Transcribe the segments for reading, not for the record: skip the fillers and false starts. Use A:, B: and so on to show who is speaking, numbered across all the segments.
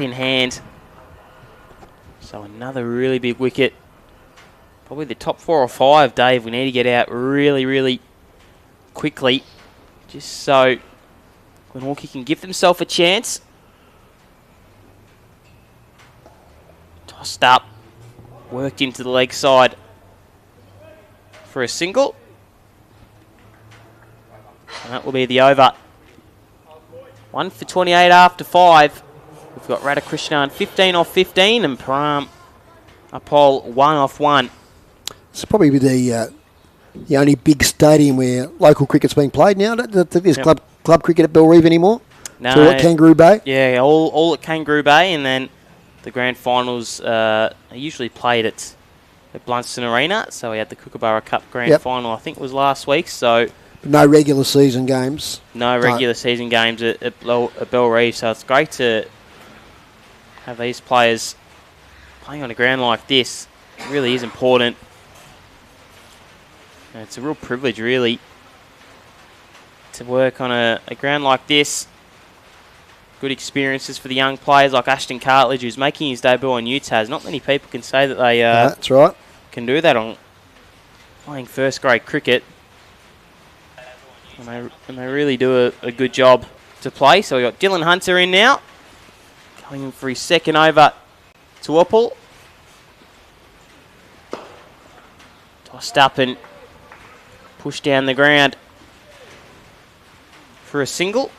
A: in hand. So another really big wicket. Probably the top 4 or 5, Dave. We need to get out really, really quickly, just so Glenorchy can give themselves a chance. Tossed up, worked into the leg side for a single. And that will be the over. 1 for 28 after 5. We've got Radhakrishnan 15 off 15 and Param Apol 1 off 1.
B: It's probably the only big stadium where local cricket's being played now. There's club cricket at Bellreeve anymore?
A: No.
B: So at Kangaroo Bay?
A: Yeah, all at Kangaroo Bay, and then the grand finals are usually played at Blunston Arena. So we had the Kookaburra Cup grand final, I think it was last week. So
B: no regular season games.
A: No regular season games at Bellreeve. So it's great to have these players playing on a ground like this. It really is important. And it's a real privilege, really, to work on a ground like this. Good experiences for the young players like Ashton Cartledge, who's making his debut on UTAS. Not many people can say that they
B: that's right.
A: Can do that on playing first-grade cricket. And they really do a good job to play. So we've got Dylan Hunter in now, going in for his second over to Uppal. Tossed up and pushed down the ground for a single.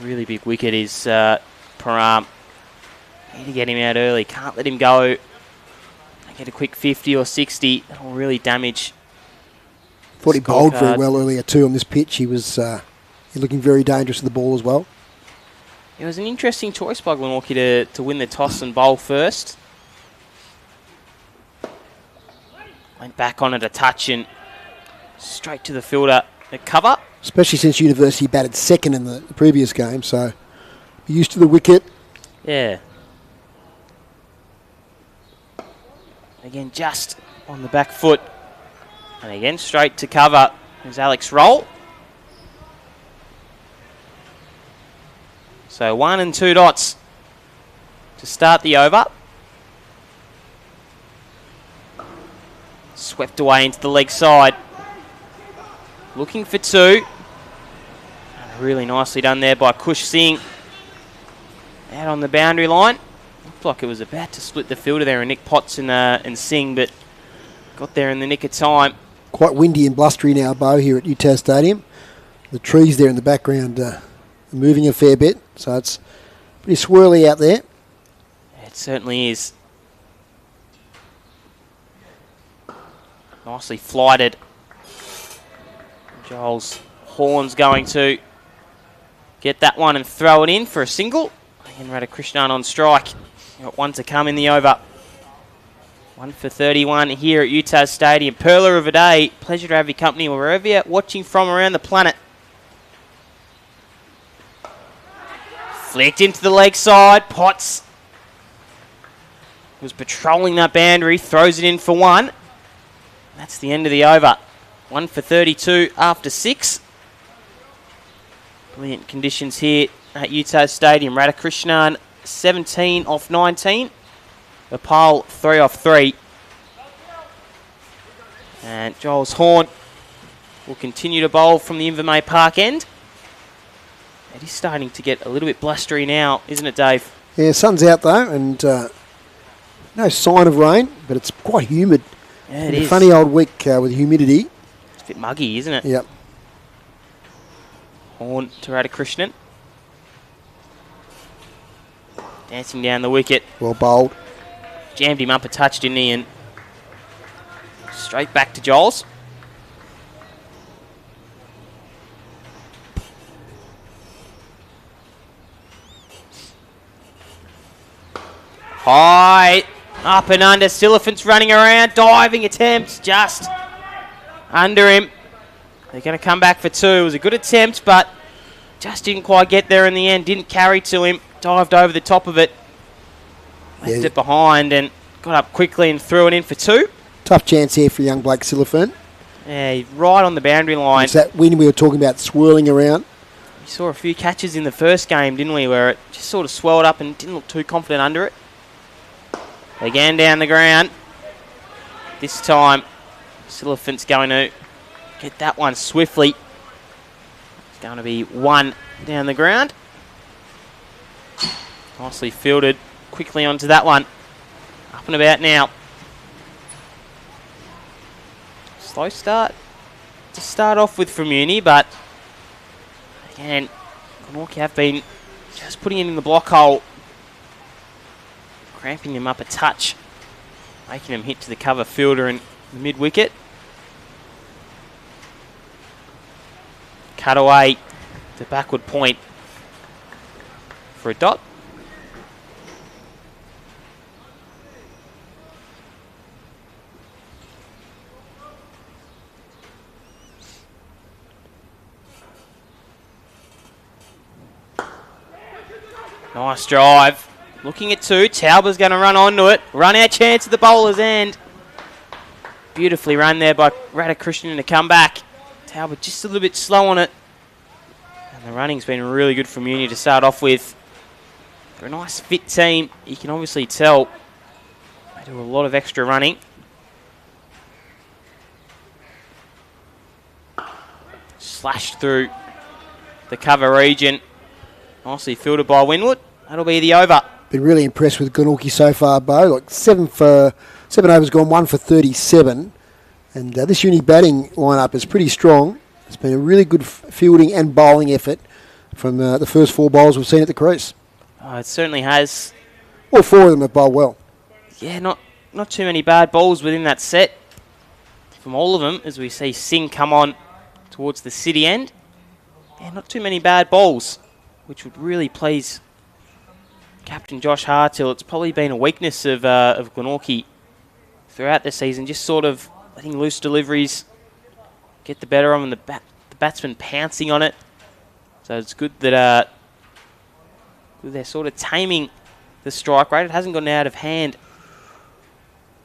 A: Really big wicket is Param. Need to get him out early. Can't let him go. Get a quick 50 or 60. That'll really damage.
B: Thought he bowled very well earlier too on this pitch. He was looking very dangerous to the ball as well.
A: It was an interesting choice by Glenorchy to win the toss and bowl first. Went back on it a touch and straight to the fielder at cover.
B: Especially since University batted second in the previous game, so used to the wicket.
A: Yeah. Again, just on the back foot. And again, straight to cover is Alex Roll. So 1 and 2 dots to start the over. Swept away into the leg side. Looking for 2. Really nicely done there by Kush Singh. Out on the boundary line. Looked like it was about to split the fielder there, and Nick Potts and Singh, but got there in the nick of time.
B: Quite windy and blustery now, Bo, here at UTAS Stadium. The trees there in the background are moving a fair bit, so it's pretty swirly out there.
A: It certainly is. Nicely flighted. Joel's Horn's going to get that one and throw it in for a single. And Radhakrishnan on strike. Got 1 to come in the over. 1 for 31 here at UTAS Stadium. Perler of a day. Pleasure to have your company wherever you're watching from around the planet. Flicked into the leg side. Potts was patrolling that boundary. Throws it in for 1. That's the end of the over. 1 for 32 after 6. Brilliant conditions here at UTAS Stadium. Radhakrishnan 17 off 19. Apal 3 off 3. And Giles Horn will continue to bowl from the Invermay Park end. It is starting to get a little bit blustery now, isn't it, Dave?
B: Yeah, sun's out though, and no sign of rain, but it's quite humid.
A: Yeah, it is.
B: A funny old week with humidity.
A: It's a bit muggy, isn't it?
B: Yep.
A: Horn to Radhakrishnan. Dancing down the wicket.
B: Well bowled.
A: Jammed him up a touch, didn't he? And straight back to Giles. High. Up and under. Silliphant's running around. Diving attempts just under him. They're going to come back for 2. It was a good attempt, but just didn't quite get there in the end. Didn't carry to him. Dived over the top of it. Left it behind and got up quickly and threw it in for 2.
B: Tough chance here for young Blake Silliphant.
A: Yeah, right on the boundary line.
B: It's that wind we were talking about swirling around.
A: We saw a few catches in the first game, didn't we, where it just sort of swelled up and didn't look too confident under it. Again down the ground. This time, Silliphant's going to get that one swiftly. It's going to be one down the ground. Nicely fielded quickly onto that one. Up and about now. Slow start to start off with from Uni, but again, Glenorchy have been just putting him in the block hole, cramping him up a touch, making him hit to the cover fielder in the mid-wicket. Cut away to backward point for a dot. Nice drive. Looking at two. Tauber's going to run onto it. Run out chance at the bowler's end. Beautifully run there by Radhakrishnan to come back. Tauber just a little bit slow on it. And the running's been really good from Uni to start off with. They're a nice fit team. You can obviously tell they do a lot of extra running. Slashed through the cover region. Nicely fielded by Winwood. That'll be the over.
B: Been really impressed with Glenorchy so far, Bo. Like 7 overs gone, 1 for 37. And this Uni batting lineup is pretty strong. It's been a really good fielding and bowling effort from the first 4 bowls we've seen at the crease.
A: Oh, it certainly has.
B: All 4 of them have bowled well.
A: Yeah, not too many bad balls within that set from all of them, as we see Singh come on towards the city end. Yeah, not too many bad balls, which would really please Captain Josh Hartill. It's probably been a weakness of Glenorchy throughout the season, just sort of letting loose deliveries get the better of them, and the batsman pouncing on it. So it's good that they're sort of taming the strike rate. It hasn't gotten out of hand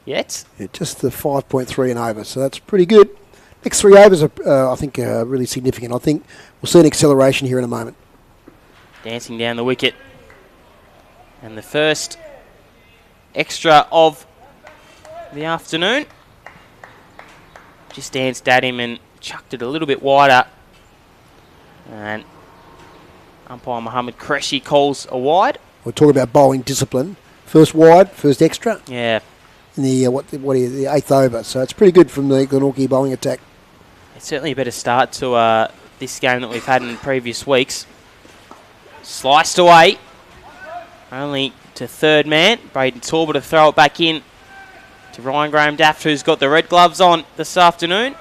A: yet.
B: Yeah, just the 5.3 and over, so that's pretty good. Next 3 overs are, I think, really significant. I think we'll see an acceleration here in a moment.
A: Dancing down the wicket. And the first extra of the afternoon. Just danced at him and chucked it a little bit wider. And umpire Mohammed Qureshi calls a wide.
B: We're talking about bowling discipline. First wide, first extra.
A: Yeah.
B: In the the 8th over. So it's pretty good from the Glenorchy bowling attack.
A: It's certainly a better start to this game that we've had in previous weeks. Sliced away. Only to third man. Braden Torber to throw it back in to Ryan Graham Daft, who's got the red gloves on this afternoon.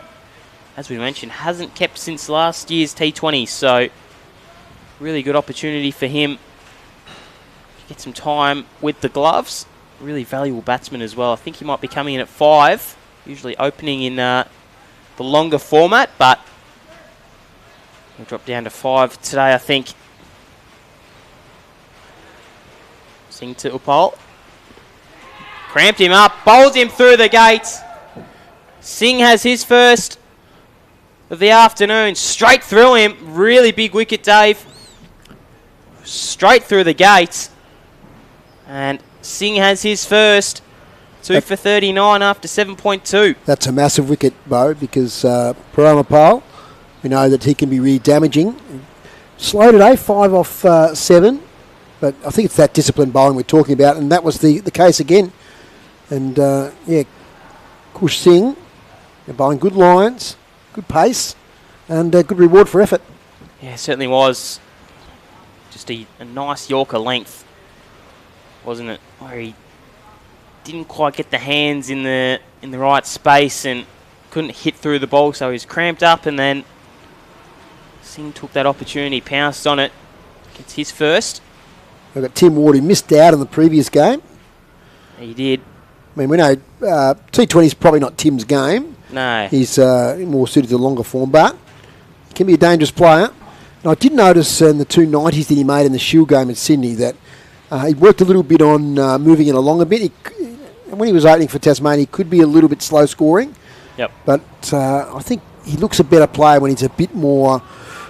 A: As we mentioned, hasn't kept since last year's T20, so really good opportunity for him to get some time with the gloves. Really valuable batsman as well. I think he might be coming in at 5, usually opening in the longer format, but he'll drop down to 5 today, I think. Singh to Upal. Cramped him up, bowls him through the gates. Singh has his first of the afternoon. Straight through him. Really big wicket, Dave. Straight through the gates. And Singh has his first. 2 for 39 after 7.2.
B: That's a massive wicket, Bo, because Paramapal, we know that he can be really damaging. Slow today, 5 off 7. But I think it's that disciplined bowling we're talking about, and that was the case again. And, yeah, Kush Singh, bowling good lines, good pace, and good reward for effort.
A: Yeah, it certainly was. Just a nice Yorker length, wasn't it? Where he didn't quite get the hands in the right space and couldn't hit through the ball, so he was cramped up, and then Singh took that opportunity, pounced on it, gets his first.
B: We've got Tim Ward, who missed out in the previous game.
A: He did.
B: I mean, we know T20 is probably not Tim's game.
A: No.
B: He's more suited to the longer form, but he can be a dangerous player. And I did notice in the 290s that he made in the Shield game in Sydney that he worked a little bit on moving it along a bit. When he was opening for Tasmania, he could be a little bit slow scoring.
A: Yep.
B: But I think he looks a better player when he's a bit more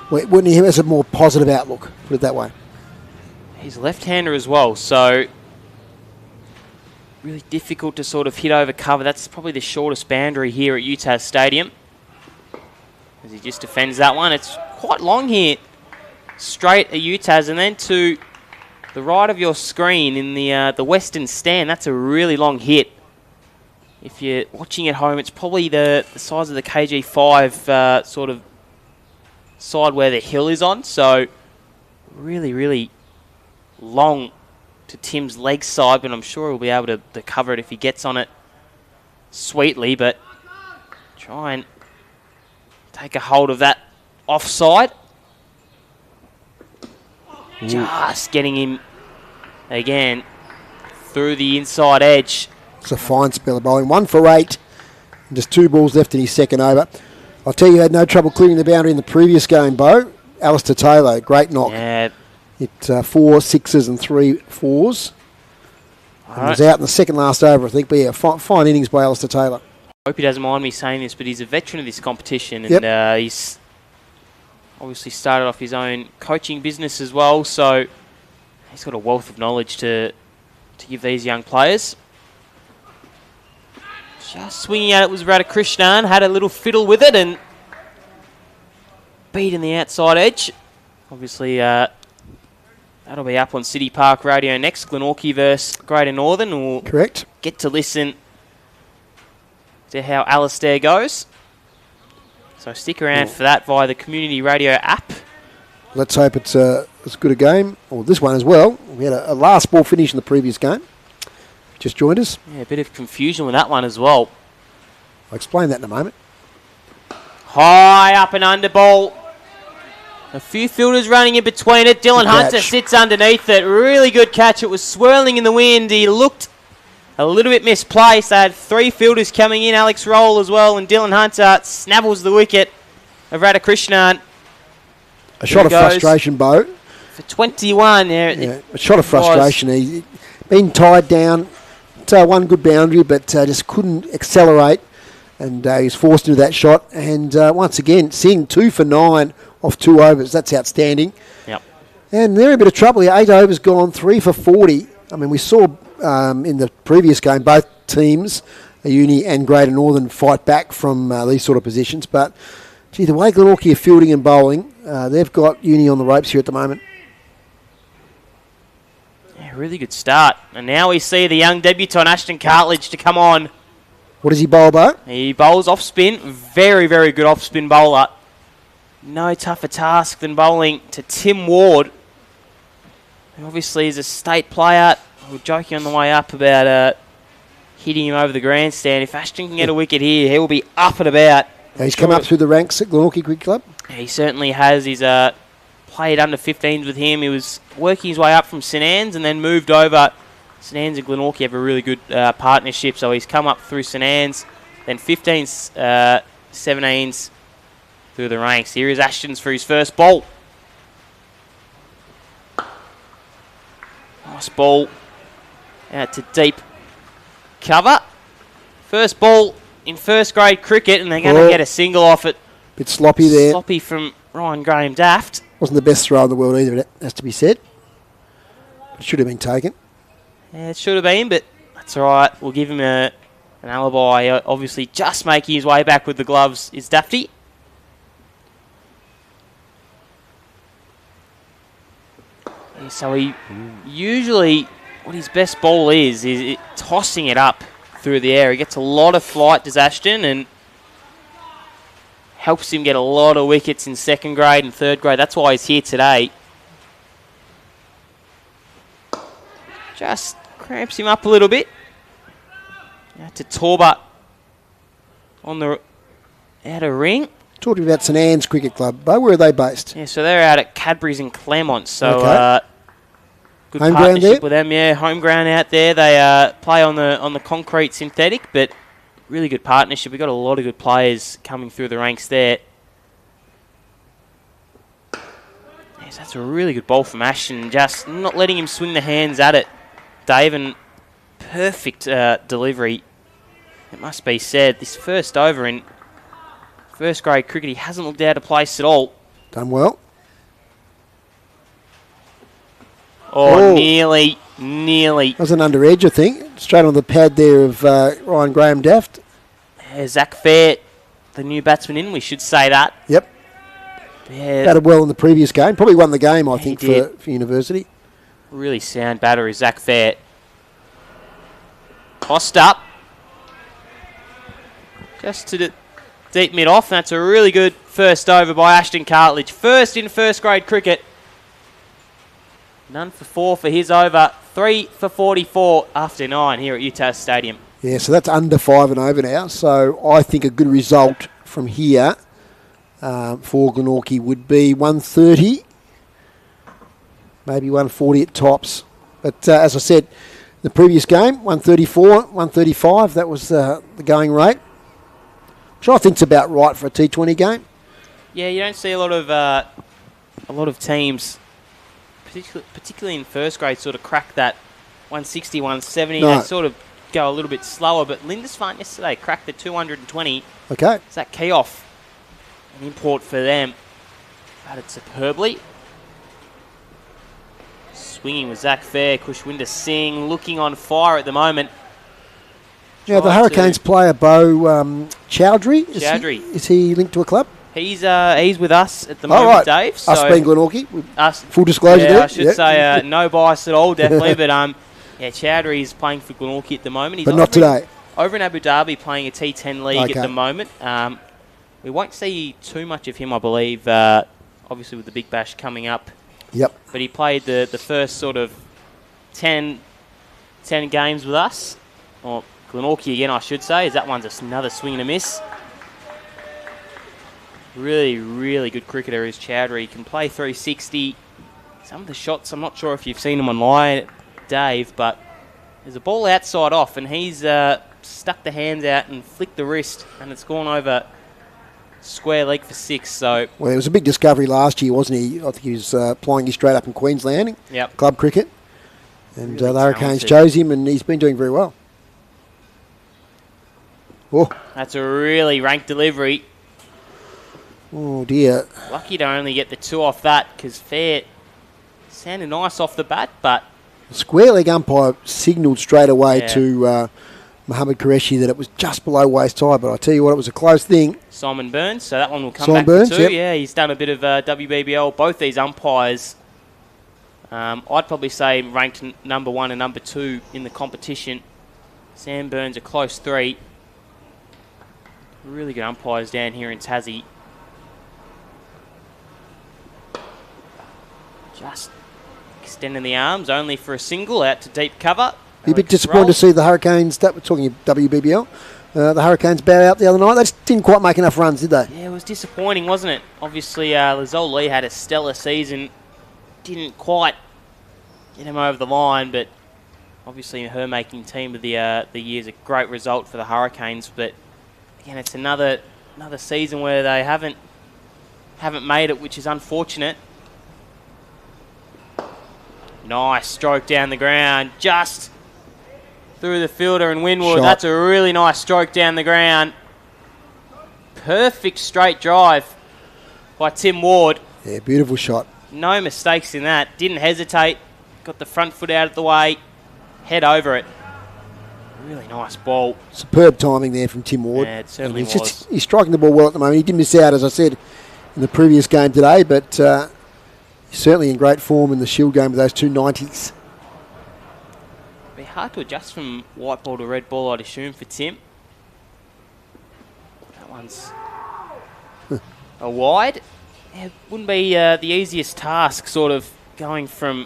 B: when he has a more positive outlook, put it that way.
A: He's a left-hander as well, so really difficult to sort of hit over cover. That's probably the shortest boundary here at Utah Stadium. As he just defends that one. It's quite long here. Straight at Utah's, and then to the right of your screen in the western stand. That's a really long hit. If you're watching at home, it's probably the size of the KG5 sort of side where the hill is on. So really, really long to Tim's leg side, but I'm sure he'll be able to cover it if he gets on it sweetly. But try and take a hold of that offside. Just getting him again through the inside edge.
B: It's a fine spell of bowling. 1 for 8. And just 2 balls left in his second over. I'll tell you, he had no trouble clearing the boundary in the previous game, Bo. Alistair Taylor, great knock.
A: Yeah.
B: Hit 4 6s and 3 4s. And was out in the second last over, I think. But yeah, fine innings by Alistair Taylor.
A: I hope he doesn't mind me saying this, but he's a veteran of this competition, and he's obviously started off his own coaching business as well, so he's got a wealth of knowledge to give these young players. Just swinging at it was Radhakrishnan, had a little fiddle with it and beating the outside edge. Obviously, that'll be up on City Park Radio next. Glenorchy versus Greater Northern. We'll
B: Correct.
A: Get to listen to how Alistair goes. So stick around for that via the Community Radio app.
B: Let's hope it's as good a game, or this one as well. We had a last ball finish in the previous game. Just joined us.
A: Yeah, a bit of confusion with that one as well.
B: I'll explain that in a moment.
A: High up and under ball. A few fielders running in between it. Dylan Hunter sits underneath it. Really good catch. It was swirling in the wind. He looked a little bit misplaced. They had 3 fielders coming in. Alex Roll as well. And Dylan Hunter snavels the wicket of Radhakrishnan.
B: A shot of frustration, Bo.
A: For 21.
B: Yeah, a shot of frustration. He's been tied down. One good boundary, but just couldn't accelerate. And he was forced into that shot. And once again, seeing 2 for 9 off 2 overs. That's outstanding.
A: Yep.
B: And they're in a bit of trouble here. 8 overs gone, 3 for 40. I mean, we saw in the previous game both teams, Uni and Greater Northern, fight back from these sort of positions. But, gee, the way Glenorchy are fielding and bowling, they've got Uni on the ropes here at the moment.
A: Yeah, really good start. And now we see the young debutant, Ashton Cartledge, to come on.
B: What does he bowl, Bo?
A: He bowls off spin. Very, very good off spin bowler. No tougher task than bowling to Tim Ward, who obviously is a state player. We were joking on the way up about hitting him over the grandstand. If Ashton can get a wicket here, he will be up and about.
B: He's come up through the ranks at Glenorchy Cricket Club.
A: He certainly has. He's played under 15s with him. He was working his way up from St Anne's and then moved over. St Anne's and Glenorchy have a really good partnership, so he's come up through St Anne's, then 15s, 17s through the ranks. Here is Ashton's for his first ball. Nice ball out to deep cover. First ball in first grade cricket, and they're going to get a single off it.
B: Bit sloppy there.
A: Sloppy from Ryan Graham Daft.
B: Wasn't the best throw in the world either, it has to be said. It should have been taken.
A: Yeah, it should have been, but that's all right. We'll give him an alibi. Obviously, just making his way back with the gloves is Dafty. Yeah, so he usually, what his best ball is tossing it up through the air. He gets a lot of flight, does Ashton, and helps him get a lot of wickets in second grade and third grade. That's why he's here today. Just cramps him up a little bit. Out to Torba on the outer ring.
B: Talking about St Anne's Cricket Club, Bo, where are they based?
A: Yeah, so they're out at Cadbury's in Claremont. So good
B: home
A: partnership
B: ground there?
A: with them. Yeah, home ground out there. They play on the concrete synthetic, but really good partnership. We've got a lot of good players coming through the ranks there. Yes, that's a really good ball from Ashton. Just not letting him swing the hands at it, Dave, and perfect delivery. It must be said, this first over in first grade cricket, he hasn't looked out of place at all.
B: Done well.
A: Oh, nearly.
B: That was an under edge, I think. Straight on the pad there of Ryan Graham Daft.
A: Yeah, Zach Fair, the new batsman in, we should say that.
B: Yep.
A: Yeah.
B: Batted well in the previous game. Probably won the game, I think,
A: did.
B: for University.
A: Really sound battery, Zach Fair. Tossed up. Just to the deep mid-off. That's a really good first over by Ashton Cartledge. First in first grade cricket. None for 4 for his over. 3 for 44 after 9 here at UTAS Stadium.
B: Yeah, so that's under 5 and over now. So I think a good result from here for Glenorchy would be 130, maybe 140 at tops. But as I said, the previous game, 134, 135, that was the going rate, which I think's about right for a T20 game.
A: Yeah, you don't see a lot of teams, particularly in first grade, sort of crack that 160, 170.
B: No.
A: They sort of go a little bit slower, but Lindisfarne yesterday cracked the 220.
B: Okay.
A: Zach Keoff, an import for them, batted superbly. Swinging with Zach Fair, Kushwinder Singh looking on fire at the moment.
B: Now the Hurricanes player Bo Chowdhury. Is he linked to a club?
A: He's with us at the moment,
B: right.
A: Dave.
B: So us being Glenorchy.
A: Us,
B: full disclosure there.
A: I should say no bias at all, definitely. But Chowdhury is playing for Glenorchy at the moment. He's
B: but not today.
A: Over in Abu Dhabi playing a T10 league at the moment. We won't see too much of him, I believe, obviously with the Big Bash coming up.
B: Yep.
A: But he played the first sort of 10 games with us. Or Glenorchy again, I should say, as that one's another swing and a miss. Really, really good cricketer is Chowdhury. He can play 360. Some of the shots, I'm not sure if you've seen them online, Dave, but there's a ball outside off, and he's stuck the hands out and flicked the wrist, and it's gone over square leg for 6. So,
B: well, it was a big discovery last year, wasn't he? I think he was plying his straight up in Queensland, club cricket, and
A: really
B: the Hurricanes chose him, and he's been doing very well. Oh,
A: that's a really rank delivery.
B: Oh dear.
A: Lucky to only get the 2 off that, because Fair sounded nice off the bat, but
B: the square leg umpire signalled straight away to Mohammed Qureshi that it was just below waist high, but I tell you what, it was a close thing.
A: Simon Burns, so that one will come
B: Simon
A: back
B: Burns,
A: for 2.
B: yep.
A: Yeah, he's done a bit of WBBL. Both these umpires, I'd probably say ranked number 1 and number 2 in the competition. Sam Burns a close 3. Really good umpires down here in Tassie. Just extending the arms, only for a single, out to deep cover.
B: You're a bit disappointed to see the Hurricanes, that we're talking WBBL, the Hurricanes bow out the other night. They just didn't quite make enough runs, did they?
A: Yeah, it was disappointing, wasn't it? Obviously, Lizelle Lee had a stellar season. Didn't quite get him over the line, but obviously her making team of the year is a great result for the Hurricanes. But again, it's another season where they haven't made it, which is unfortunate. Nice stroke down the ground, just through the fielder and Winwood.
B: Shot.
A: That's a really nice stroke down the ground. Perfect straight drive by Tim Ward.
B: Yeah, beautiful shot.
A: No mistakes in that. Didn't hesitate. Got the front foot out of the way. Head over it. Really nice ball.
B: Superb timing there from Tim Ward.
A: Yeah, it certainly was.
B: He's striking the ball well at the moment. He did miss out, as I said, in the previous game today, but he's certainly in great form in the Shield game with those 2 90s.
A: It'd be hard to adjust from white ball to red ball, I'd assume, for Tim. That one's a wide. Yeah, it wouldn't be the easiest task, sort of going from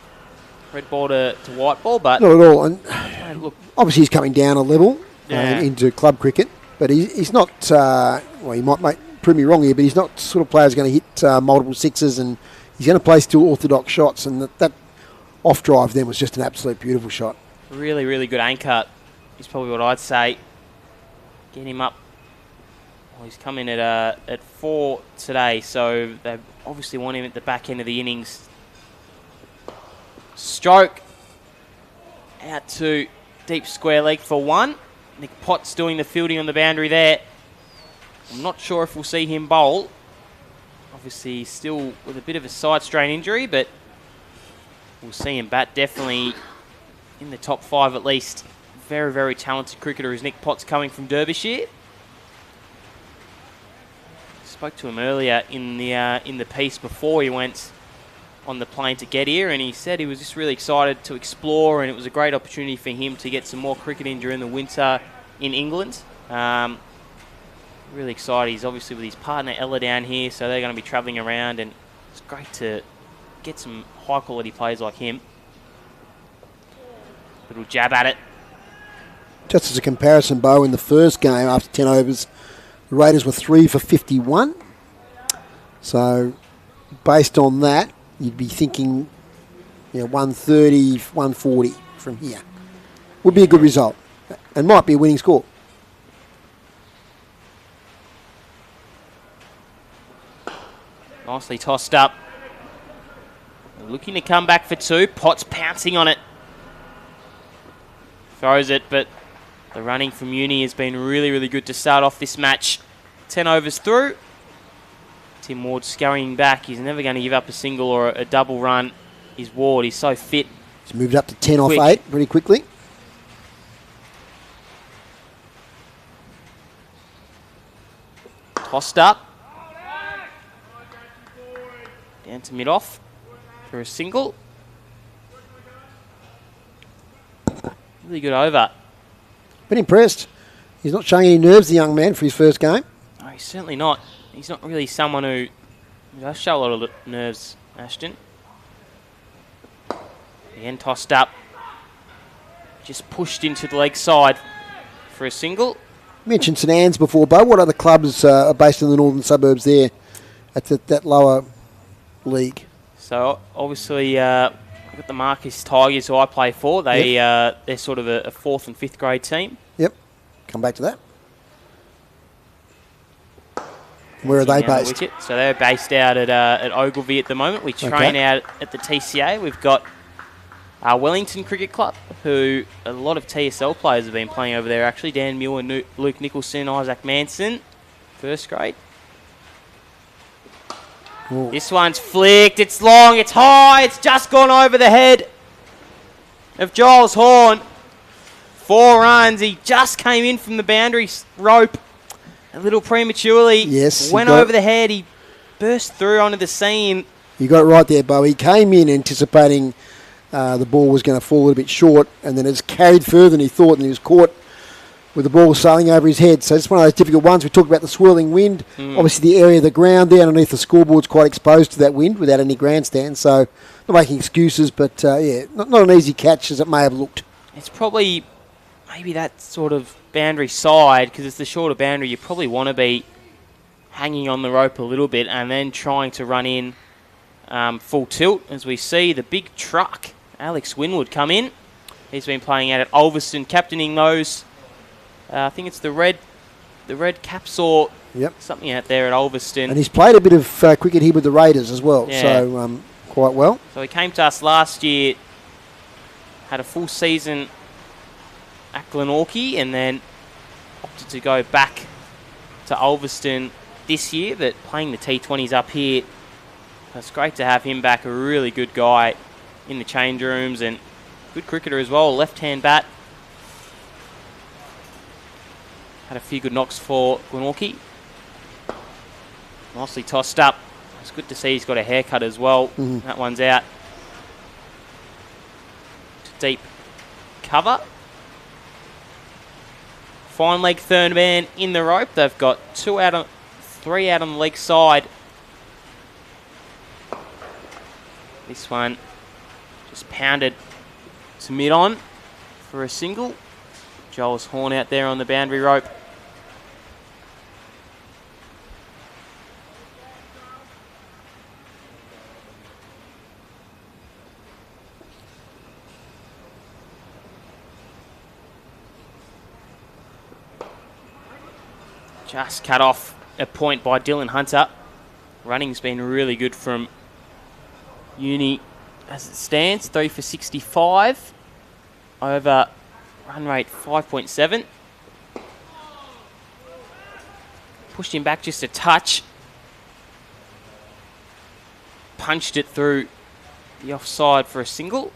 A: red ball to white ball, but
B: not at all. And
A: look,
B: obviously he's coming down a level into club cricket, but he's not. Well, he might prove me wrong here, but he's not sort of player who's going to hit multiple sixes, and he's going to play still orthodox shots. And that off drive then was just an absolute beautiful shot.
A: Really, really good anchor is probably what I'd say. Get him up. Well, he's coming at 4 today, so they obviously want him at the back end of the innings. Stroke out to deep square leg for 1. Nick Potts doing the fielding on the boundary there. I'm not sure if we'll see him bowl. Obviously still with a bit of a side strain injury, but we'll see him bat definitely in the top 5 at least. Very, very talented cricketer is Nick Potts, coming from Derbyshire. Spoke to him earlier in the piece before he went on the plane to get here, and he said he was just really excited to explore, and it was a great opportunity for him to get some more cricket in during the winter in England. Really excited. He's obviously with his partner Ella down here, so they're going to be travelling around, and it's great to get some high quality players like him. Little jab at it.
B: Just as a comparison, Bo, in the first game after 10 overs, the Raiders were 3 for 51. So based on that, you'd be thinking 130, 140 from here. Would be a good result and might be a winning score.
A: Nicely tossed up. Looking to come back for 2. Potts pouncing on it. Throws it, but the running from Uni has been really, really good to start off this match. 10 overs through. Tim Ward scurrying back. He's never going to give up a single or a double run. He's Ward. He's so fit.
B: He's moved up to 10 off 8 pretty quickly.
A: Tossed up. Down to mid-off for a single. Really good over.
B: Been impressed. He's not showing any nerves, the young man, for his first game.
A: No, he's certainly not. He's not really someone who does show a lot of nerves, Ashton. Again, tossed up. Just pushed into the leg side for a single.
B: You mentioned St Anne's before, Bo. What other clubs are based in the northern suburbs there at that lower league?
A: So, obviously, we've got the Marcus Tigers, who I play for. They're sort of a 4th and 5th grade team.
B: Yep. Come back to that. Where are they based?
A: So they're based out at Ogilvy at the moment. We train out at the TCA. We've got Wellington Cricket Club, who a lot of TSL players have been playing over there, actually. Dan Muir, Luke Nicholson, Isaac Manson, 1st grade.
B: Ooh.
A: This one's flicked. It's long. It's high. It's just gone over the head of Giles Horn. 4 runs. He just came in from the boundary rope a little prematurely.
B: Yes.
A: Went over the head. He burst through onto the scene.
B: You got it right there, Bo. He came in anticipating the ball was going to fall a little bit short, and then it's carried further than he thought, and he was caught with the ball sailing over his head. So it's one of those difficult ones. We talked about the swirling wind. Obviously, the area of the ground there underneath the scoreboard's quite exposed to that wind without any grandstand. So not making excuses, but not an easy catch as it may have looked.
A: It's probably maybe that sort of boundary side, because it's the shorter boundary. You probably want to be hanging on the rope a little bit and then trying to run in full tilt. As we see the big truck, Alex Winwood, come in. He's been playing out at Ulverston, captaining those. I think it's the red caps or something out there at Ulverston.
B: And he's played a bit of cricket here with the Raiders as well, so quite well.
A: So he came to us last year, had a full season at Glenorchy, and then opted to go back to Ulverston this year, but playing the T20s up here. It's great to have him back, a really good guy in the change rooms and good cricketer as well, left-hand bat. Had a few good knocks for Glenorchy. Nicely tossed up. It's good to see he's got a haircut as well. That one's out to deep cover. Fine leg third man in the rope. They've got 3 out on the leg side. This one just pounded to mid-on for a single. Giles Horn out there on the boundary rope. Just cut off a point by Dylan Hunter. Running's been really good from Uni as it stands. 3 for 65 over run rate 5.7. Pushed him back just a touch. punched it through the offside for a single.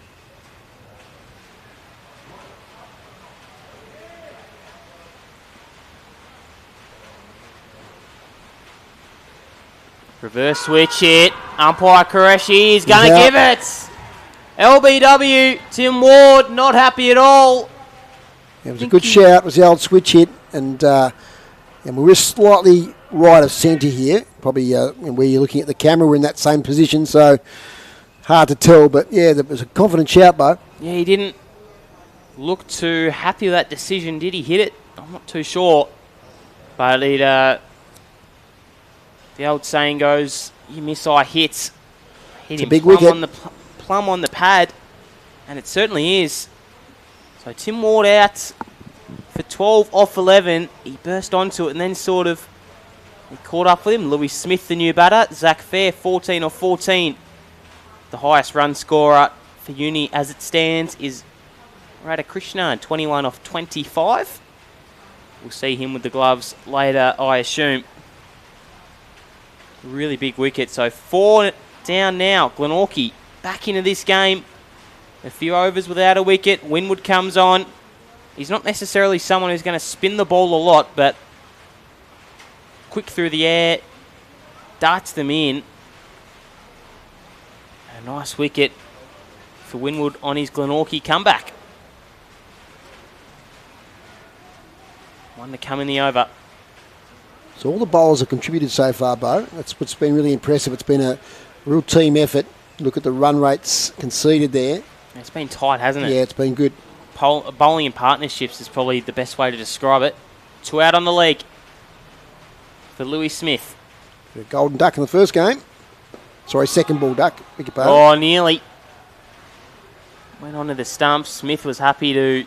A: Reverse switch it. Umpire Qureshi is going to give it. LBW, Tim Ward, not happy at all.
B: It was a good shout. It was the old switch hit. And we were slightly right of centre here. Probably where you're looking at the camera, we're in that same position. So hard to tell. But, yeah, that was a confident shout, Bo.
A: Yeah, he didn't look too happy with that decision. Did he hit it? I'm not too sure. But the old saying goes, you miss, I hit. Hit him
B: big
A: plumb
B: wicket.
A: Plumb on the pad, and it certainly is. So Tim Ward out for 12 off 11. He burst onto it and then he caught up with him. Louis Smith, the new batter. Zach Fair, 14 off 14. The highest run scorer for Uni as it stands is Radhakrishnan, 21 off 25. We'll see him with the gloves later, I assume. Really big wicket. So 4 down now. Glenorchy back into this game. A few overs without a wicket. Winwood comes on. He's not necessarily someone who's going to spin the ball a lot, but quick through the air. Darts them in. A nice wicket for Winwood on his Glenorchy comeback. One to come in the over.
B: So all the bowlers have contributed so far, Bo. That's what's been really impressive. It's been a real team effort. Look at the run rates conceded there.
A: It's been tight, hasn't it?
B: Yeah, it's been good.
A: Bowling in partnerships is probably the best way to describe it. 2 out on the leg for Louis Smith.
B: A golden duck in the first game. Sorry, second ball duck. Beg your pardon.
A: Oh, nearly. Went onto the stumps. Smith was happy to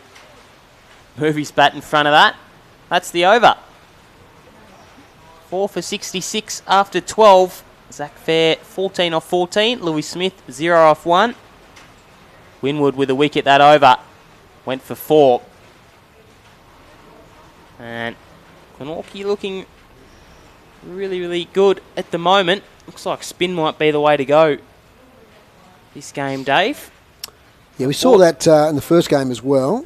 A: move his bat in front of that. That's the over. 4 for 66 after 12. Zach Fair, 14 off 14. Louis Smith, 0 off 1. Winwood with a wicket that over. Went for 4. And Glenorchy looking really, really good at the moment. Looks like spin might be the way to go this game, Dave.
B: Yeah, we saw that in the first game as well.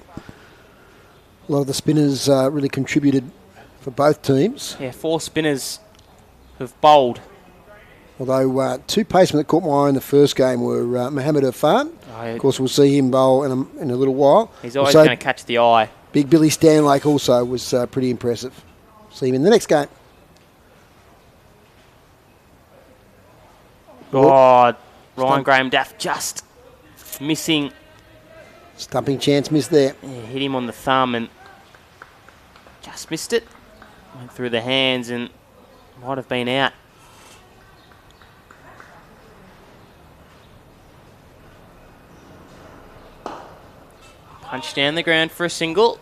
B: A lot of the spinners really contributed for both teams.
A: Yeah, 4 spinners have bowled.
B: Although 2 pacemen that caught my eye in the first game were Mohammed Irfan. Of course, we'll see him bowl in a little while.
A: He's always going to catch the eye.
B: Big Billy Stanlake also was pretty impressive. See him in the next game.
A: God, Ryan Graham Daff just missing.
B: Stumping chance missed there.
A: Yeah, hit him on the thumb and just missed it. Went through the hands and might have been out. Punch down the ground for a single.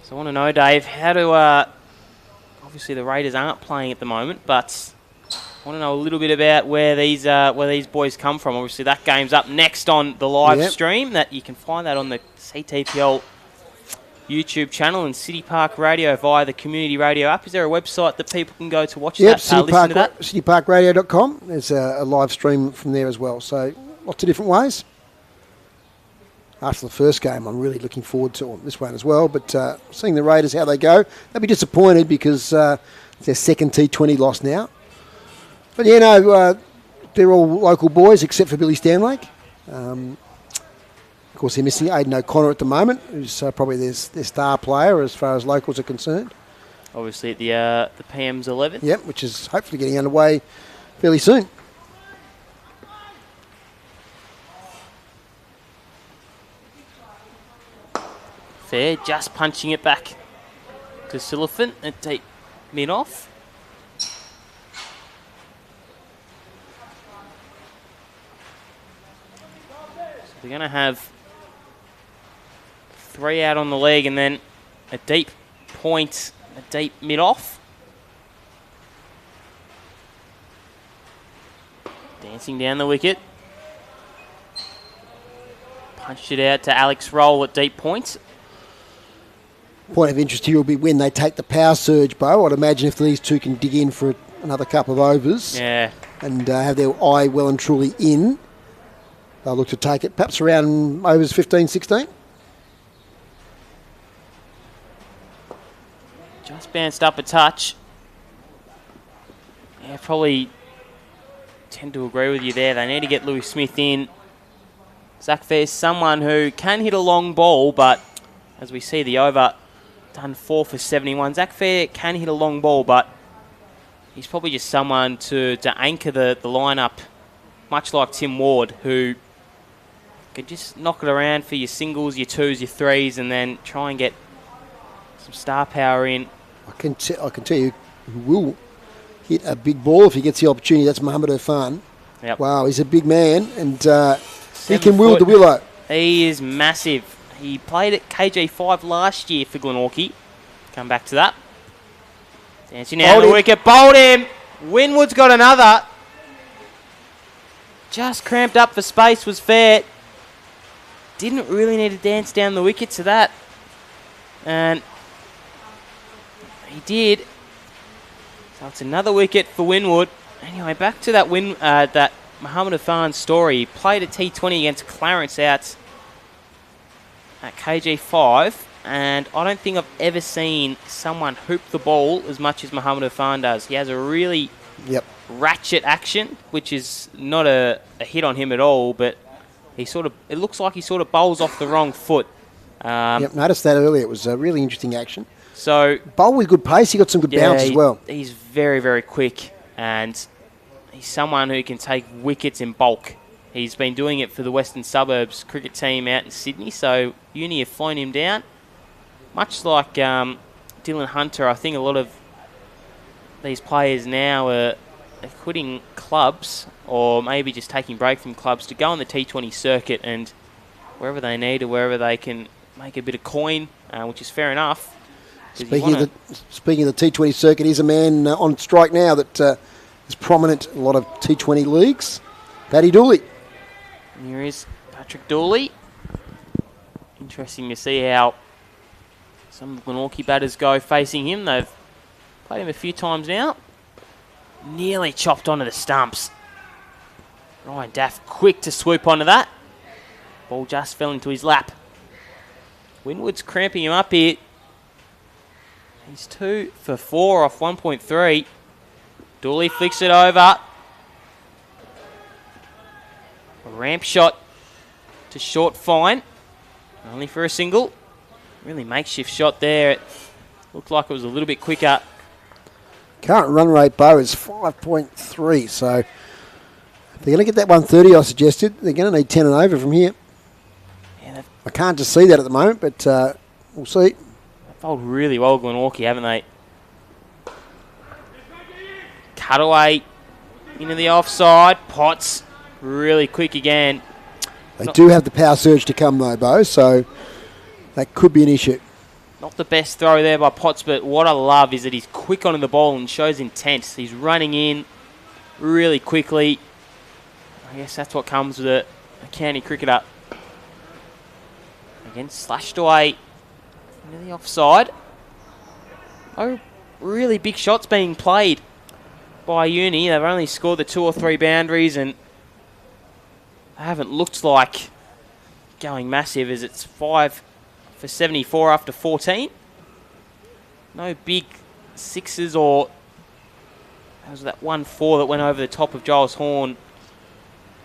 A: So I want to know, Dave, how do... obviously the Raiders aren't playing at the moment, but I want to know a little bit about where these boys come from. Obviously that game's up next on the live stream. That you can find that on the CTPL YouTube channel and City Park Radio via the Community Radio app. Is there a website that people can go to watch that? Listen to that?
B: cityparkradio.com. There's a live stream from there as well. So lots of different ways. After the first game, I'm really looking forward to this one as well. But seeing the Raiders, how they go, they'll be disappointed because it's their second T20 loss now. But, yeah, no, they're all local boys except for Billy Stanlake. Of course, they're missing Aidan O'Connor at the moment, who's probably their star player as far as locals are concerned.
A: Obviously at the PM's 11.
B: Yep, which is hopefully getting underway fairly soon.
A: Fair, just punching it back to Silliphant at deep mid-off. So they're going to have 3 out on the leg and then a deep point, a deep mid-off. Dancing down the wicket. Punched it out to Alex Roll at deep point.
B: Point of interest here will be when they take the power surge, Bo. I'd imagine if these two can dig in for another couple of overs.
A: Yeah.
B: And have their eye well and truly in. They'll look to take it perhaps around overs 15, 16.
A: Just bounced up a touch. Yeah, probably tend to agree with you there. They need to get Louis Smith in. Zach Fair's someone who can hit a long ball, but as we see the over, done 4 for 71. Zach Fair can hit a long ball, but he's probably just someone to anchor the lineup, much like Tim Ward, who could just knock it around for your singles, your twos, your threes, and then try and get some star power in.
B: I can tell you who will hit a big ball if he gets the opportunity. That's Mohamed Irfan.
A: Yep.
B: Wow, he's a big man, and he can wield the willow.
A: He is massive. He played at KG5 last year for Glenorchy. Come back to that. Dancing down the wicket. Bowled him. Winwood's got another. Just cramped up for space, was fair. Didn't really need to dance down the wicket to that. And he did. So it's another wicket for Winwood. Anyway, back to that that Mohamed Irfan story. He played a T20 against Clarence out at KG5, and I don't think I've ever seen someone hoop the ball as much as Mohamed Irfan does. He has a really ratchet action, which is not a hit on him at all, but it looks like he sort of bowls off the wrong foot.
B: Noticed that earlier. It was a really interesting action.
A: So
B: bowl with good pace. He got some good bounce as well.
A: He's very, very quick, and he's someone who can take wickets in bulk. He's been doing it for the Western Suburbs cricket team out in Sydney, so Uni have flown him down. Much like Dylan Hunter, I think a lot of these players now are quitting clubs, or maybe just taking break from clubs to go on the T20 circuit, and wherever they need or wherever they can make a bit of coin, which is fair enough.
B: Speaking of the T20 circuit, here's a man on strike now that is prominent in a lot of T20 leagues. Paddy Dooley.
A: And here is Patrick Dooley. Interesting to see how some of the Glenorchy batters go facing him. They've played him a few times now. Nearly chopped onto the stumps. Ryan Daff quick to swoop onto that. Ball just fell into his lap. Winwood's cramping him up here. He's 2 for 4 off 1.3. Dooley flicks it over. A ramp shot to short fine. Only for a single. Really makeshift shot there. It looked like it was a little bit quicker.
B: Current run rate, Bo, is 5.3. So if they're going to get that 130 I suggested, they're going to need 10 and over from here. Yeah, I can't just see that at the moment, but we'll see.
A: They've bowled really well, Glenorchy, haven't they? Cutaway into the offside. Potts really quick again.
B: They do have the power surge to come though, Bo, so that could be an issue.
A: Not the best throw there by Potts, but what I love is that he's quick onto the ball and shows intent. He's running in really quickly. I guess that's what comes with a county cricketer. Again, slashed away into the offside. Oh, really big shots being played by Uni. They've only scored the 2 or 3 boundaries, and they haven't looked like going massive, as it's 5 for 74 after 14. No big sixes, or that was that 1-4 that went over the top of Giles Horn.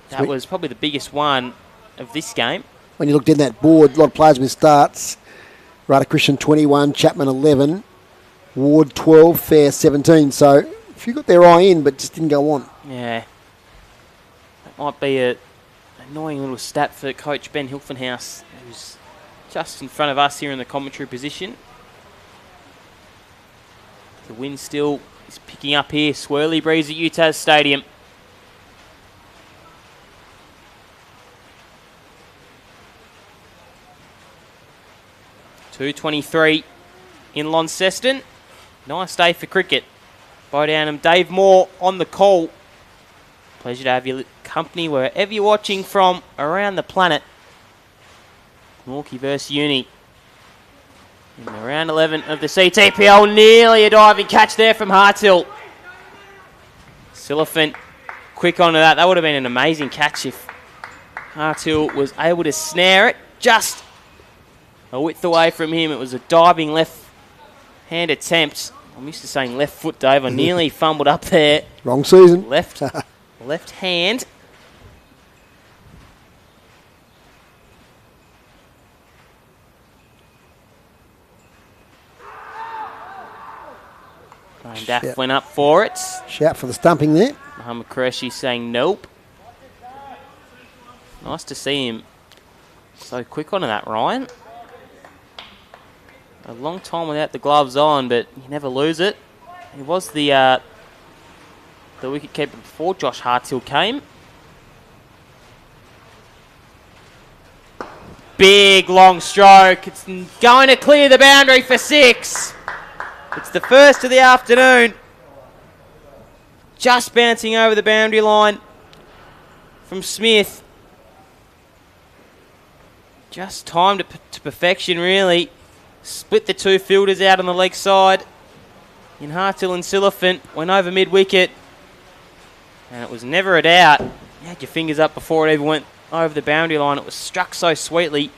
A: That was probably the biggest one of this game.
B: When you looked in that board, a lot of players with starts. Radhakrishnan 21, Chapman 11, Ward 12, Fair 17. So a few got their eye in, but just didn't go on.
A: Yeah. That might be a annoying little stat for Coach Ben Hilfenhaus, who's just in front of us here in the commentary position. The wind still is picking up here. Swirly breeze at Utah's Stadium. .223 in Launceston. Nice day for cricket. Bo Downham, Dave Moore on the call. Pleasure to have your company wherever you're watching from around the planet. Glenorchy versus Uni. In the round 11 of the CTPL, nearly a diving catch there from Hartill. Silliphant quick onto that. That would have been an amazing catch if Hartill was able to snare it just a width away from him. It was a diving left hand attempt. I'm used to saying left foot, Dave. I nearly fumbled up there.
B: Wrong season.
A: Left hand. And Daff went up for it.
B: Shout for the stumping there.
A: Muhammad Qureshi saying nope. Nice to see him so quick onto that, Ryan. A long time without the gloves on, but you never lose it. He was the wicket keeper before Josh Hartill came. Big long stroke. It's going to clear the boundary for 6. It's the first of the afternoon. Just bouncing over the boundary line from Smith. Just timed to perfection, really. Split the two fielders out on the leg side. In Hartill and Silliphant went over mid-wicket. And it was never a doubt. You had your fingers up before it even went over the boundary line. It was struck so sweetly.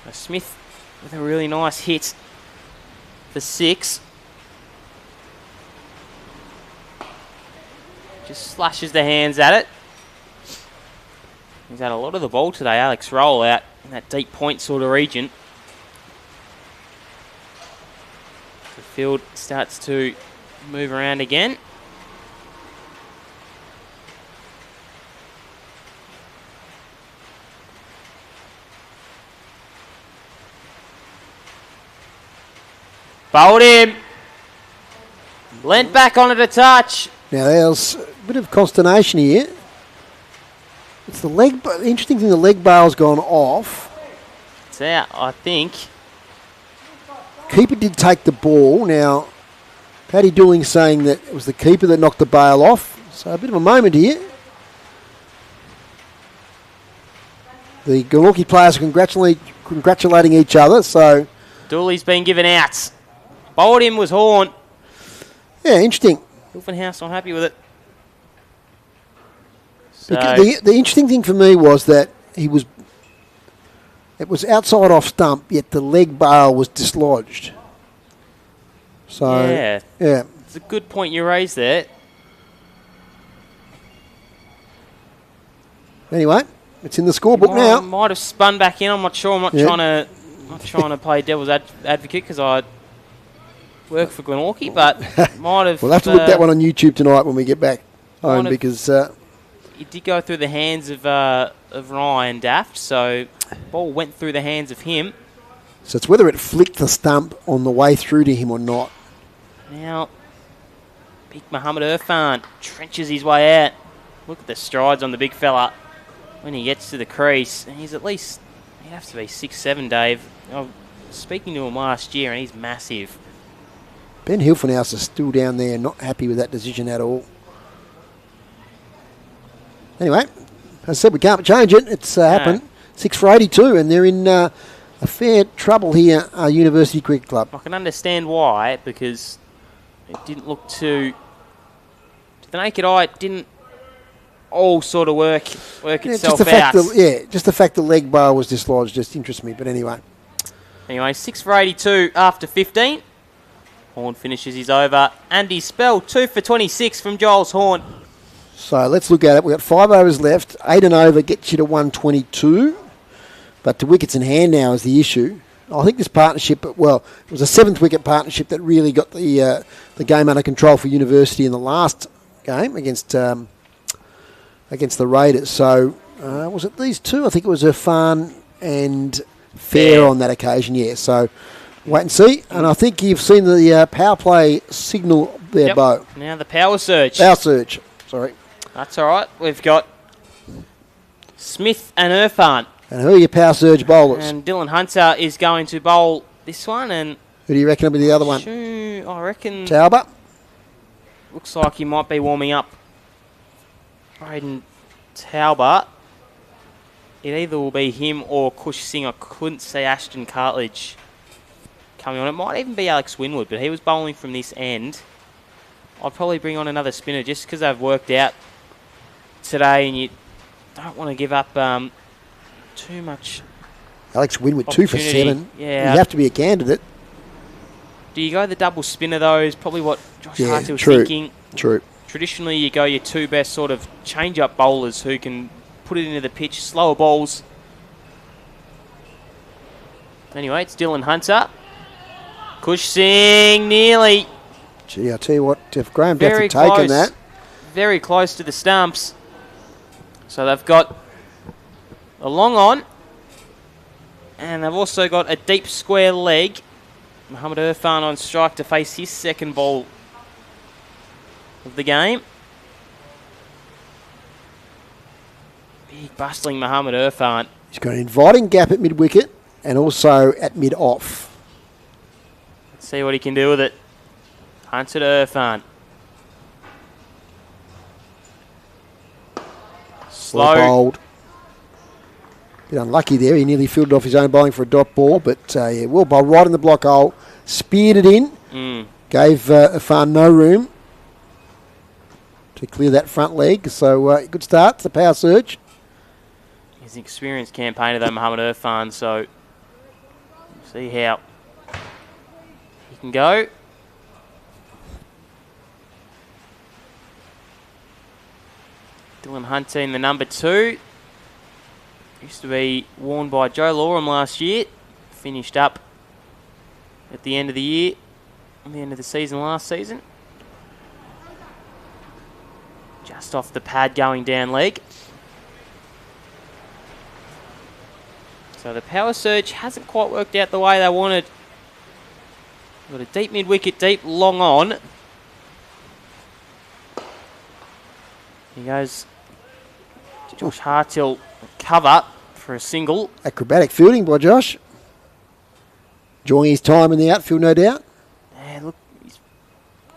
A: So Smith with a really nice hit for 6. Just slashes the hands at it. He's had a lot of the ball today, Alex Roll, out in that deep point sort of region. The field starts to move around again. Bowled him. Leant back on it a touch.
B: Now there's a bit of consternation here. It's the leg. The interesting thing, the leg bail's gone off.
A: It's out, I think.
B: Keeper did take the ball. Now, Paddy Dooling saying that it was the keeper that knocked the bail off. So a bit of a moment here. The Glenorchy players are congratulating each other. So
A: Dooley's been given out. Bowled him was Horn.
B: Yeah, interesting.
A: Hilton House not happy with it. So
B: the interesting thing for me was that it was outside off stump, yet the leg bail was dislodged. So
A: yeah, it's a good point you raised there.
B: Anyway, it's in the scorebook now.
A: Might have spun back in. I'm not sure. I'm not trying to play devil's advocate because I work for Glenorchy, but might have.
B: We'll have to look that one on YouTube tonight when we get back home because
A: it did go through the hands of Ryan Daft, so the ball went through the hands of him.
B: So it's whether it flicked the stump on the way through to him or not.
A: Now, big Muhammad Irfan trenches his way out. Look at the strides on the big fella when he gets to the crease. And he's at least, he'd have to be 6'7", Dave. I was speaking to him last year, and he's massive.
B: Ben Hilfenhaus is still down there, not happy with that decision at all. Anyway, as I said, we can't change it. It's happened. 6 for 82, and they're in a fair trouble here, University Cricket Club.
A: I can understand why, because it didn't look to the naked eye, it didn't all sort of work itself out.
B: Just the fact the leg bar was dislodged just interests me, but anyway.
A: Anyway, 6 for 82 after 15. Horn finishes his over. Andy Spell, 2 for 26 from Giles Horn.
B: So let's look at it. We've got 5 overs left. 8 and over gets you to 122. But the wickets in hand now is the issue. I think this partnership, well, it was a 7th wicket partnership that really got the game under control for University in the last game against the Raiders. So was it these two? I think it was Irfan and Fair on that occasion, yeah. So wait and see. And I think you've seen the power play signal there, Bo.
A: Now the power surge.
B: Power surge, sorry.
A: That's all right. We've got Smith and Irfan.
B: And who are your power surge bowlers?
A: And Dylan Hunter is going to bowl this one. And
B: who do you reckon will be the other one?
A: I reckon
B: Tauber.
A: Looks like he might be warming up. Braden Tauber. It either will be him or Kush Singh. I couldn't see Ashton Cartledge coming on. It might even be Alex Winwood, but he was bowling from this end. I'd probably bring on another spinner just because they've worked out today, and you don't want to give up too much.
B: Alex Winwood, 2 for 7.
A: Yeah.
B: You have to be a candidate.
A: Do you go the double spinner, though, is probably what Josh Hartill's
B: true.
A: thinking.
B: True.
A: Traditionally, you go your two best sort of change-up bowlers who can put it into the pitch, slower balls. Anyway, it's Dylan Hunter. Kush Singh nearly.
B: Gee, I tell you what, if Graham Duff
A: Very
B: had taken
A: close.
B: that.
A: Very close to the stumps. So they've got a long on. And they've also got a deep square leg. Mohamed Irfan on strike to face his second ball of the game. Big bustling Mohamed Irfan.
B: He's got an inviting gap at mid-wicket and also at mid-off.
A: Let's see what he can do with it. Hunter to Irfan. Slow.
B: Well bowled. Bit unlucky there. He nearly fielded off his own bowling for a dot ball, but yeah, well bowled right in the block hole. Speared it in. Gave Irfan no room to clear that front leg. So good start. It's a power surge.
A: He's an experienced campaigner though, Mohamed Irfan, so we'll see how he can go. Dylan Hunter in the number 2. Used to be worn by Joe Lorem last year. Finished up at the end of the year, at the end of the season last season. Just off the pad going down leg. So the power surge hasn't quite worked out the way they wanted. Got a deep mid-wicket, deep long on. He goes Josh Hartill cover for a single.
B: Acrobatic fielding by Josh. Enjoying his time in the outfield, no doubt.
A: Yeah, look, he's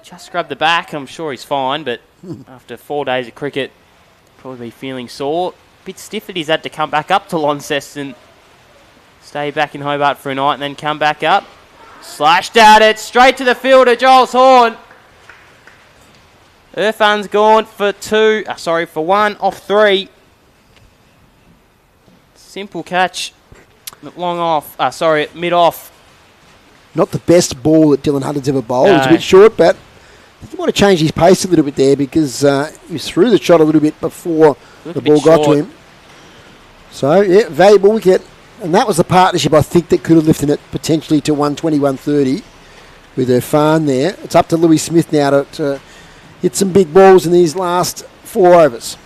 A: just scrubbed the back. I'm sure he's fine, but after 4 days of cricket, probably be feeling sore. Bit stiff that he's had to come back up to Launceston, stay back in Hobart for a night, and then come back up. Slashed at it, straight to the fielder, Giles Horn. Irfan's gone for for 1 off 3. Simple catch. Long off. Mid off.
B: Not the best ball that Dylan Hunter's ever bowled.
A: No.
B: It was a bit short, but he want to change his pace a little bit there because he threw the shot a little bit before the ball got to him. So, yeah, valuable wicket. And that was the partnership, I think, that could have lifted it potentially to 120, 130 with Irfan there. It's up to Louis Smith now to hit some big balls in these last 4 overs.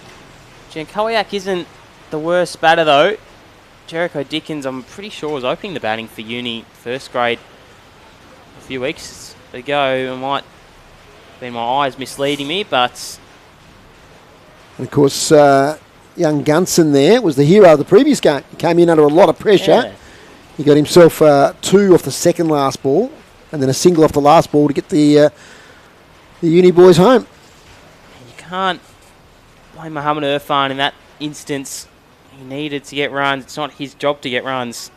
A: Jankowiak isn't the worst batter, though. Jericho Dickens, I'm pretty sure, was opening the batting for uni first grade a few weeks ago. It might have been my eyes misleading me, but...
B: And, of course, young Gunson there was the hero of the previous game. He came in under a lot of pressure.
A: Yeah.
B: He got himself 2 off the second last ball and then a single off the last ball to get the uni boys home.
A: You can't blame Mohamed Irfan in that instance. He needed to get runs. It's not his job to get runs.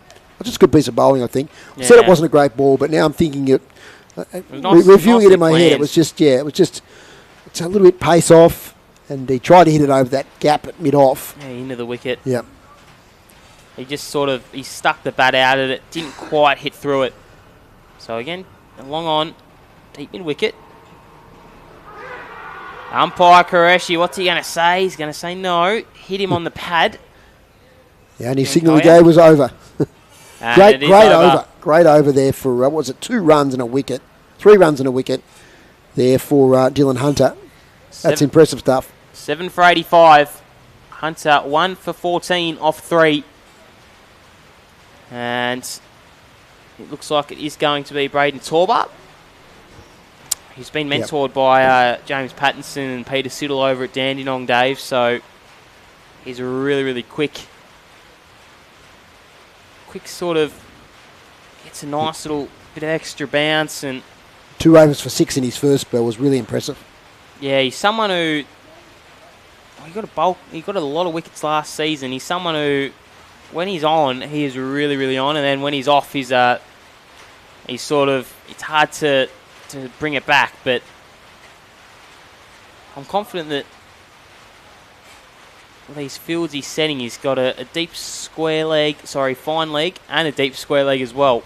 B: Just a good piece of bowling, I think.
A: Yeah.
B: I said it wasn't a great ball, but now I'm thinking it. Reviewing it in my head, it was just it's a little bit pace off, and he tried to hit it over that gap at mid-off.
A: Yeah, into the wicket.
B: Yeah.
A: He just he stuck the bat out at it, didn't quite hit through it. So again, long on, deep mid-wicket. Umpire Qureshi, what's he going to say? He's going to say no. Hit him on the pad.
B: The only signal he gave was over. Great over. Great over there for, 2 runs and a wicket? 3 runs and a wicket there for Dylan Hunter. That's impressive stuff.
A: 7 for 85. Hunter 1 for 14 off 3. And it looks like it is going to be Braden Torber. He's been mentored by James Pattinson and Peter Siddle over at Dandenong, Dave. So he's a really, really quick sort of, gets a nice little bit of extra bounce. And
B: 2 overs for 6 in his first spell was really impressive.
A: Yeah, he's someone who, he got a lot of wickets last season. He's someone who, when he's on, he is really, really on. And then when he's off, he's sort of, it's hard to bring it back. But I'm confident that these fields he's setting, he's got a deep fine leg, and a deep square leg as well.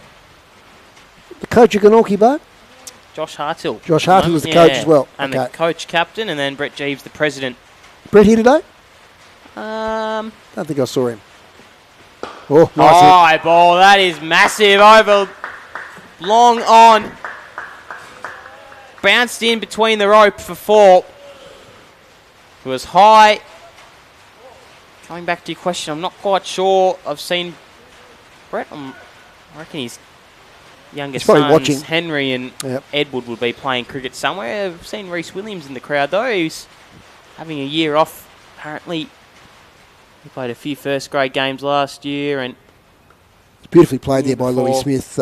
B: The coach of Glenorchy, Bo?
A: Josh Hartill.
B: Josh Hartill was the coach as well.
A: And the coach captain, and then Brett Jeeves, the president.
B: Brett here today?
A: Don't
B: think I saw him. Oh, nice
A: high ball. That is massive. Over. Long on. Bounced in between the rope for 4. It was high. Coming back to your question, I'm not quite sure. I've seen Brett. I reckon his younger sons,
B: watching.
A: Henry and Edward, would be playing cricket somewhere. I've seen Reece Williams in the crowd, though. He's having a year off, apparently. He played a few first-grade games last year. And
B: it's beautifully played there by Louis Smith.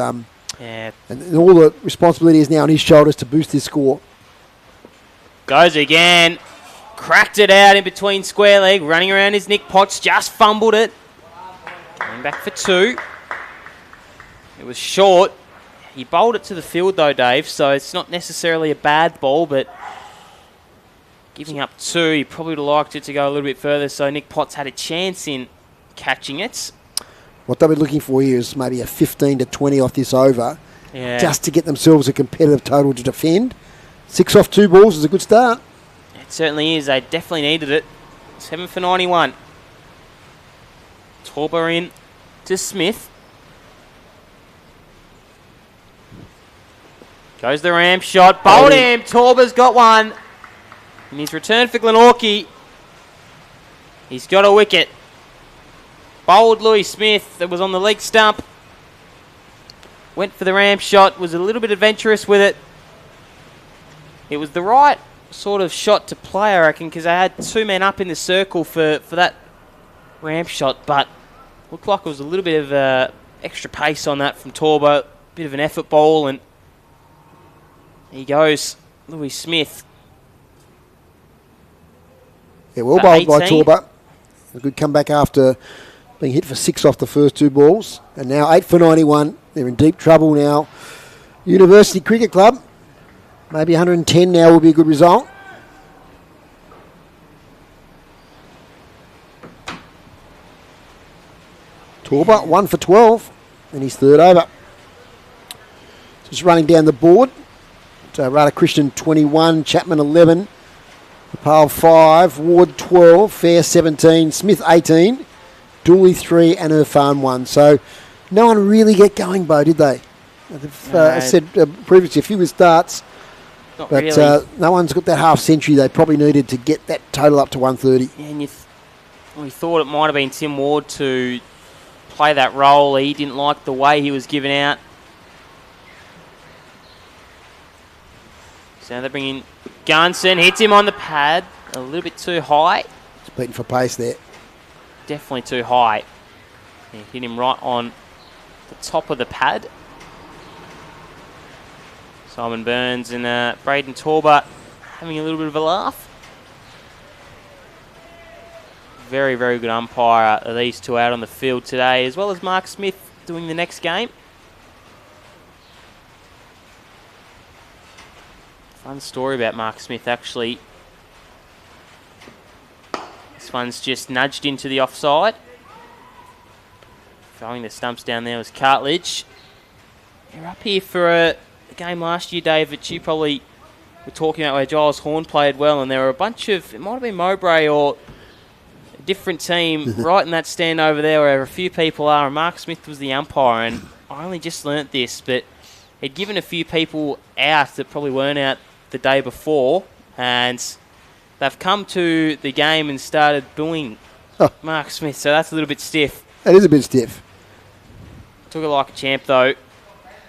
A: Yeah.
B: And all the responsibility is now on his shoulders to boost his score.
A: Goes again. Cracked it out in between square leg. Running around his Nick Potts. Just fumbled it. Coming back for 2. It was short. He bowled it to the field though, Dave, so it's not necessarily a bad ball, but giving up 2, he probably would have liked it to go a little bit further, so Nick Potts had a chance in catching it.
B: What they'll be looking for here is maybe a 15 to 20 off this over, just to get themselves a competitive total to defend. 6 off 2 balls is a good start.
A: It certainly is. They definitely needed it. 7 for 91. Torber in to Smith. Goes the ram shot. Bowled him. Torber's got one. In his return for Glenorchy, he's got a wicket. Bowled Louis Smith. That was on the leg stump. Went for the ram shot. Was a little bit adventurous with it. It was the right sort of shot to play, I reckon, because they had 2 men up in the circle for that ram shot, but looked like it was a little bit of extra pace on that from Torber. Bit of an effort ball, and he goes, Louis Smith.
B: Yeah, well bowled by Torber. A good comeback after being hit for 6 off the first 2 balls. And now 8 for 91. They're in deep trouble now. University Cricket Club. Maybe 110 now will be a good result. Torber, 1 for 12 in his 3rd over. Just running down the board. So Radhakrishnan 21, Chapman 11, Nepal 5, Ward 12, Fair 17, Smith 18, Dooley 3 and Irfan 1. So no one really get going, Bo, did they? I said previously a few with starts.
A: Not
B: but
A: really.
B: No one's got that half century they probably needed to get that total up to 130.
A: Yeah, and we thought it might have been Tim Ward to play that role. He didn't like the way he was given out. So now they bring in Gunson. Hits him on the pad. A little bit too high.
B: It's beaten for pace there.
A: Definitely too high. Yeah, hit him right on the top of the pad. Simon Burns and Braden Torber having a little bit of a laugh. Very, very good umpire are these 2 out on the field today, as well as Mark Smith doing the next game. Fun story about Mark Smith, actually. This one's just nudged into the offside. Throwing the stumps down there was Cartledge. You're up here for a game last year, Dave, that you probably were talking about, where Giles Horn played well, and there were a bunch of, it might have been Mowbray or a different team right in that stand over there where a few people are, and Mark Smith was the umpire, and I only just learnt this, but he'd given a few people out that probably weren't out the day before, and they've come to the game and started booing Mark Smith, so that's a little bit stiff.
B: It is a bit stiff.
A: Took it like a champ, though.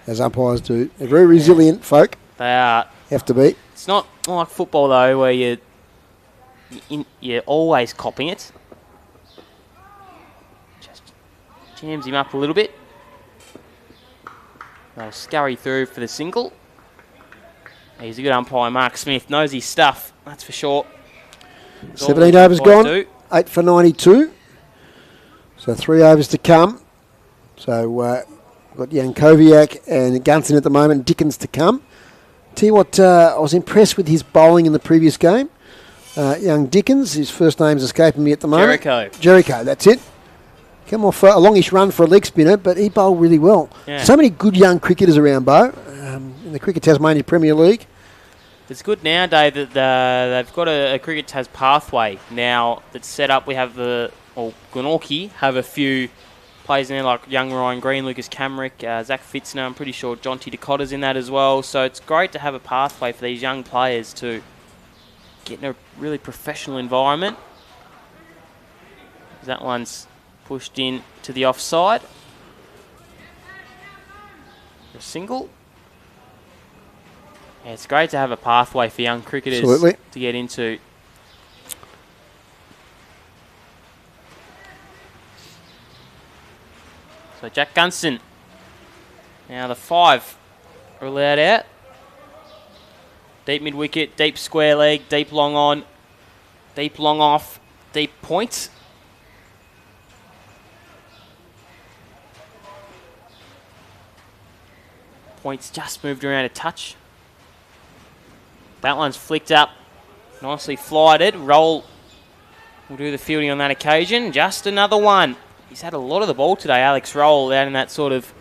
B: As umpires do. They're very resilient folk.
A: They are.
B: Have to be.
A: It's not like football, though, where you're always copying it. Just jams him up a little bit. They'll scurry through for the single. He's a good umpire. Mark Smith knows his stuff, that's for sure.
B: 17 overs gone. 8 for 92. So 3 overs to come. So got Yankoviak and Gunson at the moment. Dickens to come. Tell you what, I was impressed with his bowling in the previous game. young Dickens. His first name's escaping me at the moment.
A: Jericho,
B: that's it. Come off a longish run for a leg spinner, but he bowled really well.
A: Yeah.
B: So many good young cricketers around, Bo, in the Cricket Tasmania Premier League.
A: It's good now, Dave, that they've got a Cricket Tas pathway now that's set up. We have Glenorchy have a few players in there like young Ryan Green, Lucas Camrick, Zach Fitzner. I'm pretty sure Jonty Dakota's in that as well. So it's great to have a pathway for these young players to get in a really professional environment. That one's pushed in to the offside. A single. Yeah, it's great to have a pathway for young cricketers to get into. So Jack Gunston. Now the 5 are allowed out. Deep mid wicket, deep square leg, deep long on, deep long off, deep point. Points just moved around a touch. That one's flicked up, nicely flighted. Roll will do the fielding on that occasion. Just another one. He's had a lot of the ball today, Alex Roll, out in that sort of...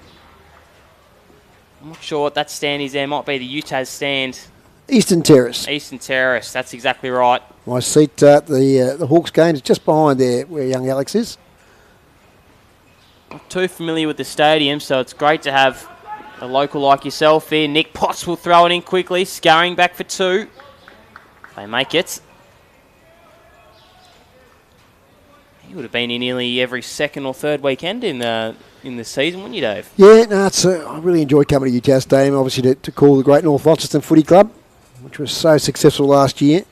A: I'm not sure what that stand is there. Might be the UTAS stand.
B: Eastern Terrace.
A: Eastern Terrace, that's exactly right.
B: My seat at the Hawks game is just behind there where young Alex is.
A: Not too familiar with the stadium, so it's great to have a local like yourself here. Nick Potts will throw it in quickly, scurrying back for 2. They make it. He would have been in nearly every second or third weekend in the season, wouldn't you, Dave?
B: Yeah, no, I really enjoyed coming to UTAS Stadium, obviously to call the great North Launceston Footy Club, which was so successful last year.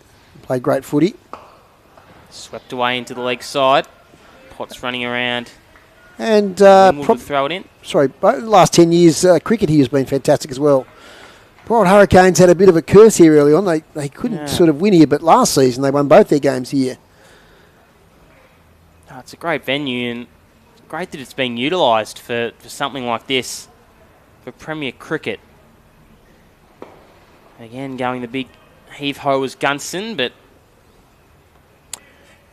B: Played great footy.
A: Swept away into the leg side. Potts running around.
B: And
A: throw it in.
B: Sorry, the last 10 years, cricket here has been fantastic as well. Pride Hurricanes had a bit of a curse here early on. They couldn't sort of win here, but last season they won both their games here.
A: Oh, it's a great venue, and great that it's being utilised for something like this, for Premier Cricket. Again, going the big heave-ho was Gunston, but...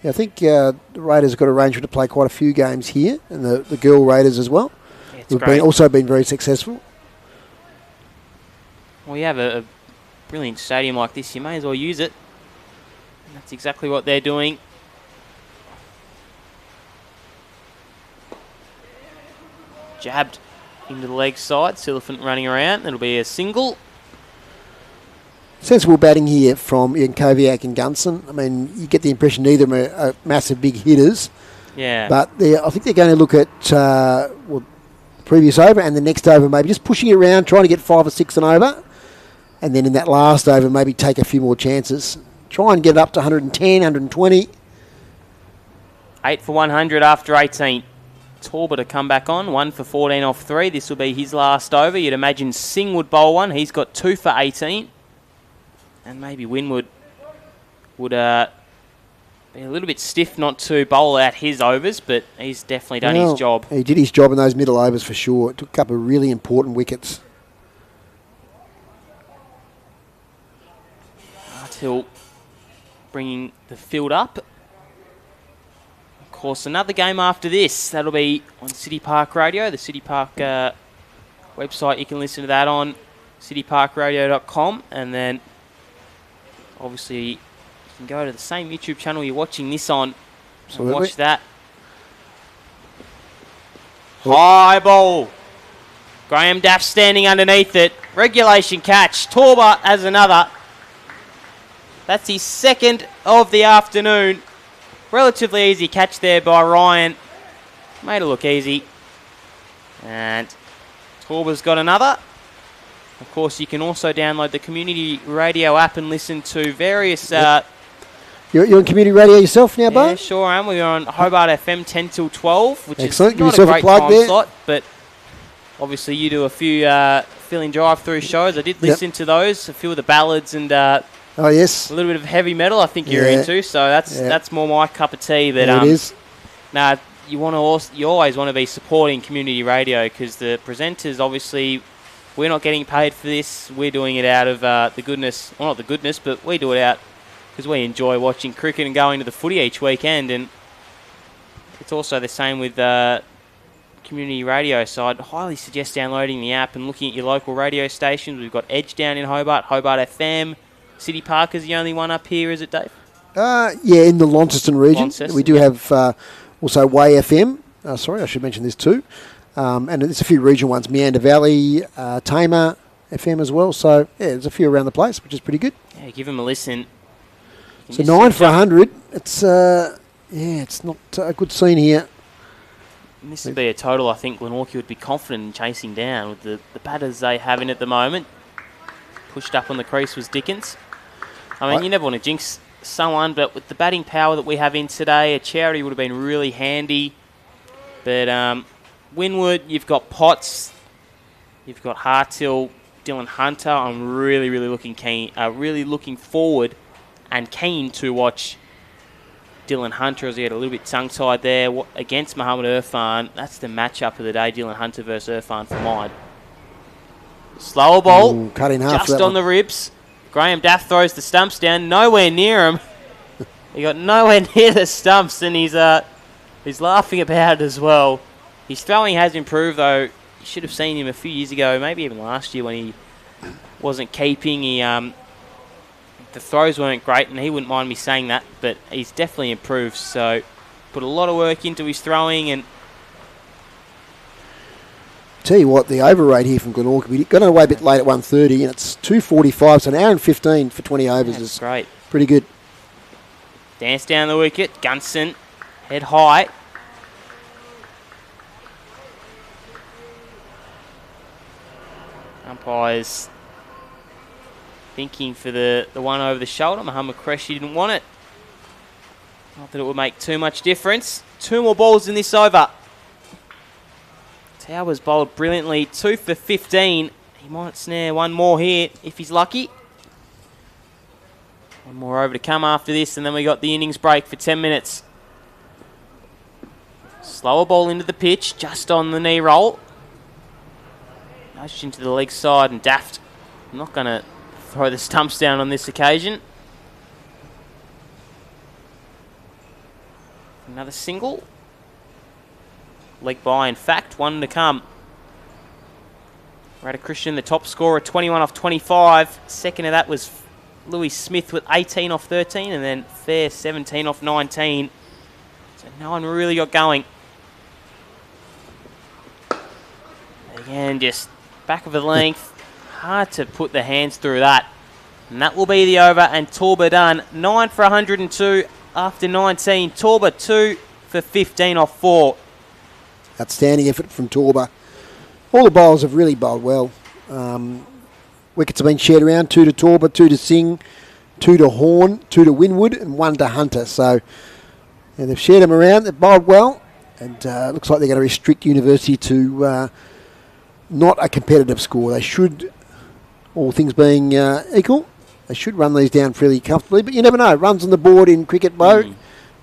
B: Yeah, I think the Raiders have got arrangement to play quite a few games here, and the girl Raiders as well.
A: Yeah,
B: who've also been very successful.
A: Well, you have a brilliant stadium like this, you may as well use it. And that's exactly what they're doing. Jabbed into the leg side, Silliphant running around. It'll be a single.
B: Sensible batting here from Jankovic and Gunston. I mean, you get the impression neither of them are massive big hitters.
A: Yeah.
B: But I think they're going to look at the previous over and the next over, maybe just pushing it around, trying to get 5 or 6 and over. And then in that last over, maybe take a few more chances. Try and get it up to 110, 120.
A: 8 for 100 after 18. Torber to come back on, 1 for 14 off 3. This will be his last over. You'd imagine Singh would bowl one. He's got 2 for 18. And maybe Winwood would be a little bit stiff not to bowl out his overs, but he's definitely done his job.
B: He did his job in those middle overs for sure. Took a couple of really important wickets. Artil
A: bringing the field up. Of course, another game after this. That'll be on City Park Radio, the City Park website. You can listen to that on cityparkradio.com, and then obviously you can go to the same YouTube channel you're watching this on and watch that. High ball. Graham Daff standing underneath it. Regulation catch. Torber has another. That's his second of the afternoon. Relatively easy catch there by Ryan. Made it look easy. And Torber's got another. Of course, you can also download the Community Radio app and listen to various...
B: You're on Community Radio yourself now, Bo?
A: Yeah, sure am. We're on Hobart FM 10 till 12, which
B: Excellent.
A: is not a great time slot, but obviously you do a few fill-in drive-through shows. I did listen to those, a few of the ballads and
B: oh yes,
A: a little bit of heavy metal I think you're into, so that's more my cup of tea. But
B: it is.
A: Nah, you always want to be supporting community radio because the presenters obviously... We're not getting paid for this. We're doing it out of the goodness. Well, not the goodness, but we do it out because we enjoy watching cricket and going to the footy each weekend, and it's also the same with community radio, so I'd highly suggest downloading the app and looking at your local radio stations. We've got Edge down in Hobart, Hobart FM. City Park is the only one up here, is it, Dave?
B: Yeah, in the Launceston region.
A: Launceston,
B: we do have also Way FM. Sorry, I should mention this too. And there's a few regional ones, Meander Valley, Tamer FM as well. So, yeah, there's a few around the place, which is pretty good.
A: Yeah, give them a listen.
B: So 9 for 100. It's it's not a good scene here.
A: And this would be a total I think Glenorchy would be confident in chasing down with the batters they have in at the moment. Pushed up on the crease was Dickens. I mean, you never want to jinx someone, but with the batting power that we have in today, a charity would have been really handy. But Winwood, you've got Potts, you've got Hartill, Dylan Hunter. I'm really looking forward and keen to watch Dylan Hunter, as he had a little bit tongue-tied there against Mohamed Irfan. That's the matchup of the day, Dylan Hunter versus Irfan for mine. Slower ball,
B: cut in half
A: just on the ribs. Graham Daff throws the stumps down, nowhere near him. He got nowhere near the stumps, and he's laughing about it as well. His throwing has improved, though. You should have seen him a few years ago, maybe even last year when he wasn't keeping. The throws weren't great, and he wouldn't mind me saying that, but he's definitely improved. So put a lot of work into his throwing. And
B: tell you what, the over rate here from Glenorchy, we got away a bit late at 1:30, and it's 2:45, so an hour and 15 for 20 overs is
A: great.
B: Pretty good.
A: Dance down the wicket, Gunson, head high. Umpires thinking for the one over the shoulder. Mohamed Qureshi didn't want it. Not that it would make too much difference. 2 more balls in this over. Towers bowled brilliantly. 2 for 15. He might snare one more here if he's lucky. One more over to come after this, and then we got the innings break for 10 minutes. Slower ball into the pitch, just on the knee roll. Nudged into the leg side, and Daft not going to throw the stumps down on this occasion. Another single. Leg by, in fact, 1 to come. Radhakrishnan, the top scorer, 21 off 25. Second of that was Louis Smith with 18 off 13, and then Fair 17 off 19. So no one really got going. Again, just back of the length. Hard to put the hands through that. And that will be the over, and Torba done. 9 for 102 after 19. Torba 2 for 15 off 4.
B: Outstanding effort from Torba. All the bowlers have really bowled well. Wickets have been shared around. 2 to Torba, 2 to Singh, 2 to Horn, 2 to Winwood, and 1 to Hunter. So yeah, they've shared them around. They've bowled well. And looks like they're going to restrict University to not a competitive score. They should, all things being equal, they should run these down fairly comfortably. But you never know. Runs on the board in cricket, Bo.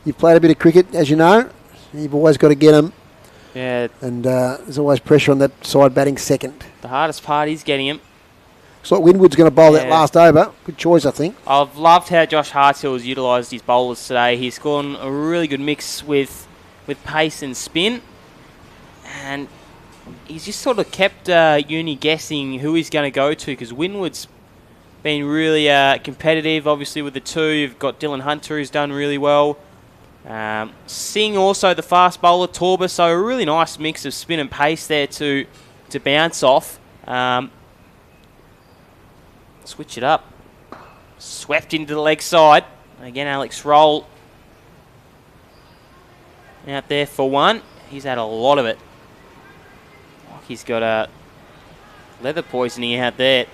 B: You've played a bit of cricket, as you know. You've always got to get them.
A: Yeah.
B: And there's always pressure on that side batting second.
A: The hardest part is getting him.
B: Looks like Winwood's going to bowl that last over. Good choice, I think.
A: I've loved how Josh Hartill has utilised his bowlers today. He's gone a really good mix with pace and spin. And he's just sort of kept Uni guessing who he's going to go to, because Winwood's been really competitive, obviously, with the 2. You've got Dylan Hunter, who's done really well. Singh also the fast bowler, Torba, so a really nice mix of spin and pace there to bounce off. Switch it up. Swept into the leg side. Again, Alex Roll out there for 1. He's had a lot of it. He's got a leather poisoning out there.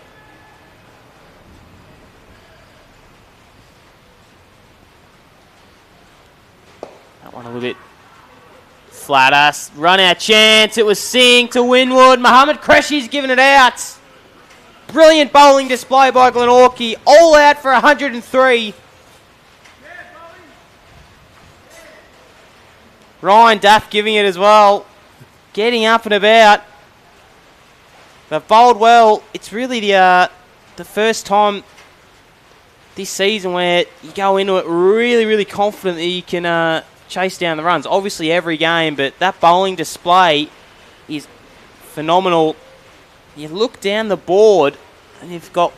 A: That one a little bit flatter. Run out chance. It was Singh to Winwood. Mohamed Qureshi's given it out. Brilliant bowling display by Glenorchy. All out for 103. Ryan Duff giving it as well. Getting up and about. They've bowled well. It's really the first time this season where you go into it really, really confident that you can chase down the runs. Obviously every game, but that bowling display is phenomenal. You look down the board and you've got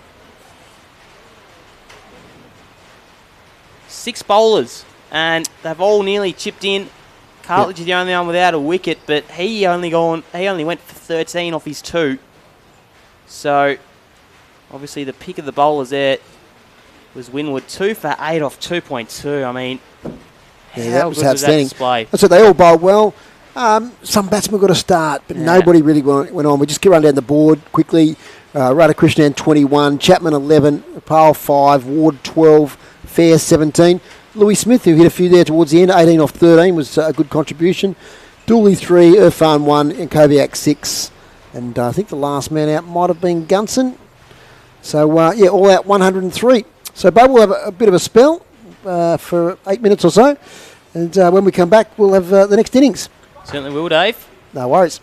A: 6 bowlers and they've all nearly chipped in. Cartledge is the only one without a wicket, but he only went for 13 off his 2. So obviously the pick of the bowlers there was Winwood, 2 for 8 off 2.2. I mean,
B: that was
A: good was that
B: outstanding.
A: display?
B: So they all bowled well. Some batsmen got a start, but nobody really went on. We just run down the board quickly. Radhakrishnan 21, Chapman 11, Pal 5, Ward 12, Fair 17. Louis Smith, who hit a few there towards the end, 18 off 13, was a good contribution. Dooley 3, Irfan 1, and Koviak 6. And I think the last man out might have been Gunson. So, all out 103. So, Bob will have a bit of a spell for 8 minutes or so. And when we come back, we'll have the next innings.
A: Certainly will, Dave.
B: No worries.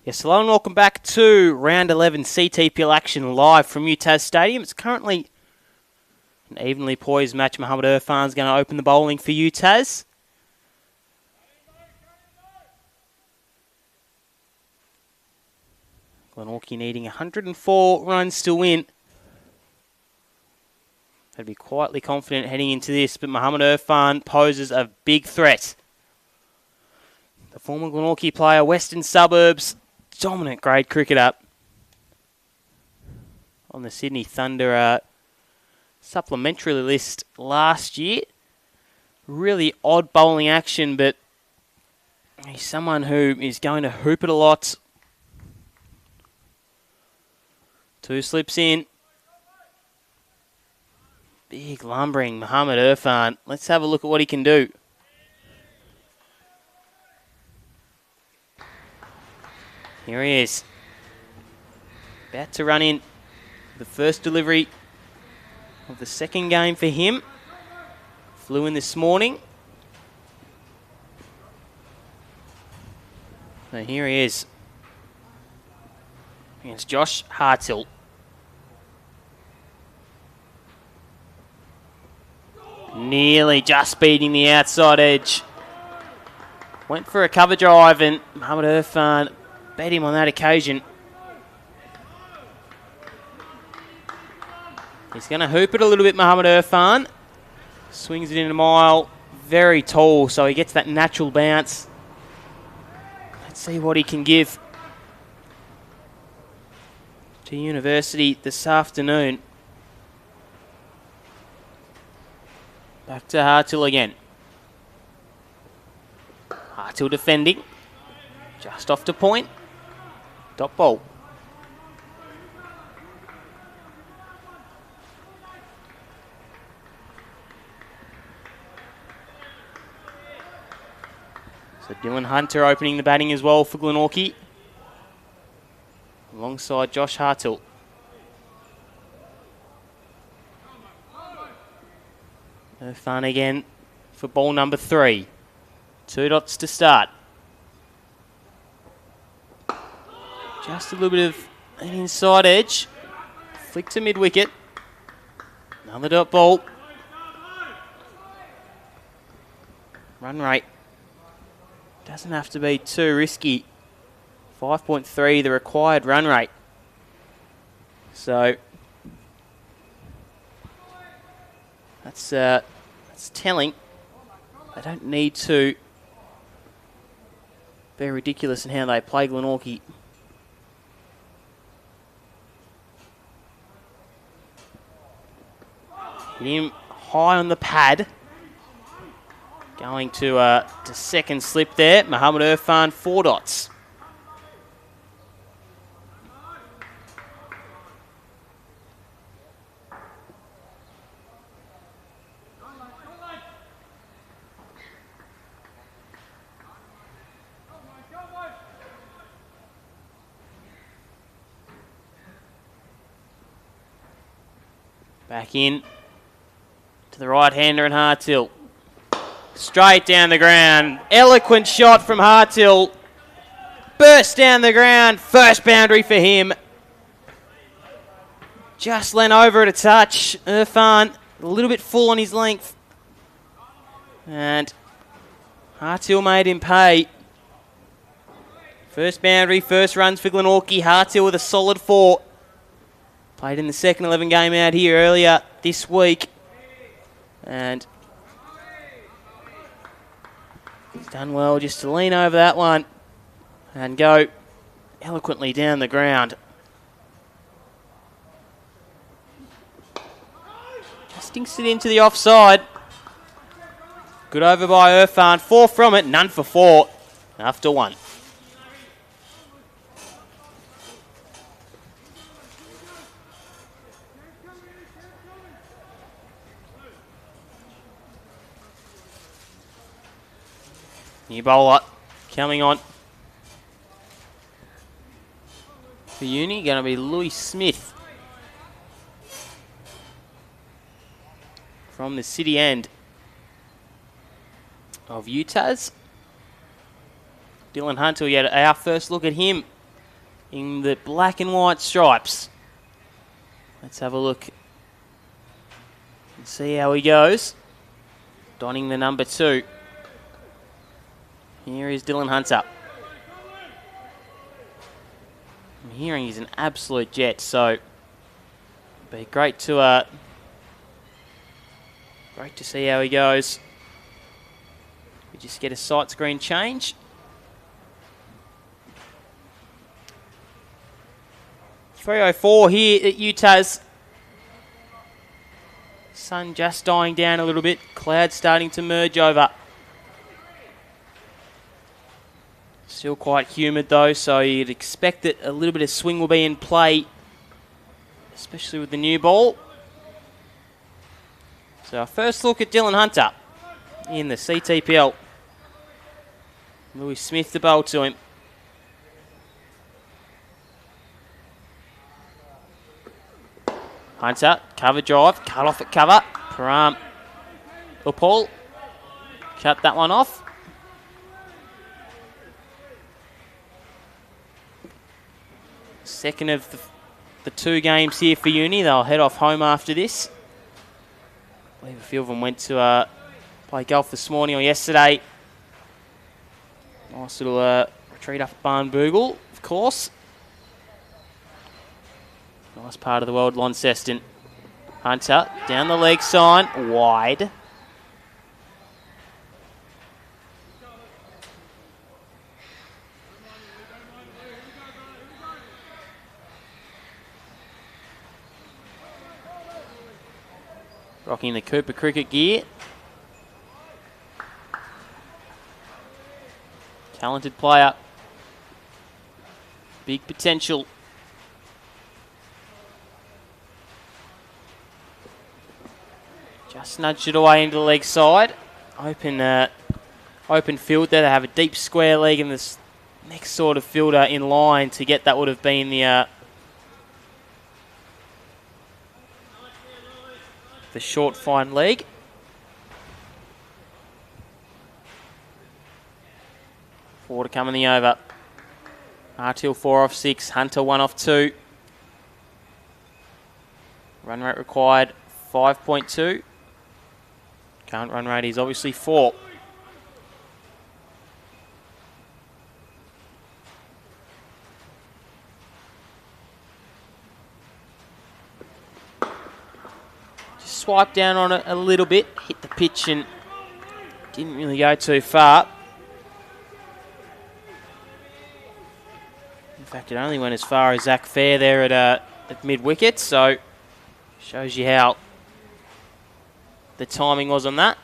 A: Yes, hello and welcome back to Round 11 CTPL action live from UTAS Stadium. It's currently an evenly poised match. Mohammed Irfan's going to open the bowling for UTAS. Glenorchy needing 104 runs to win. They'd be quietly confident heading into this, but Mohammed Irfan poses a big threat. The former Glenorchy player, Western Suburbs, dominant grade cricketer on the Sydney Thunder supplementary list last year. Really odd bowling action, but he's someone who is going to hoop it a lot. Two slips in. Big lumbering Mohammed Irfan. Let's have a look at what he can do. Here he is. About to run in the first delivery of the second game for him. Flew in this morning. So here he is against Josh Hartill. Nearly just beating the outside edge. Went for a cover drive and Mohammed Irfan bet him on that occasion. He's going to hoop it a little bit, Mohammed Irfan. Swings it in a mile. Very tall, so he gets that natural bounce. Let's see what he can give to University this afternoon. Back to Hartill again. Hartill defending. Just off to point. Dot ball. So Dylan Hunter opening the batting as well for Glenorchy. Alongside Josh Hartill. No fun again for ball number 3. 2 dots to start. Just a little bit of an inside edge. Flick to mid-wicket. Another dot ball. Run rate doesn't have to be too risky. 5.3 the required run rate. So that's telling. They don't need to be ridiculous in how they play Glenorchy. Hit him high on the pad. Going to second slip there. Mohammed Irfan, 4 dots. Back in to the right-hander and Hartill. Straight down the ground. Eloquent shot from Hartill. Burst down the ground. First boundary for him. Just leant over at a touch. Irfan a little bit full on his length. And Hartill made him pay. First boundary, first runs for Glenorchy. Hartill with a solid 4. Played in the second 11 game out here earlier this week. And he's done well just to lean over that one and go eloquently down the ground. Just dinks it into the offside. Good over by Irfan. 4 from it, none for 4 after 1. New bowler coming on for Uni, going to be Louis Smith from the city end of UTAS. Dylan Hunter, we had our first look at him in the black and white stripes. Let's have a look and see how he goes. Donning the number 2. Here is Dylan Hunter. I'm hearing he's an absolute jet, so it'd be great to see how he goes. We just get a sight screen change. .304 here at Utah's. Sun just dying down a little bit. Clouds starting to merge over. Still quite humid though, so you'd expect that a little bit of swing will be in play, especially with the new ball. So our first look at Dylan Hunter in the CTPL. Louis Smith the bowl to him. Hunter, cover drive, cut off at cover. Param Upal, cut that one off. Second of the 2 games here for Uni. They'll head off home after this. I believe a few of them went to play golf this morning or yesterday. Nice little retreat up at Barnbougle, of course. Nice part of the world, Launceston. Hunter, down the leg side, wide. Rocking the Cooper cricket gear. Talented player. Big potential. Just nudged it away into the leg side. Open field there. They have a deep square leg, and this next sort of fielder in line to get that would have been the short fine leg. Four to come in the over. Artil 4 off 6. Hunter 1 off 2. Run rate required 5.2. Current run rate is obviously 4. Just swipe down on it a little bit, hit the pitch and didn't really go too far. In fact, it only went as far as Zach Fair there at mid-wicket, so shows you how the timing was on that.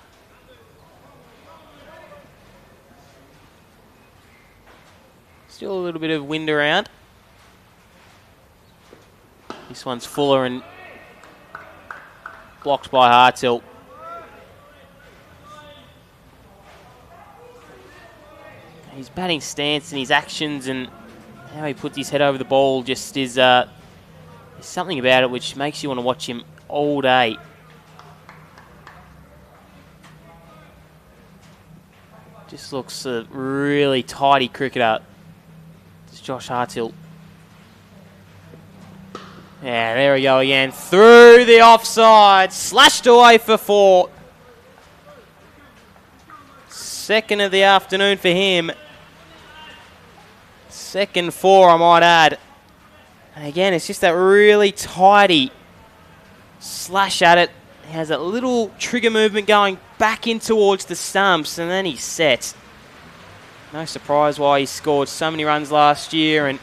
A: Still a little bit of wind around. This one's fuller and blocked by Hartill. His batting stance and his actions and how he puts his head over the ball just is there's something about it which makes you want to watch him all day. Just looks a really tidy cricketer. It's Josh Hartill. Yeah, there we go again. Through the offside. Slashed away for 4. Second of the afternoon for him. Second 4, I might add. And again, it's just that really tidy slash at it. He has that little trigger movement going back in towards the stumps, and then he's set. No surprise why he scored so many runs last year, and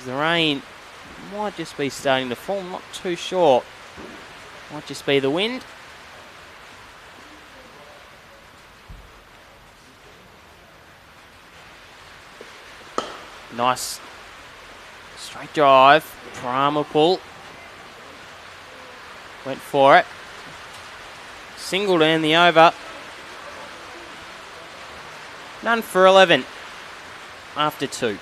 A: the rain might just be starting to fall, I'm not too sure. Might just be the wind. Nice straight drive. Pramapul went for it. Singled in the over. None for 11 after 2.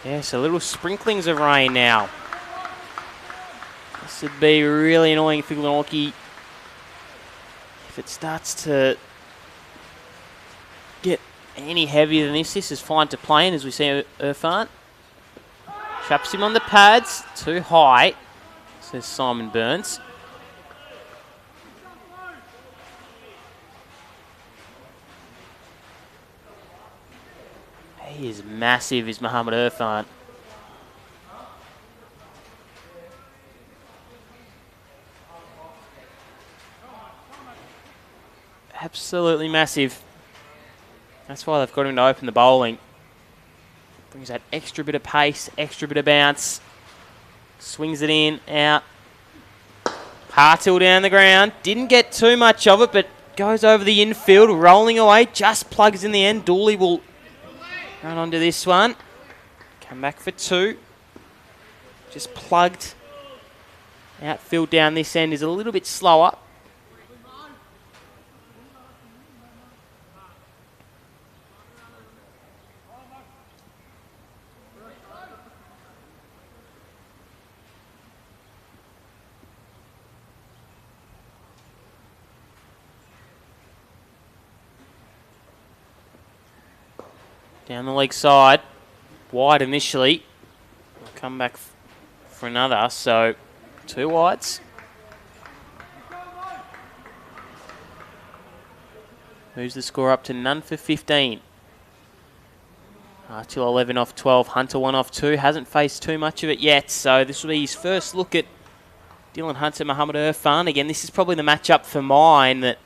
A: Yeah, so little sprinklings of rain now. This would be really annoying for Glenorchy if it starts to get any heavier than this. This is fine to play in, as we see Irfan. Traps him on the pads. Too high, says Simon Burns. He is massive, is Mohammed Irfan. Absolutely massive. That's why they've got him to open the bowling. Brings that extra bit of pace, extra bit of bounce. Swings it in, out. Hartill down the ground. Didn't get too much of it, but goes over the infield, rolling away. Just plugs in the end. Dooley will run onto this one. Come back for 2. Just plugged. Outfield down this end is a little bit slower. Down the leg side, wide initially. We'll come back for another, so 2 wides. Moves the score up to none for 15. Archil 11 off 12, Hunter 1 off 2. Hasn't faced too much of it yet, so this will be his first look at Dylan Hunter, Mohammed Irfan. Again, this is probably the matchup for mine that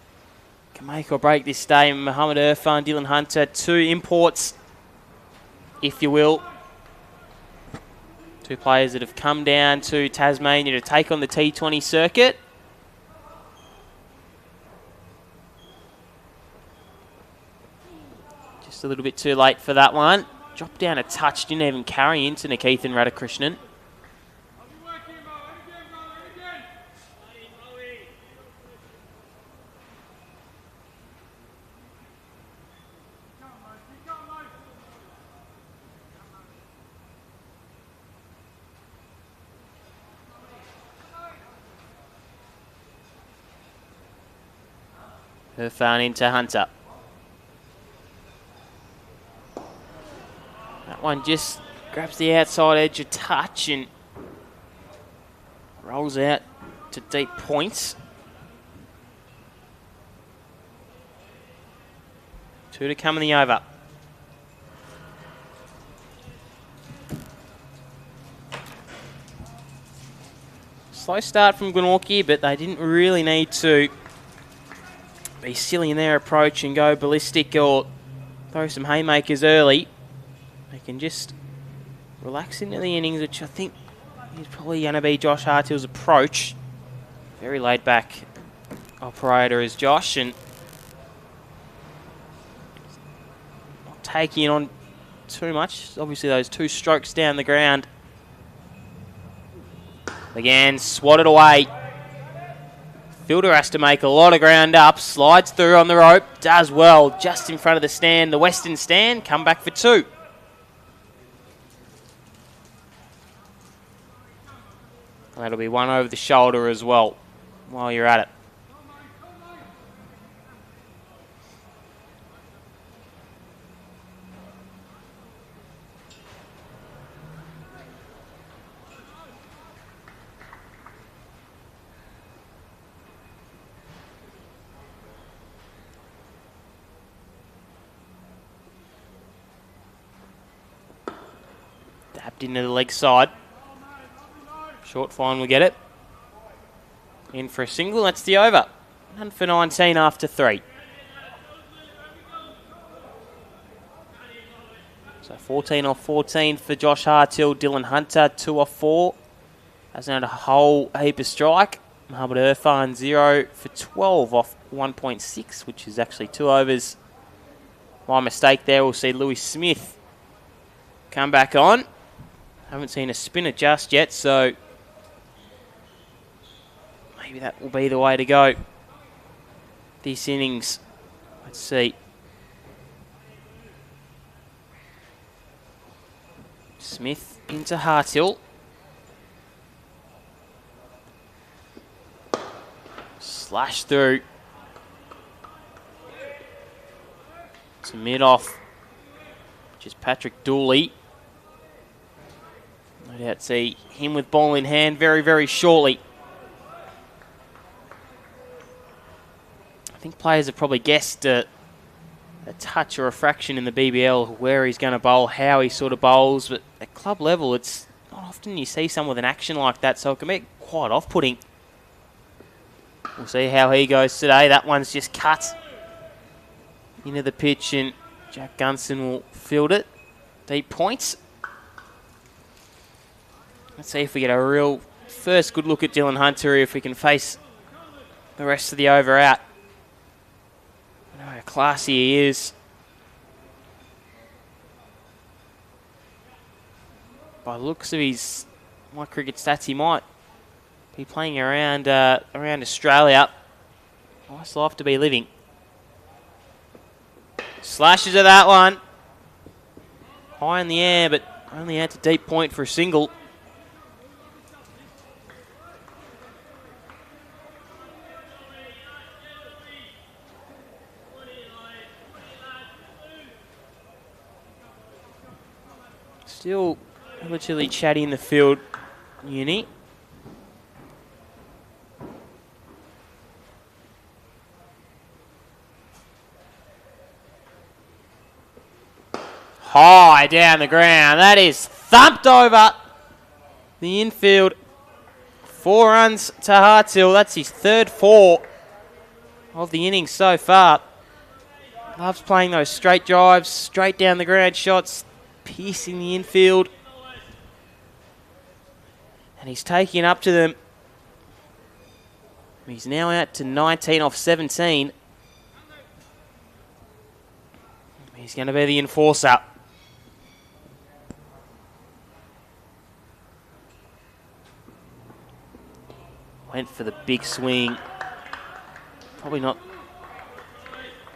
A: can make or break this day. Mohammed Irfan, Dylan Hunter, 2 imports, if you will. 2 players that have come down to Tasmania to take on the T20 circuit. Just a little bit too late for that one. Dropped down a touch, didn't even carry into Nikithan Radhakrishnan. Irfan into Hunter. That one just grabs the outside edge a touch and rolls out to deep points. 2 to come in the over. Slow start from Glenorchy, but they didn't really need to be silly in their approach and go ballistic or throw some haymakers early. They can just relax into the innings, which I think is probably going to be Josh Hartill's approach. Very laid back operator is Josh, and not taking on too much. Obviously those 2 strokes down the ground. Again, swatted away. Fielder has to make a lot of ground up, slides through on the rope, does well, just in front of the stand, the western stand, come back for 2. And that'll be 1 over the shoulder as well, while you're at it. Dabbed into the leg side. Short fine will get it. In for a single, that's the over. 1 for 19 after 3. So 14 off 14 for Josh Hartill. Dylan Hunter, 2 off 4. Hasn't had a whole heap of strike. Mohammed Irfan, 0 for 12 off 1.6, which is actually 2 overs. My mistake there. We'll see Lewis Smith come back on. Haven't seen a spinner just yet, so maybe that will be the way to go this innings. Let's see. Smith into Hartill. Slash through. To mid-off, which is Patrick Dooley. No doubt see him with ball in hand very, very shortly. I think players have probably guessed a touch or a fraction in the BBL where he's going to bowl, how he sort of bowls, but at club level it's not often you see someone with an action like that, so it can be quite off-putting. We'll see how he goes today. That one's just cut into the pitch and Jack Gunson will field it. Deep points. Let's see if we get a real first good look at Dylan Hunter, if we can face the rest of the over out. I know how classy he is. By the looks of my cricket stats, he might be playing around Australia. Nice life to be living. Slashes of that one. High in the air, but only out to deep point for a single. Still relatively chatty in the field, Uni. High down the ground. That is thumped over the infield. 4 runs to Hartill. That's his third 4 of the innings so far. Loves playing those straight drives, straight down the ground shots, piercing the infield. And he's taking up to them. He's now out to 19 off 17. He's going to be the enforcer. Went for the big swing. Probably not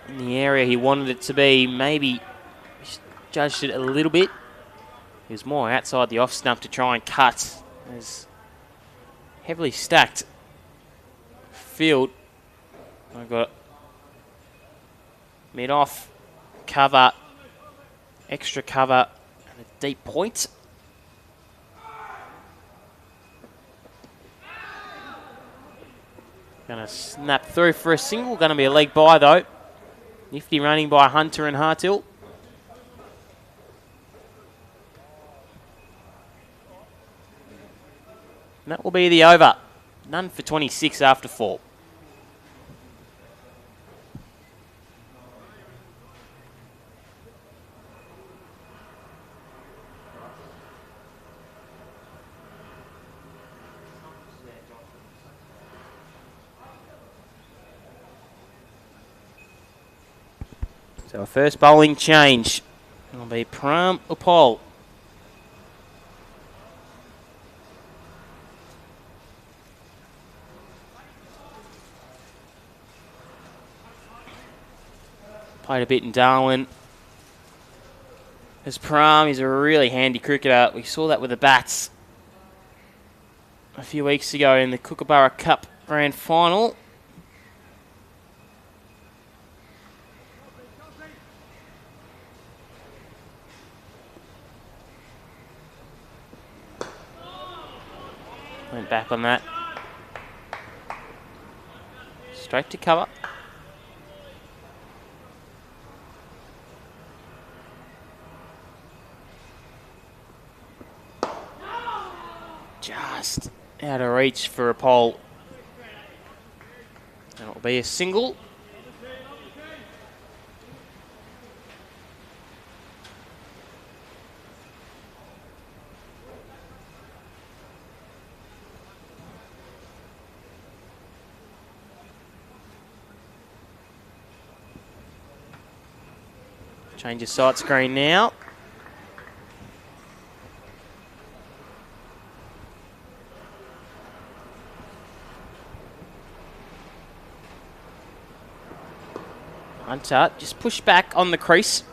A: in the area he wanted it to be. Maybe judged it a little bit. He was more outside the off stump to try and cut. There's heavily stacked field. I've got mid-off, cover, extra cover, and a deep point. Going to snap through for a single. Going to be a leg by though. Nifty running by Hunter and Hartill. And that will be the over. None for 26 after 4. So our first bowling change will be Pram Upal. Played a bit in Darwin. As Pram is a really handy cricketer. We saw that with the bats a few weeks ago in the Kookaburra Cup Grand Final. Went back on that. Straight to cover. Just out of reach for a pole. And it'll be a single. Change your sight screen now. Hunter just push back on the crease.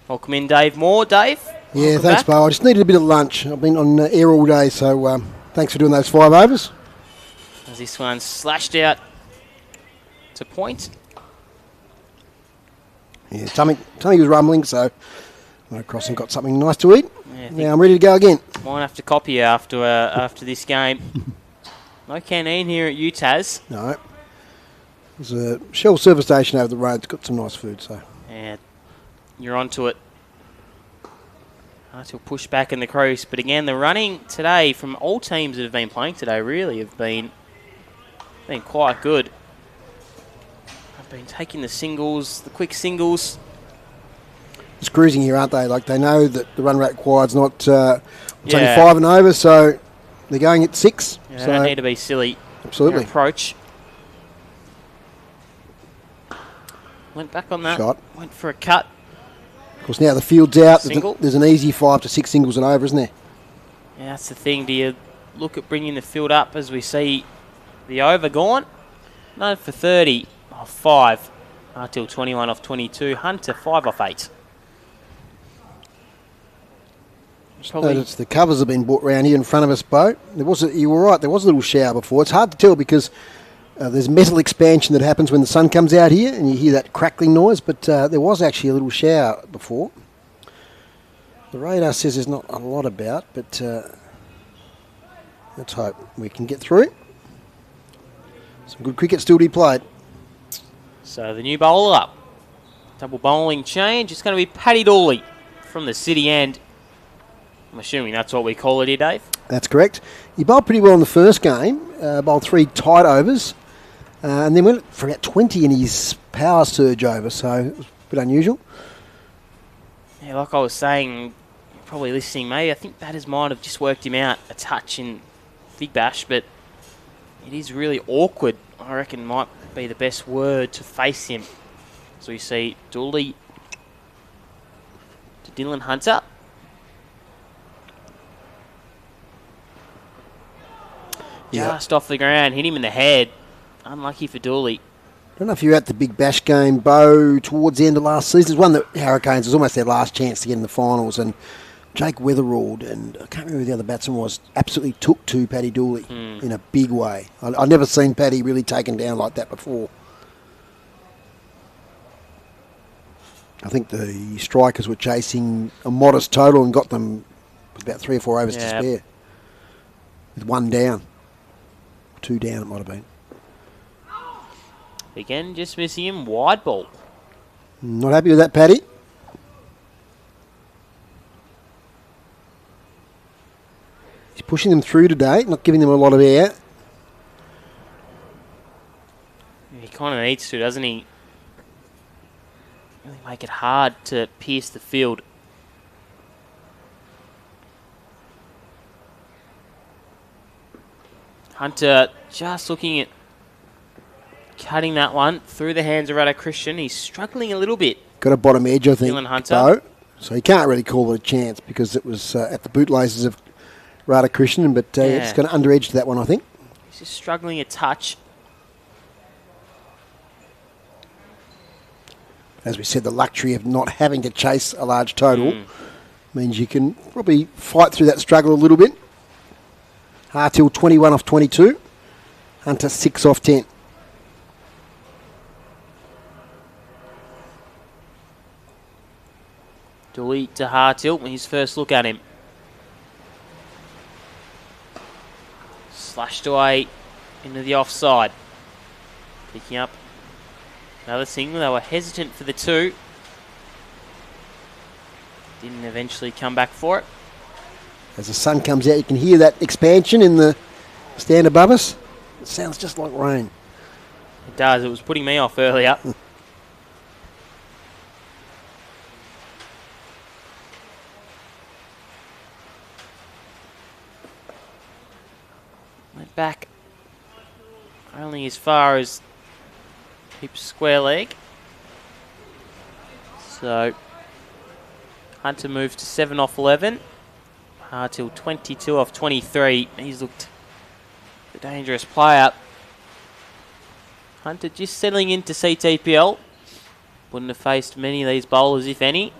A: Welcome in Dave Moore. Dave?
B: Yeah, thanks, Bo. I just needed a bit of lunch. I've been on air all day, so thanks for doing those 5 overs.
A: As this one slashed out to point.
B: Yeah, tummy was rumbling, so I went across and got something nice to eat. Yeah, now I'm ready to go again.
A: Might have to copy you after this game. No canteen here at UTAS.
B: No. There's a Shell service station over the road. It's got some nice food, so.
A: Yeah, you're onto it. He'll push back in the crease, but again, the running today from all teams that have been playing today really have been quite good. I've been taking the singles, the quick singles.
B: Just cruising here, aren't they? Like, they know that the run rate required's not, it's only
A: Yeah.
B: 5 and over, so they're going at 6.
A: Yeah,
B: so
A: they don't need to be silly.
B: Absolutely.
A: Their approach. Went back on that.
B: Shot.
A: Went for a cut.
B: Of course, now the field's out.
A: Single.
B: There's an easy 5 to 6 singles and over, isn't there?
A: Yeah, that's the thing. Do you look at bringing the field up as we see the over gone? No for 30 off 5. Till 21 off 22. Hunter 5 off 8.
B: Notice the covers have been brought round here in front of us, Bo. You were right, there was a little shower before. It's hard to tell because there's metal expansion that happens when the sun comes out here and you hear that crackling noise, but there was actually a little shower before. The radar says there's not a lot about, but let's hope we can get through. Some good cricket still to be played.
A: So the new bowler up. Double bowling change. It's going to be Paddy Dooley from the city end. I'm assuming that's what we call it here, Dave.
B: That's correct. He bowled pretty well in the first game, bowled 3 tight overs, and then went for about 20 in his power surge over, so it was a bit unusual.
A: Yeah, like I was saying, you're probably listening, maybe I think batters might have just worked him out a touch in Big Bash, but it is really awkward, I reckon might be the best word to face him. So you see Dooley to Dylan Hunter. Just off the ground, hit him in the head. Unlucky for Dooley.
B: I don't know if you were at the Big Bash game, Bo, towards the end of last season. It's one that Hurricanes was almost their last chance to get in the finals, and Jake Weatherald, and I can't remember who the other batsman was, absolutely took to Paddy Dooley in a big way. I've never seen Paddy really taken down like that before. I think the strikers were chasing a modest total and got them about 3 or 4 overs to spare. With 1 down. 2 down it might have been.
A: Again, just missing him. Wide ball.
B: Not happy with that, Paddy. He's pushing them through today, not giving them a lot of air.
A: He kind of needs to, doesn't he? Really make it hard to pierce the field. Hunter just looking at cutting that one through the hands of Rado Christian. He's struggling a little bit.
B: Got a bottom edge, I think,
A: Dylan Hunter.
B: Bo. So he can't really call it a chance because it was at the bootlaces of Rado Christian, but he's got an under edge to that one, I think.
A: He's just struggling a touch.
B: As we said, the luxury of not having to chase a large total means you can probably fight through that struggle a little bit. Hartill 21 off 22. Hunter 6 off 10.
A: Dooley to Hartill, his first look at him. Slashed away into the offside. Picking up another single. They were hesitant for the 2. Didn't eventually come back for it.
B: As the sun comes out, you can hear that expansion in the stand above us. It sounds just like rain.
A: It does. It was putting me off earlier. Went back only as far as Hip's square leg. So Hunter moves to 7 off 11. Hartill 22 off 23. He's looked a dangerous player. Hunter just settling into CTPL. Wouldn't have faced many of these bowlers, if any.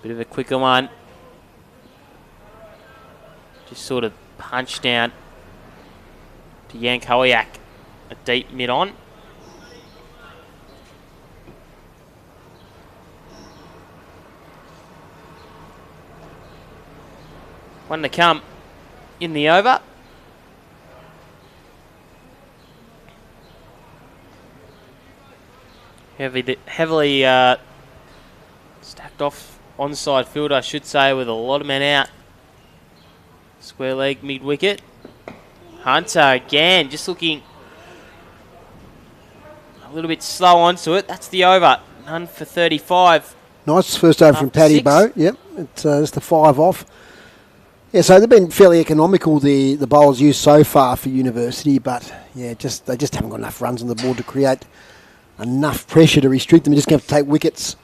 A: Bit of a quicker one. Just sort of punch down to Yankowiak. A deep mid-on. One to come in the over. Heavily stacked off onside field, I should say, with a lot of men out. Square leg, mid-wicket. Hunter again, just looking a little bit slow onto it. That's the over. None for 35.
B: Nice first over from Paddy Bowe. Yep, it's just the 5 off. Yeah, so they've been fairly economical, the bowlers used so far for University, but yeah, they just haven't got enough runs on the board to create enough pressure to restrict them. They're just going to have to take wickets.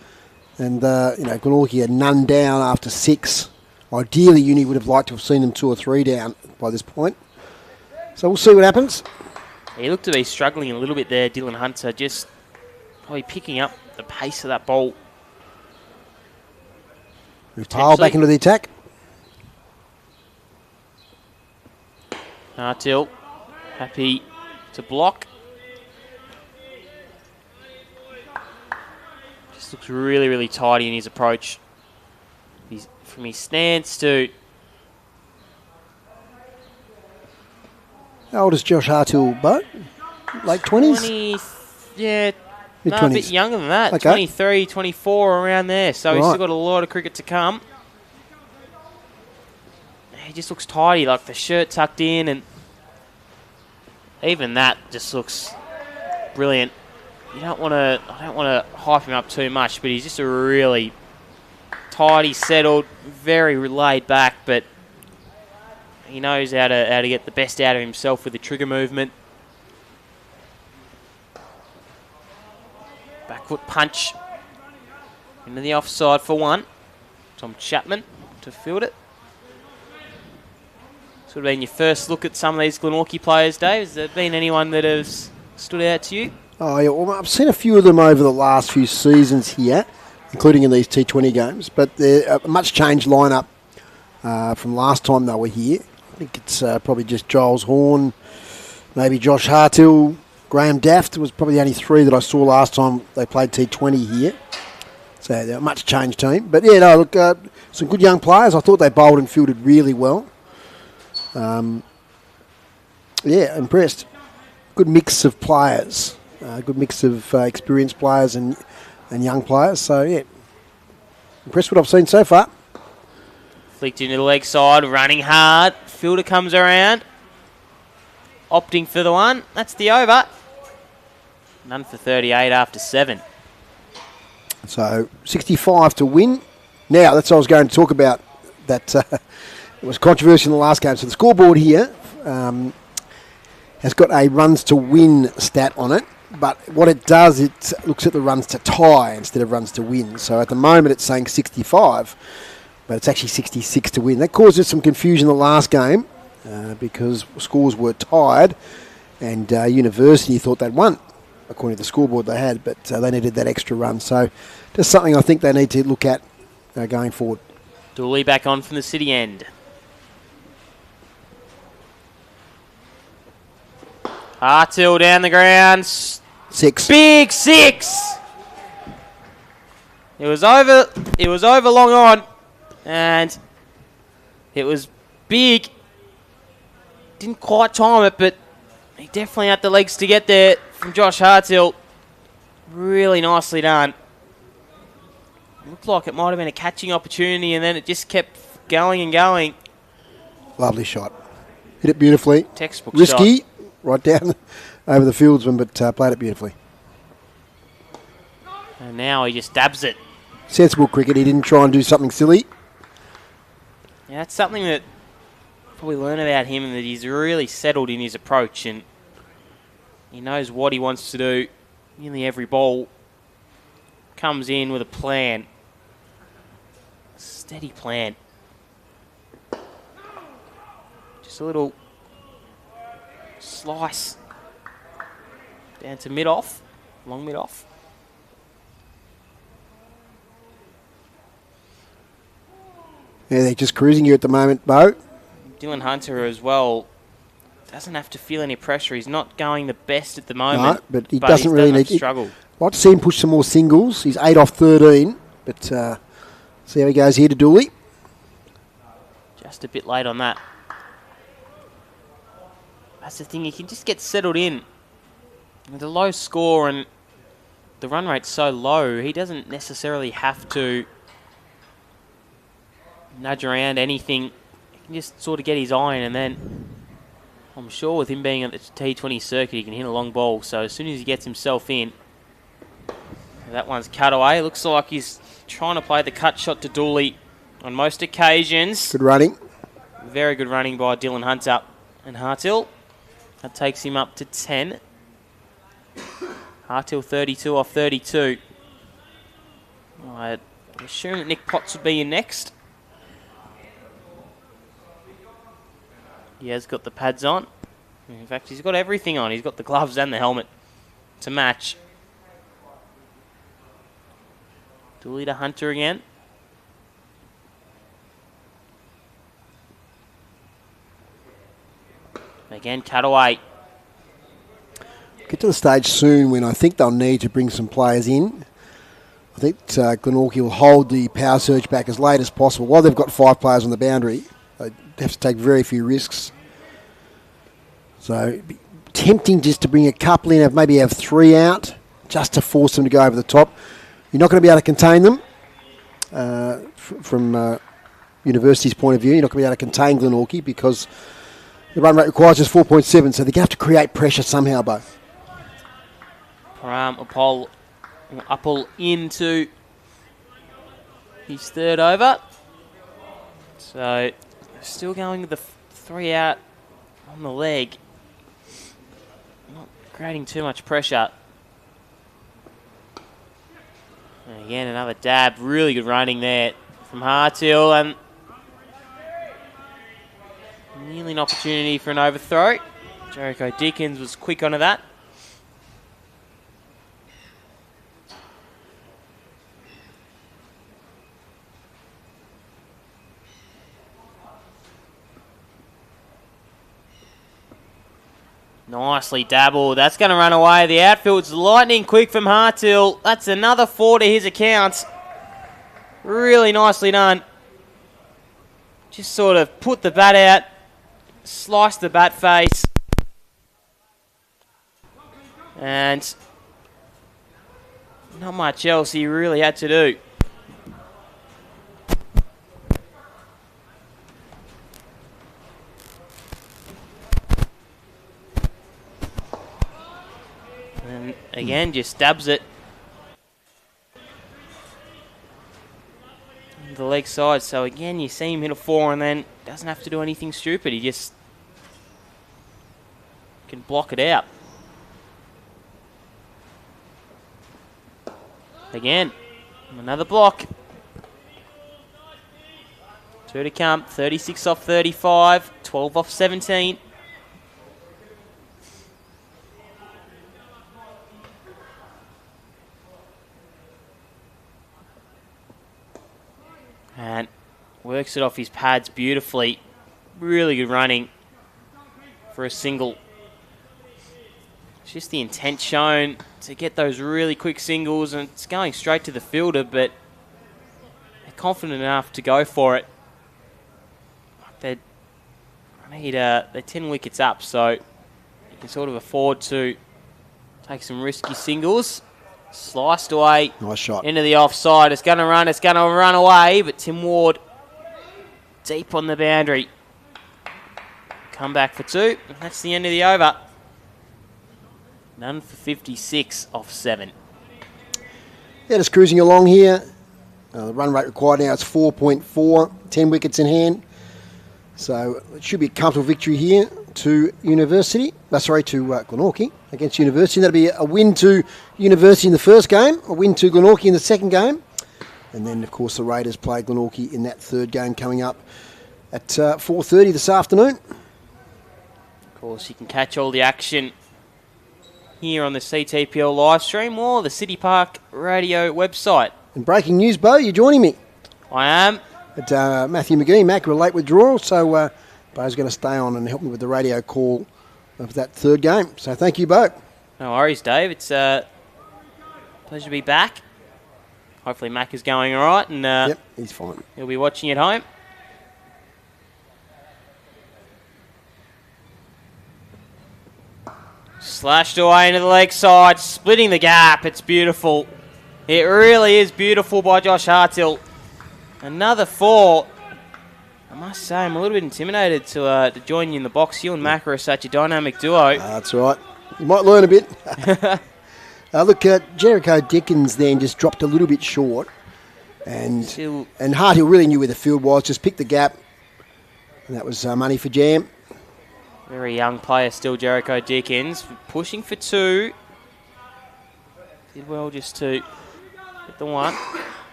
B: And, Glenorchy had none down after 6. Ideally, Uni would have liked to have seen them 2 or 3 down by this point. So we'll see what happens.
A: He looked to be struggling a little bit there, Dylan Hunter, just probably picking up the pace of that ball.
B: Pile back into the attack.
A: Artil happy to block. Just looks really, really tidy in his approach. From his stance to...
B: How old is Josh Artil, Bo? Late 20s?
A: Yeah,
B: Mid-20s.
A: no, a bit younger than that.
B: Okay.
A: 23, 24, around there. So he's
B: Right.
A: still got a lot of cricket to come. He just looks tidy, like the shirt tucked in, and even that just looks brilliant. I don't want to hype him up too much, but he's just a really tidy, settled, very laid back, but he knows how to get the best out of himself with the trigger movement. Back foot punch into the offside for 1. Tom Chapman to field it. Sort of been your first look at some of these Glenorchy players, Dave. Has there been anyone that has stood out to you?
B: Oh, yeah, well, I've seen a few of them over the last few seasons here, including in these T20 games, but they're a much changed lineup from last time they were here. I think it's probably just Giles Horn, maybe Josh Hartill, Graham Daft was probably the only 3 that I saw last time they played T20 here. So they're a much changed team. But yeah, no, look, some good young players. I thought they bowled and fielded really well. Yeah, impressed. Good mix of players. Good mix of experienced players and young players. So, yeah, impressed what I've seen so far.
A: Flicked into the leg side, running hard. Fielder comes around. Opting for the 1. That's the over. None for 38 after 7.
B: So, 65 to win. Now, that's what I was going to talk about. That it was controversial in the last game. So, the scoreboard here has got a runs to win stat on it. But what it does, it looks at the runs to tie instead of runs to win. So, at the moment, it's saying 65. But it's actually 66 to win. That caused us some confusion in the last game because scores were tied and University thought they'd won, according to the scoreboard they had, but they needed that extra run. So just something I think they need to look at going forward.
A: Dooley back on from the city end. Artil down the ground.
B: 6.
A: Big 6. It was over long on. And it was big. Didn't quite time it, but he definitely had the legs to get there from Josh Hartill. Really nicely done. Looked like it might have been a catching opportunity, and then it just kept going and going.
B: Lovely shot. Hit it beautifully.
A: Textbook
B: Risky,
A: shot.
B: right down over the fieldsman, but played it beautifully.
A: And now he just dabs it.
B: Sensible cricket. He didn't try and do something silly.
A: Yeah, that's something that probably learn about him, and that he's really settled in his approach, and he knows what he wants to do. Nearly every ball comes in with a plan. A steady plan. Just a little slice down to mid-off, long mid-off.
B: Yeah, they're just cruising you at the moment, Bo.
A: Dylan Hunter as well doesn't have to feel any pressure. He's not going the best at the moment.
B: No, but he doesn't really need
A: to struggle.
B: I'd like to see him push some more singles. He's 8 off 13, but see how he goes here to Dooley.
A: Just a bit late on that. That's the thing, he can just get settled in. With a low score and the run rate's so low, he doesn't necessarily have to nudge around anything. He can just sort of get his eye in, and then I'm sure with him being at the T20 circuit, he can hit a long ball. So as soon as he gets himself in, that one's cut away. Looks like he's trying to play the cut shot to Dooley on most occasions.
B: Good running.
A: Very good running by Dylan Hunter and Hartill. That takes him up to 10. Hartill 32 off 32. I assume that Nick Potts would be in next. He has got the pads on. In fact, he's got everything on. He's got the gloves and the helmet to match. Dooley to Hunter again. Again, cut away.
B: Get to the stage soon when I think they'll need to bring some players in. I think Glenorchy will hold the power surge back as late as possible. While they've got 5 players on the boundary, they have to take very few risks. So it'd be tempting just to bring a couple in, maybe have 3 out, just to force them to go over the top. You're not going to be able to contain them from University's point of view. You're not going to be able to contain Glenorchy because the run rate requires just 4.7, so they're going to have to create pressure somehow, both.
A: Uppel into his third over. So still going with the 3 out on the leg. Not creating too much pressure. And again, another dab. Really good running there from Hartill, and nearly an opportunity for an overthrow. Jericho Dickens was quick onto that. Nicely dabbled. That's going to run away. The outfield's lightning quick from Hartill. That's another 4 to his account. Really nicely done. Just sort of put the bat out, slice the bat face, and not much else he really had to do. And again, just stabs it. The leg side, so again you see him hit a 4 and then doesn't have to do anything stupid. He just can block it out. Again, another block. 2 to come. 36 off 35, 12 off 17. And works it off his pads beautifully. Really good running for a single. It's just the intent shown to get those really quick singles, and it's going straight to the fielder, but they're confident enough to go for it. They're 10 wickets up, so you can sort of afford to take some risky singles. Sliced away.
B: Nice shot.
A: Into the offside. It's going to run away, but Tim Ward deep on the boundary. Come back for 2. And that's the end of the over. None for 56 off 7.
B: Yeah, just cruising along here. The run rate required now is 4.4, 10 wickets in hand. So it should be a comfortable victory here to University. To Glenorchy against University. That'll be a win to University in the first game, a win to Glenorchy in the second game, and then of course the Raiders play Glenorchy in that third game coming up at 4:30 this afternoon.
A: Of course, you can catch all the action here on the CTPL live stream or the City Park Radio website.
B: And breaking news, Bo, you're joining me.
A: I am.
B: But Matthew McGee, Mac, were late withdrawal, so Bo's going to stay on and help me with the radio call of that third game. So thank you, Bo.
A: No worries, Dave. It's a pleasure to be back. Hopefully Mac is going all right, and
B: Yep, he's fine.
A: he'll be watching at home. Slashed away into the leg side, splitting the gap. It's beautiful. It really is beautiful by Josh Hartill. Another 4. I must say, I'm a little bit intimidated to join you in the box. You and Mac are such a dynamic duo.
B: That's right. You might learn a bit. Look, Jericho Dickens then just dropped a little bit short. And Hartill really knew where the field was, just picked the gap. And that was money for Jam.
A: Very young player still, Jericho Dickens. Pushing for 2. Did well just to get the 1.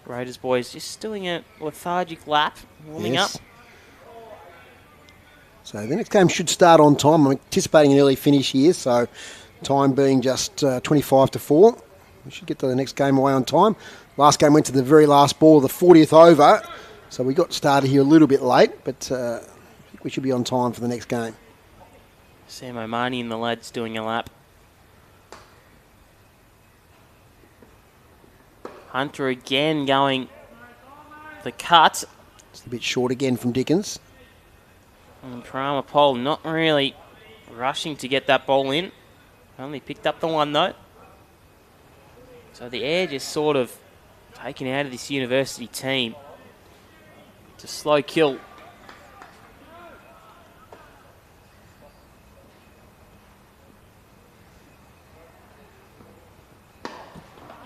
A: Raiders boys just doing a lethargic lap, warming up.
B: So the next game should start on time. I'm anticipating an early finish here, so time being just 25 to 4. We should get to the next game away on time. Last game went to the very last ball of the 40th over, so we got started here a little bit late, but I think we should be on time for the next game.
A: Sam O'Mahony and the lads doing a lap. Hunter again going the cut.
B: It's a bit short again from Dickens.
A: And Paramapol not really rushing to get that ball in. Only picked up the 1 though. So the air just sort of taken out of this university team. It's a slow kill.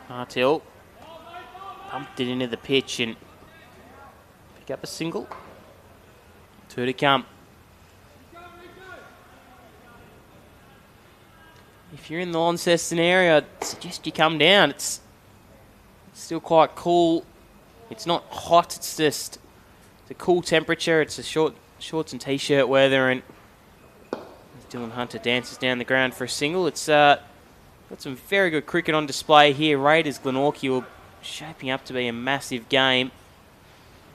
A: Hartill pumped it into the pitch and pick up a single. 2 to come. If you're in the Launceston area, I'd suggest you come down. It's still quite cool. It's not hot. It's just a cool temperature. It's a shorts and t-shirt weather, and Dylan Hunter dances down the ground for a single. It's got some very good cricket on display here. Raiders Glenorchy will shaping up to be a massive game.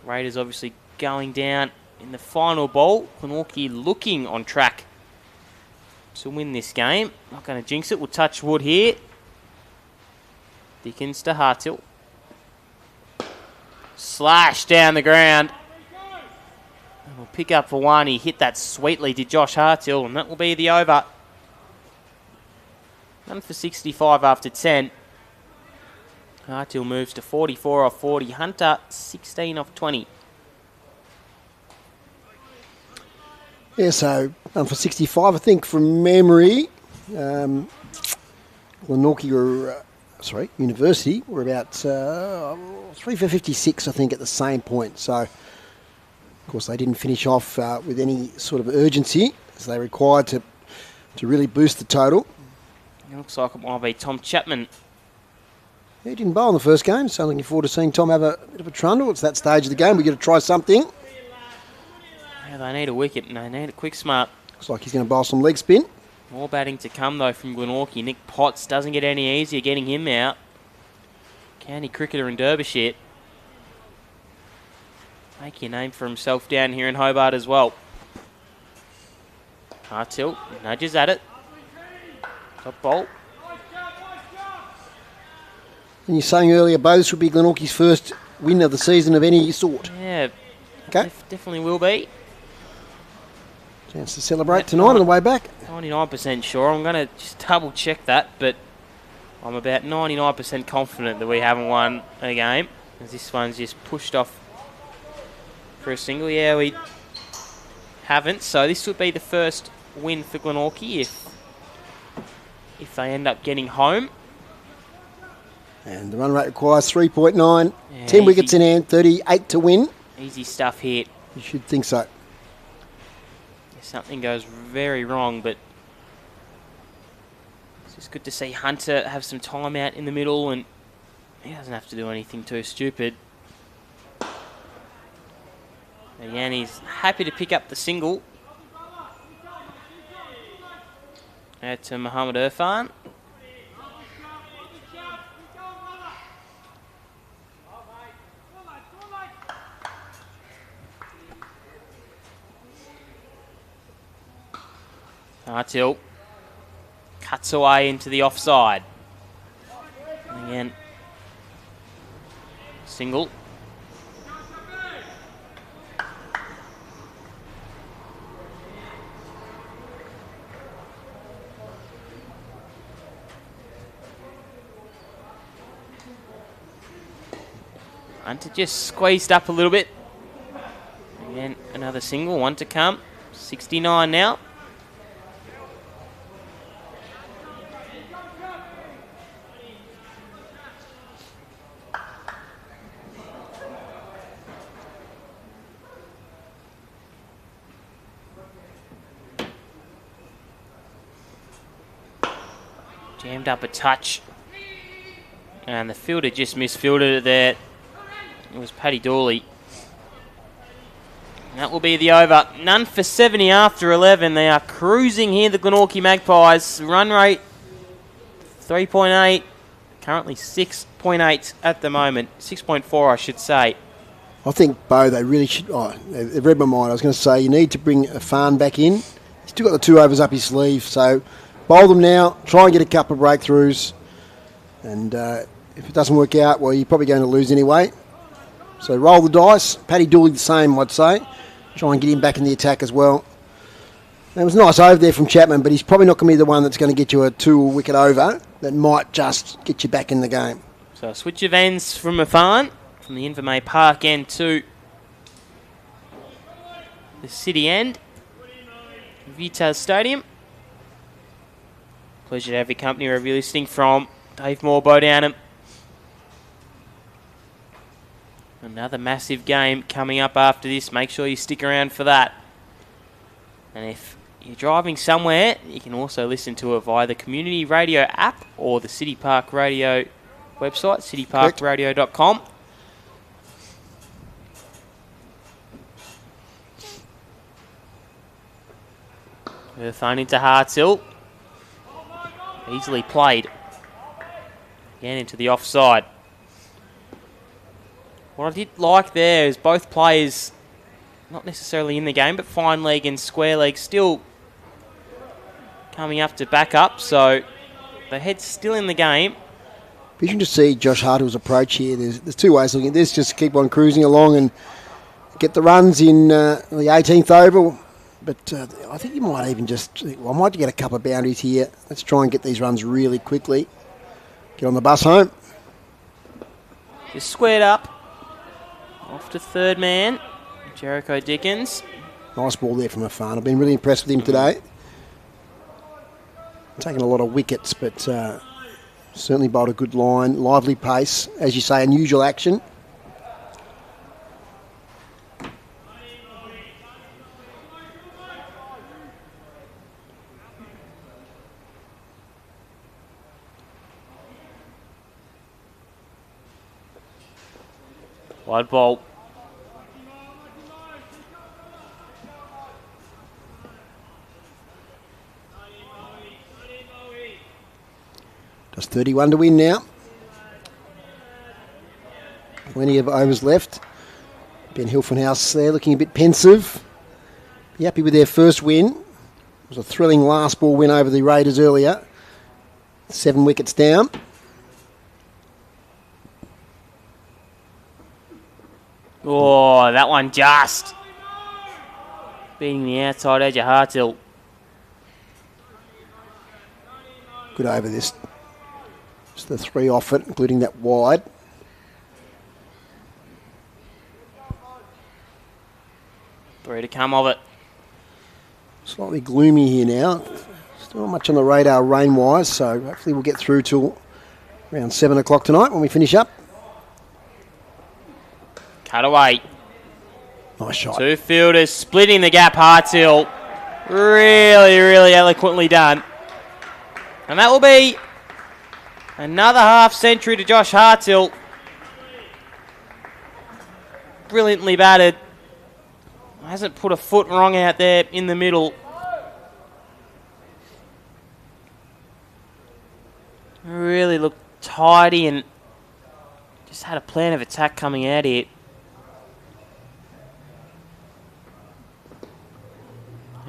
A: Raiders obviously going down in the final ball. Glenorchy looking on track to win this game. Not going to jinx it. We'll touch wood here. Dickens to Hartill. Slash down the ground. And we'll pick up for 1. He hit that sweetly, did Josh Hartill, and that will be the over. 1 for 65 after 10. Hartill moves to 44 off 40. Hunter 16 off 20.
B: Yeah, so for 65, I think from memory, Glenorchy University were about 3 for 56, I think, at the same point. So, of course, they didn't finish off with any sort of urgency as they required to really boost the total.
A: It looks like it might be Tom Chapman.
B: Yeah, he didn't bowl in the first game, so looking forward to seeing Tom have a bit of a trundle. It's that stage of the game. We've got to try something.
A: Yeah, they need a wicket and they need a quick smart.
B: Looks like he's going to bowl some leg spin.
A: More batting to come, though, from Glenorchy. Nick Potts doesn't get any easier getting him out. County cricketer in Derbyshire. Make your name for himself down here in Hobart as well. Hartill nudges at it. Top bolt.
B: And you're saying earlier, Bo, this would be Glenorchy's first win of the season of any sort.
A: Yeah,
B: okay.
A: Definitely will be.
B: Chance to celebrate tonight on the way back.
A: 99% sure. I'm going to just double check that, but I'm about 99% confident that we haven't won a game, as this one's just pushed off for a single. Yeah, we haven't, so this would be the first win for Glenorchy if they end up getting home.
B: And the run rate requires 3.9.
A: Yeah,
B: 10 wickets in hand, 38 to win.
A: Easy stuff here.
B: You should think so.
A: If something goes very wrong, but it's just good to see Hunter have some time out in the middle, and he doesn't have to do anything too stupid. And Yanni's happy to pick up the single. Out to Muhammad Irfan. Hartill cuts away into the offside. And again, single. Hunter just squeezed up a little bit. Again, another single, one to come. 69 now. Jammed up a touch. And the fielder just misfielded it there. It was Paddy Dawley. That will be the over. None for 70 after 11. They are cruising here, the Glenorchy Magpies. Run rate 3.8. Currently 6.8 at the moment. 6.4, I should say.
B: I think, Bo, they really should... Oh, they've read my mind. I was going to say, you need to bring Afan back in. He's still got the 2 overs up his sleeve, so bowl them now. Try and get a couple of breakthroughs. And if it doesn't work out, well, you're probably going to lose anyway. So roll the dice. Paddy Dooley the same, I'd say. Try and get him back in the attack as well. And it was a nice over there from Chapman, but he's probably not going to be the one that's going to get you a 2-wicket over that might just get you back in the game.
A: So a switch of ends from Afan, from the Invermay Park end to the city end, Vitas Stadium. Pleasure to have your company wherever you're listening from. Dave Moore, Bo Downham. Another massive game coming up after this. Make sure you stick around for that. And if you're driving somewhere, you can also listen to it via the Community Radio app or the City Park Radio website, cityparkradio.com. Thrown into Hartill. Easily played. Again into the offside. What I did like there is both players, not necessarily in the game, but fine leg and square leg still coming up to back up. So the head's still in the game.
B: Be interesting to see Josh Hartill's approach here. There's 2 ways looking at this. Just keep on cruising along and get the runs in the 18th over. But I think you might even just... Well, I might get a couple of boundaries here. Let's try and get these runs really quickly. Get on the bus home.
A: Just squared up. Off to third man, Jericho Dickens.
B: Nice ball there from Afan. I've been really impressed with him today. Taking a lot of wickets, but certainly bowled a good line. Lively pace. As you say, unusual action.
A: Wide ball.
B: Just 31 to win now. Plenty of overs left. Ben Hilfenhaus there looking a bit pensive. Be happy with their first win. It was a thrilling last ball win over the Raiders earlier. 7 wickets down.
A: Oh, that one just beating the outside edge of Hartill.
B: Good over this. Just the 3 off it, including that wide.
A: Three to come of it.
B: Slightly gloomy here now. Still not much on the radar rain-wise, so hopefully we'll get through till around 7 o'clock tonight when we finish up.
A: Cut away.
B: Nice shot.
A: 2 fielders splitting the gap. Hartill. Really, really eloquently done. And that will be another half century to Josh Hartill. Brilliantly batted. Hasn't put a foot wrong out there in the middle. Really looked tidy and just had a plan of attack coming out here.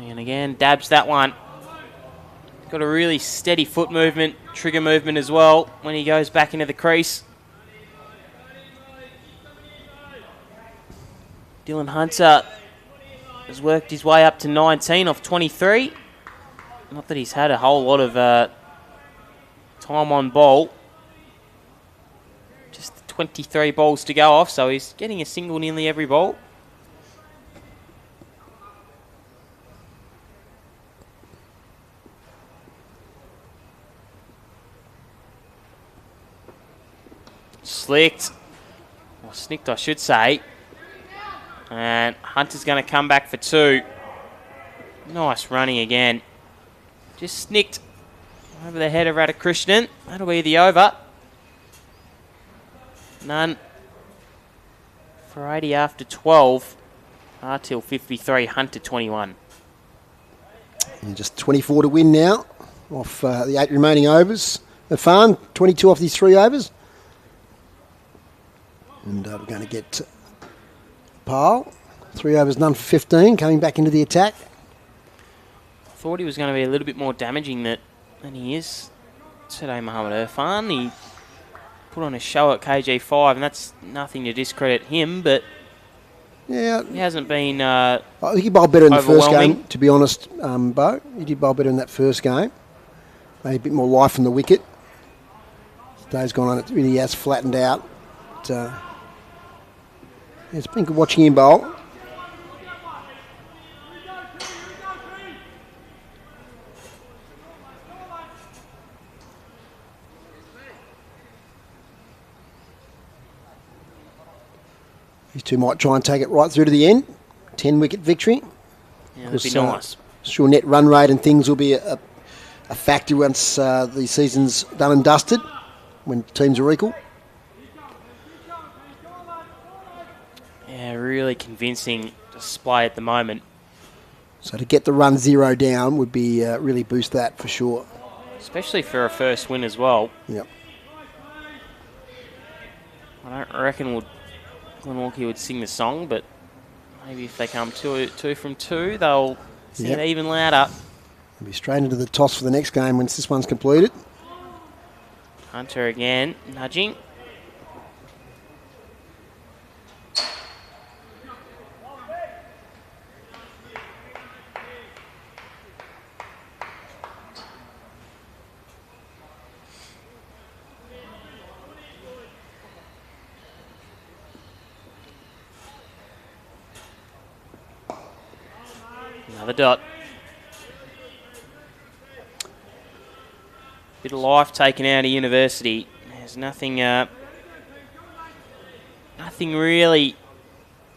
A: And again, dabs that one. Got a really steady foot movement, trigger movement as well when he goes back into the crease. Dylan Hunter has worked his way up to 19 off 23. Not that he's had a whole lot of time on ball. Just 23 balls to go off, so he's getting a single nearly every ball. Slicked, or snicked I should say, and Hunter's going to come back for 2. Nice running again. Just snicked over the head of Radhakrishnan. That'll be the over. None for 80 after 12. Till 53, Hunter 21.
B: And just 24 to win now off the 8 remaining overs. Afan, 22 off these 3 overs. And we're going to get Pyle. 3 overs, none for 15, coming back into the attack.
A: I thought he was going to be a little bit more damaging than he is today, Mohamed Irfan. He put on a show at KG5, and that's nothing to discredit him, but
B: yeah,
A: he hasn't been
B: I think he bowled better in the first game, to be honest, Bo. He did bowl better in that first game. Maybe a bit more life from the wicket. As day's gone on, it really has flattened out. But, it's been good watching him bowl. These two might try and take it right through to the end. 10-wicket victory.
A: Yeah, that'd be nice.
B: Sure, net run rate and things will be a factor once the season's done and dusted, when teams are equal.
A: Yeah, really convincing display at the moment.
B: So to get the run 0 down would be really boost that for sure.
A: Especially for a first win as well.
B: Yep.
A: I don't reckon Glenorchy would sing the song, but maybe if they come two from 2, they'll sing it even louder.
B: We'll be straight into the toss for the next game once this one's completed.
A: Hunter again, nudging. Another dot. Bit of life taken out of University. There's nothing really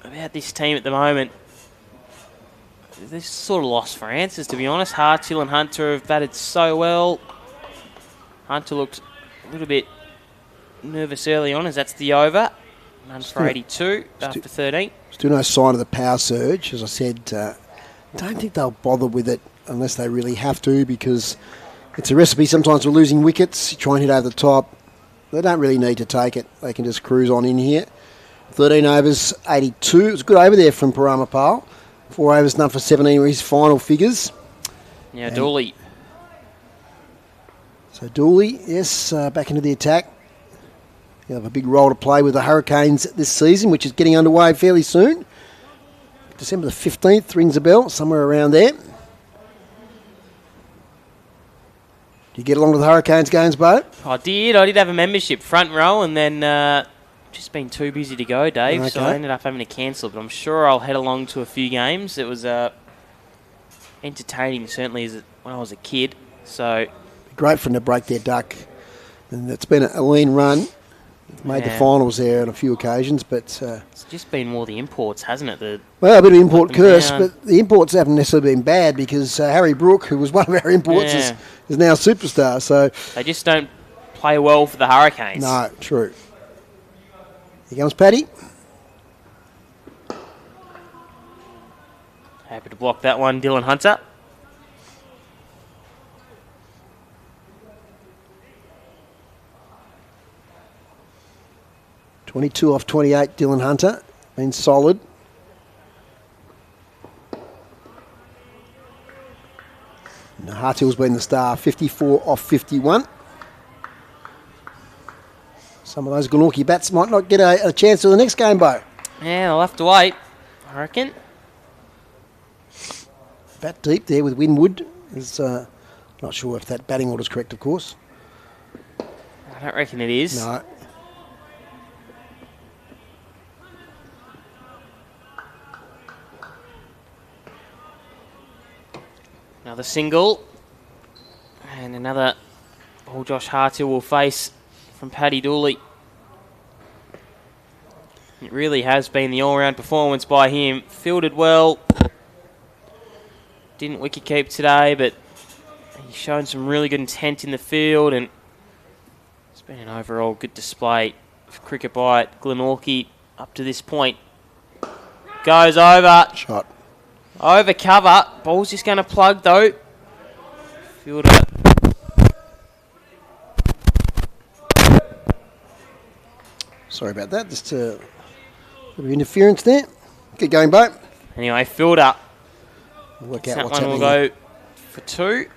A: about this team at the moment. They're sort of lost for answers, to be honest. Hartill and Hunter have batted so well. Hunter looked a little bit nervous early on, as that's the over. None for 82 after 13.
B: Still no sign of the power surge. As I said, don't think they'll bother with it unless they really have to, because it's a recipe sometimes for losing wickets. You try and hit over the top. They don't really need to take it. They can just cruise on in here. 13 overs, 82. It was a good over there from Paramapal. 4 overs, none for 17 were his final figures.
A: Yeah, Dooley.
B: So Dooley, yes, back into the attack. He'll have a big role to play with the Hurricanes this season, which is getting underway fairly soon. December the 15th rings a bell, somewhere around there. Do you get along to the Hurricanes games, Bo?
A: I did have a membership front row, and then just been too busy to go, Dave, so I ended up having to cancel, but I'm sure I'll head along to a few games. It was entertaining, certainly, when I was a kid. So
B: great for them to break their duck. And it's been a lean run. Made the finals there on a few occasions, but
A: it's just been more the imports, hasn't it?
B: Well, a bit of import curse, but the imports haven't necessarily been bad, because Harry Brook, who was one of our imports, is now a superstar. So
A: they just don't play well for the Hurricanes.
B: No, true. Here comes Paddy.
A: Happy to block that one, Dylan Hunter.
B: .22 off 28, Dylan Hunter. Been solid. Hartill's been the star, 54 off 51. Some of those Glenorchy bats might not get a chance to the next game, Bo.
A: Yeah, they'll have to wait, I reckon.
B: Bat deep there with Winwood. Is not sure if that batting order's correct, of course.
A: I don't reckon it is.
B: No.
A: Another single. And another ball Josh Hartill will face from Paddy Dooley. It really has been the all-round performance by him. Fielded well. Didn't wicket keep today, but he's shown some really good intent in the field, and it's been an overall good display of cricket by Glenorchy up to this point. Goes over.
B: Shot.
A: Over cover. Ball's just going to plug though. Fielder.
B: Sorry about that. Just a bit of interference there. Get going, Bo.
A: Anyway, fielder.
B: Work out
A: That
B: what's
A: one will
B: happening.
A: go for 2.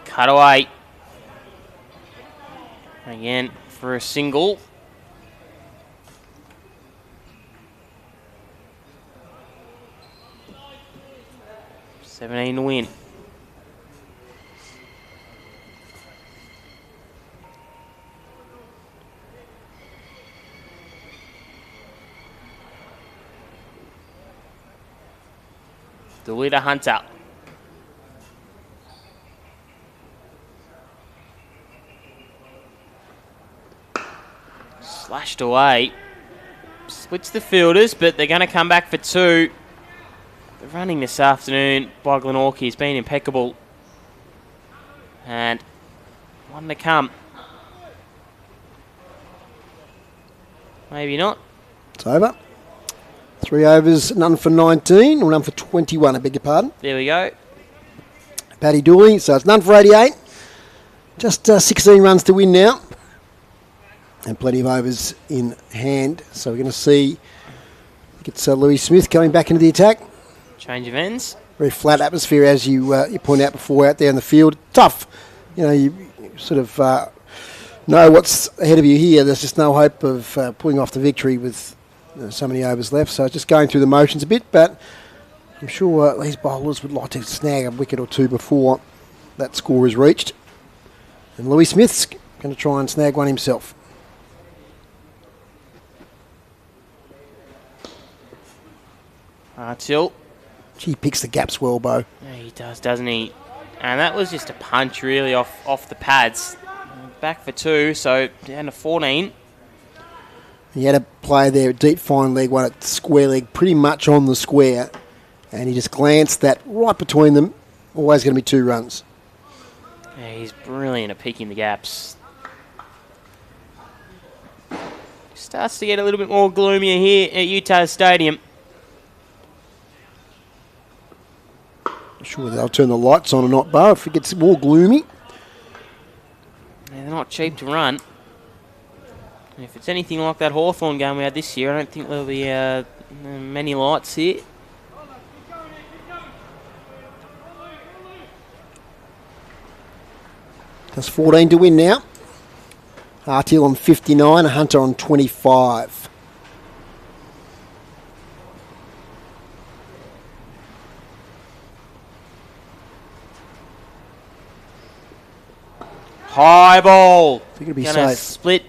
A: Cut away. Again for a single. $17 to win. The leader Hunter. Slashed away. Splits the fielders, but they're going to come back for 2. The running this afternoon by Glenorchy has been impeccable. And one to come. Maybe not.
B: It's over. 3 overs, none for 19, or none for 21, I beg your pardon.
A: There we go.
B: Paddy Dooley, so it's none for 88. Just 16 runs to win now. And plenty of overs in hand. So we're going to see, I think it's Louis Smith coming back into the attack.
A: Change of ends.
B: Very flat atmosphere, as you point out before, out there in the field. Tough. You know, you sort of know what's ahead of you here. There's just no hope of pulling off the victory with so many overs left. So just going through the motions a bit, but I'm sure these bowlers would like to snag a wicket or 2 before that score is reached. And Louis Smith's going to try and snag one himself.
A: Hartill.
B: He picks the gaps well, Bo.
A: Yeah, he does, doesn't he? And that was just a punch, really, off the pads. Back for 2, so down to 14.
B: He had a play there, a deep fine leg, one at square leg, pretty much on the square. And he just glanced that right between them. Always going to be 2 runs.
A: Yeah, he's brilliant at picking the gaps. Starts to get a little bit more gloomier here at Utah Stadium.
B: Not sure whether they'll turn the lights on or not, Bo, if it gets more gloomy.
A: Yeah, they're not cheap to run. And if it's anything like that Hawthorn game we had this year, I don't think there'll be many lights here.
B: That's 14 to win now. Hartill on 59, Hunter on 25.
A: High ball.
B: They're going to be
A: Gonna
B: safe.
A: split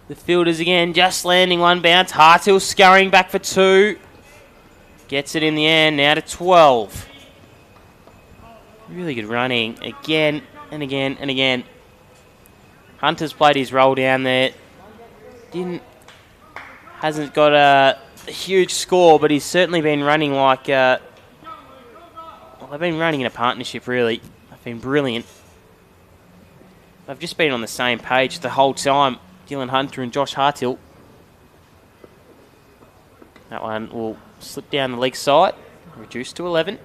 A: the fielders again, just landing one bounce. Hartill scurrying back for 2. Gets it in the end, now to 12. Really good running again and again and again. Hunter's played his role down there. Hasn't got a huge score, but he's certainly been running like... well, they've been running in a partnership, really. They've been brilliant. They've just been on the same page the whole time, Dylan Hunter and Josh Hartill. That one will slip down the leg side, reduced to 11.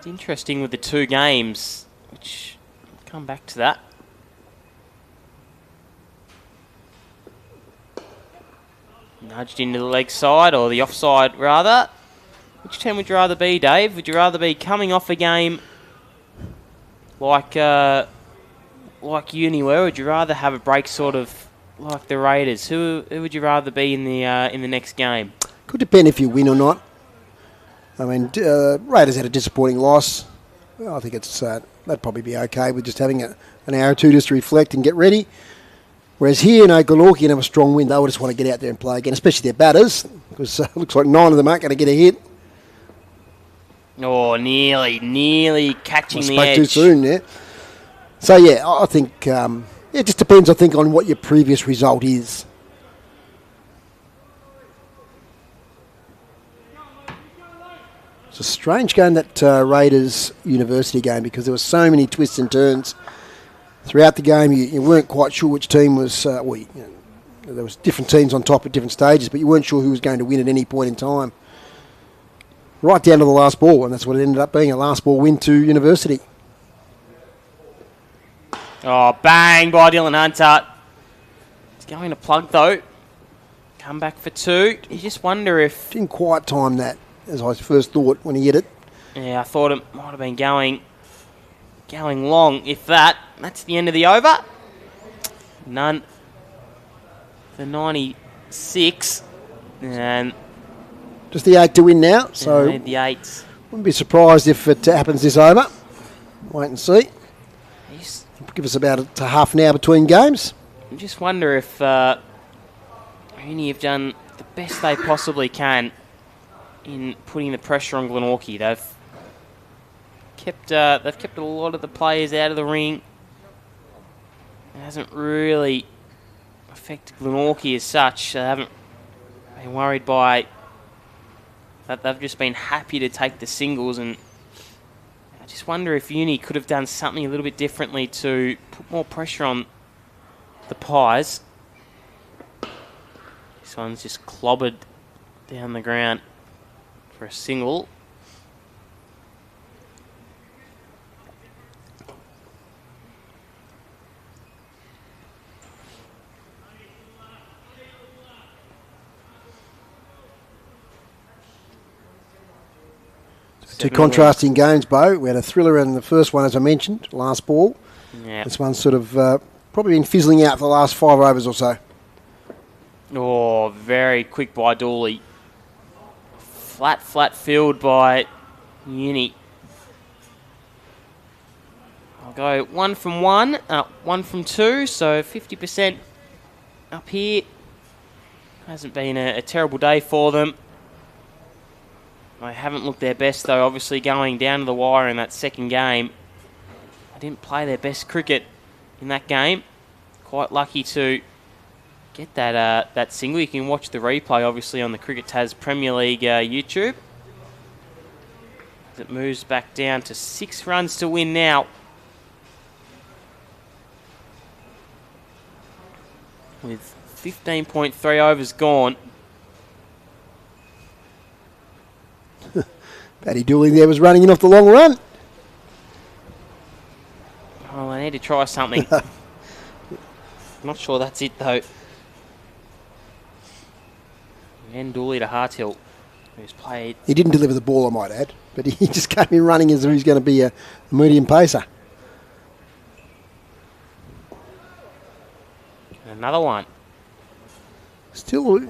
A: It's interesting with the 2 games, which I'll come back to that. Nudged into the leg side, or the offside rather. Which team would you rather be, Dave? Would you rather be coming off a game like Uni were, or would you rather have a break sort of like the Raiders? Who would you rather be in the next game?
B: Could depend if you win or not. I mean, Raiders had a disappointing loss. Well, I think that'd probably be okay with just having an hour or two just to reflect and get ready. Whereas here, Glenorchy can have a strong win. They will just want to get out there and play again, especially their batters, because it looks like 9 of them aren't going to get a hit.
A: Oh, nearly catching the edge.
B: Spoke too soon there. So, yeah, I think it just depends, I think, on what your previous result is. It's a strange game, that Raiders University game, because there were so many twists and turns. Throughout the game, you weren't quite sure which team was... there was different teams on top at different stages, but you weren't sure who was going to win at any point in time. Right down to the last ball, and that's what it ended up being, a last ball win to University.
A: Oh, bang by Dylan Hunter. He's going to plug, though. Come back for 2. You just wonder if...
B: Didn't quite time that, as I first thought when he hit it.
A: Yeah, I thought it might have been going long, if that. That's the end of the over. None for 96. And
B: just the 8 to win now. So
A: need the 8s.
B: Wouldn't be surprised if it happens this over. Wait and see. Give us about a half an hour between games.
A: I just wonder if Uni have done the best they possibly can in putting the pressure on Glenorchy. They've kept a lot of the players out of the ring. It hasn't really affected Glenorchy as such. They haven't been worried by that. They've just been happy to take the singles, and I just wonder if Uni could have done something a little bit differently to put more pressure on the Pies. This one's just clobbered down the ground for a single.
B: Two contrasting games, Bo. We had a thriller in the first one, as I mentioned, last ball.
A: Yep.
B: This one's sort of probably been fizzling out for the last 5 overs or so.
A: Oh, very quick by Dooley. Flat field by Uni. I'll go 1 from 1, 1 from 2, so 50% up here. Hasn't been a terrible day for them. They haven't looked their best, though, obviously going down to the wire in that second game. They didn't play their best cricket in that game. Quite lucky to get that single. You can watch the replay, obviously, on the Cricket Tas Premier League YouTube. It moves back down to 6 runs to win now. With 15.3 overs gone.
B: Paddy Dooley there was running in off the long run.
A: Oh, I need to try something. Not sure that's it, though. And Dooley to Harthill, who's played...
B: He didn't deliver the ball, I might add, but he just came in running as if he's going to be a medium pacer.
A: And another one.
B: Still,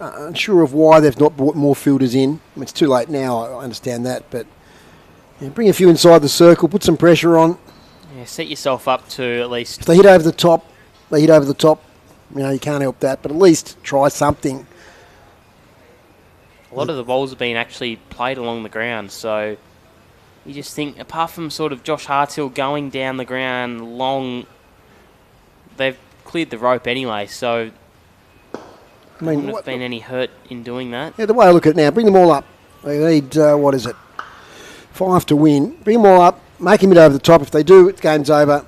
B: unsure of why they've not brought more fielders in. I mean, it's too late now, I understand that, but bring a few inside the circle, put some pressure on.
A: Yeah, set yourself up to at least...
B: If they hit over the top, you can't help that, but at least try something.
A: A lot of the balls have been actually played along the ground, so you just think, apart from sort of Josh Harthill going down the ground long, they've cleared the rope anyway, so... I mean, wouldn't have been any hurt in doing that.
B: Yeah, the way I look at it now, bring them all up. They need, 5 to win. Bring them all up, make him it over the top. If they do, the game's over.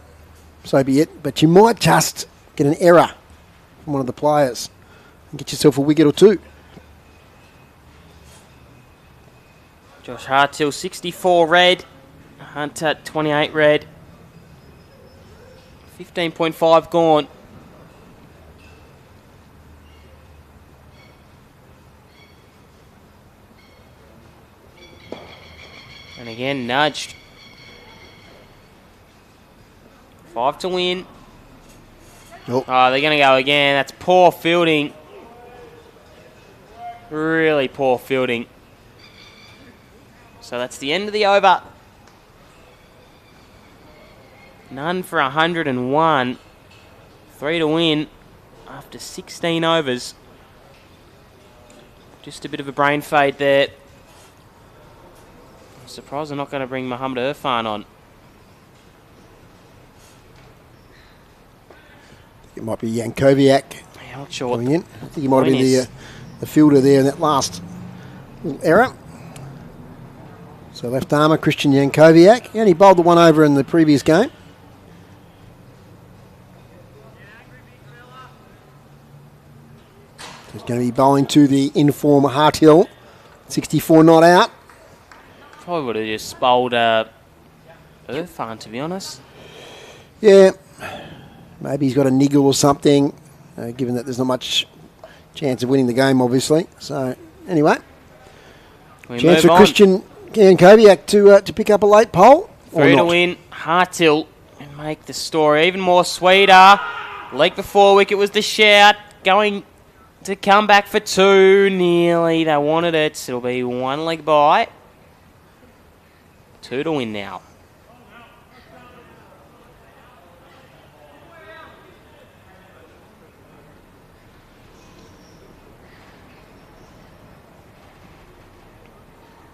B: So be it. But you might just get an error from one of the players and get yourself a wicket or 2.
A: Josh Hartill, 64 red. Hunter, 28 red. 15.5 gone. And again, nudged. 5 to win.
B: Nope.
A: Oh, they're going to go again. That's poor fielding. Really poor fielding. So that's the end of the over. None for 101. 3 to win after 16 overs. Just a bit of a brain fade there. I'm surprised they're not going to bring Muhammad Irfan on.
B: It might be Yankovic
A: Yeah, not sure.
B: coming in. I think he might have been the fielder there in that last little error. So left armour, Christian Yankovic. He only bowled the one over in the previous game. He's going to be bowling to the in-form Hartill. 64 not out.
A: Probably would have just bowled Irfan, to be honest.
B: Yeah, maybe he's got a niggle or something, given that there's not much chance of winning the game, obviously. So, anyway, chance for Christian Yankovic to pick up a late pole.
A: 3 to win, Hartill, and make the story even more sweeter. Leg before wicket was the shout, going to come back for 2, nearly. They wanted it. It'll be 1 leg by. 2 to win now.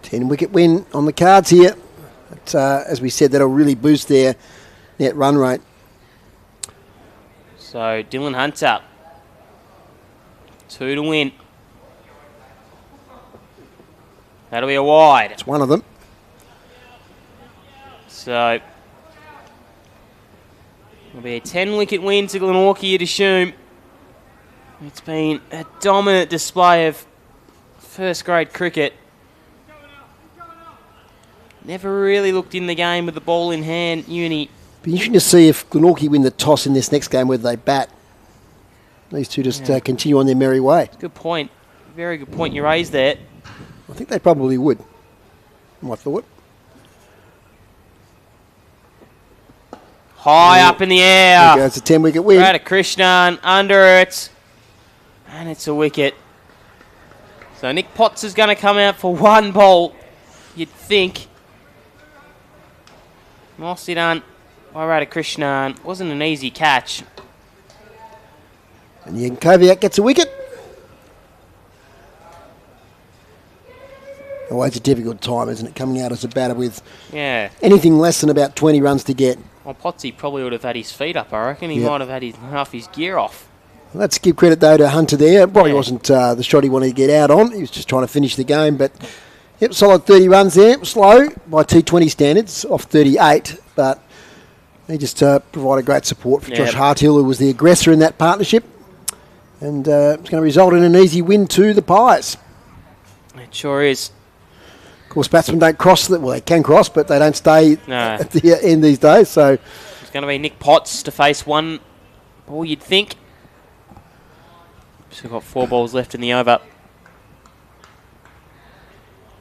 B: Ten-wicket win on the cards here. But, as we said, that'll really boost their net run rate.
A: So, Dylan Hunter. 2 to win. That'll be a wide.
B: It's one of them.
A: So, it'll be a 10-wicket win to Glenorchy, you'd assume. It's been a dominant display of first-grade cricket. Never really looked in the game with the ball in hand, Uni.
B: Be interesting to see if Glenorchy win the toss in this next game, whether they bat. These two just continue on their merry way.
A: Good point. Very good point you raised there.
B: I think they probably would. My thought.
A: High up in the air.
B: There goes a 10-wicket win.
A: Radhakrishnan under it. And it's a wicket. So Nick Potts is going to come out for 1 ball, you'd think. Nicely done by Radhakrishnan. Wasn't an easy catch.
B: And Yankovic gets a wicket. Always a difficult time, isn't it, coming out as a batter with anything less than about 20 runs to get.
A: Well, Potsy probably would have had his feet up, I reckon. He might have had half his gear off.
B: Let's give credit, though, to Hunter there. Probably wasn't the shot he wanted to get out on. He was just trying to finish the game. But, yep, solid 30 runs there. Slow by T20 standards, off 38. But he just provided great support for Josh Hartill, who was the aggressor in that partnership. And it's going to result in an easy win to the Pies.
A: It sure is.
B: Of course, batsmen don't cross. Well, they can cross, but they don't stay at the end these days. So
A: it's going to be Nick Potts to face 1 ball, you'd think. Still got 4 balls left in the over.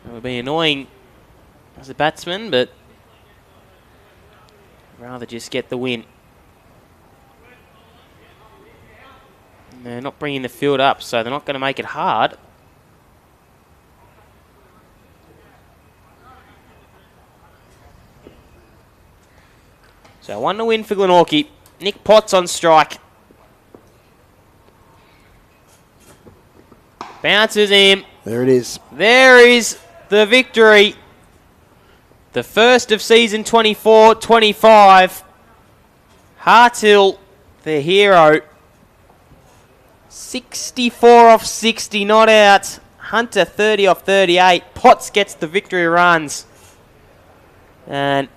A: It would be annoying as a batsman, but I'd rather just get the win. And they're not bringing the field up, so they're not going to make it hard. So 1 to win for Glenorchy. Nick Potts on strike. Bounces him.
B: there it is.
A: There is the victory. The first of season 24-25. Hartill, the hero. 64 off 60, not out. Hunter 30 off 38. Potts gets the victory runs. And,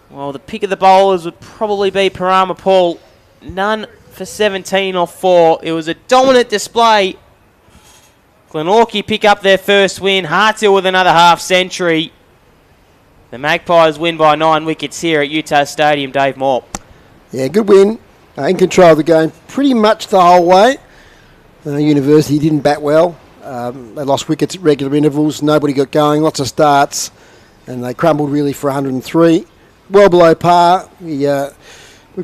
A: well, the pick of the bowlers would probably be Parama Paul. None for 17 off 4. It was a dominant display. Glenorchy pick up their first win. Harthill with another half century. The Magpies win by 9 wickets here at Utah Stadium. Dave Moore.
B: Yeah, good win. In control of the game pretty much the whole way. University didn't bat well. They lost wickets at regular intervals. Nobody got going. Lots of starts. And they crumbled really for 103. Well below par. We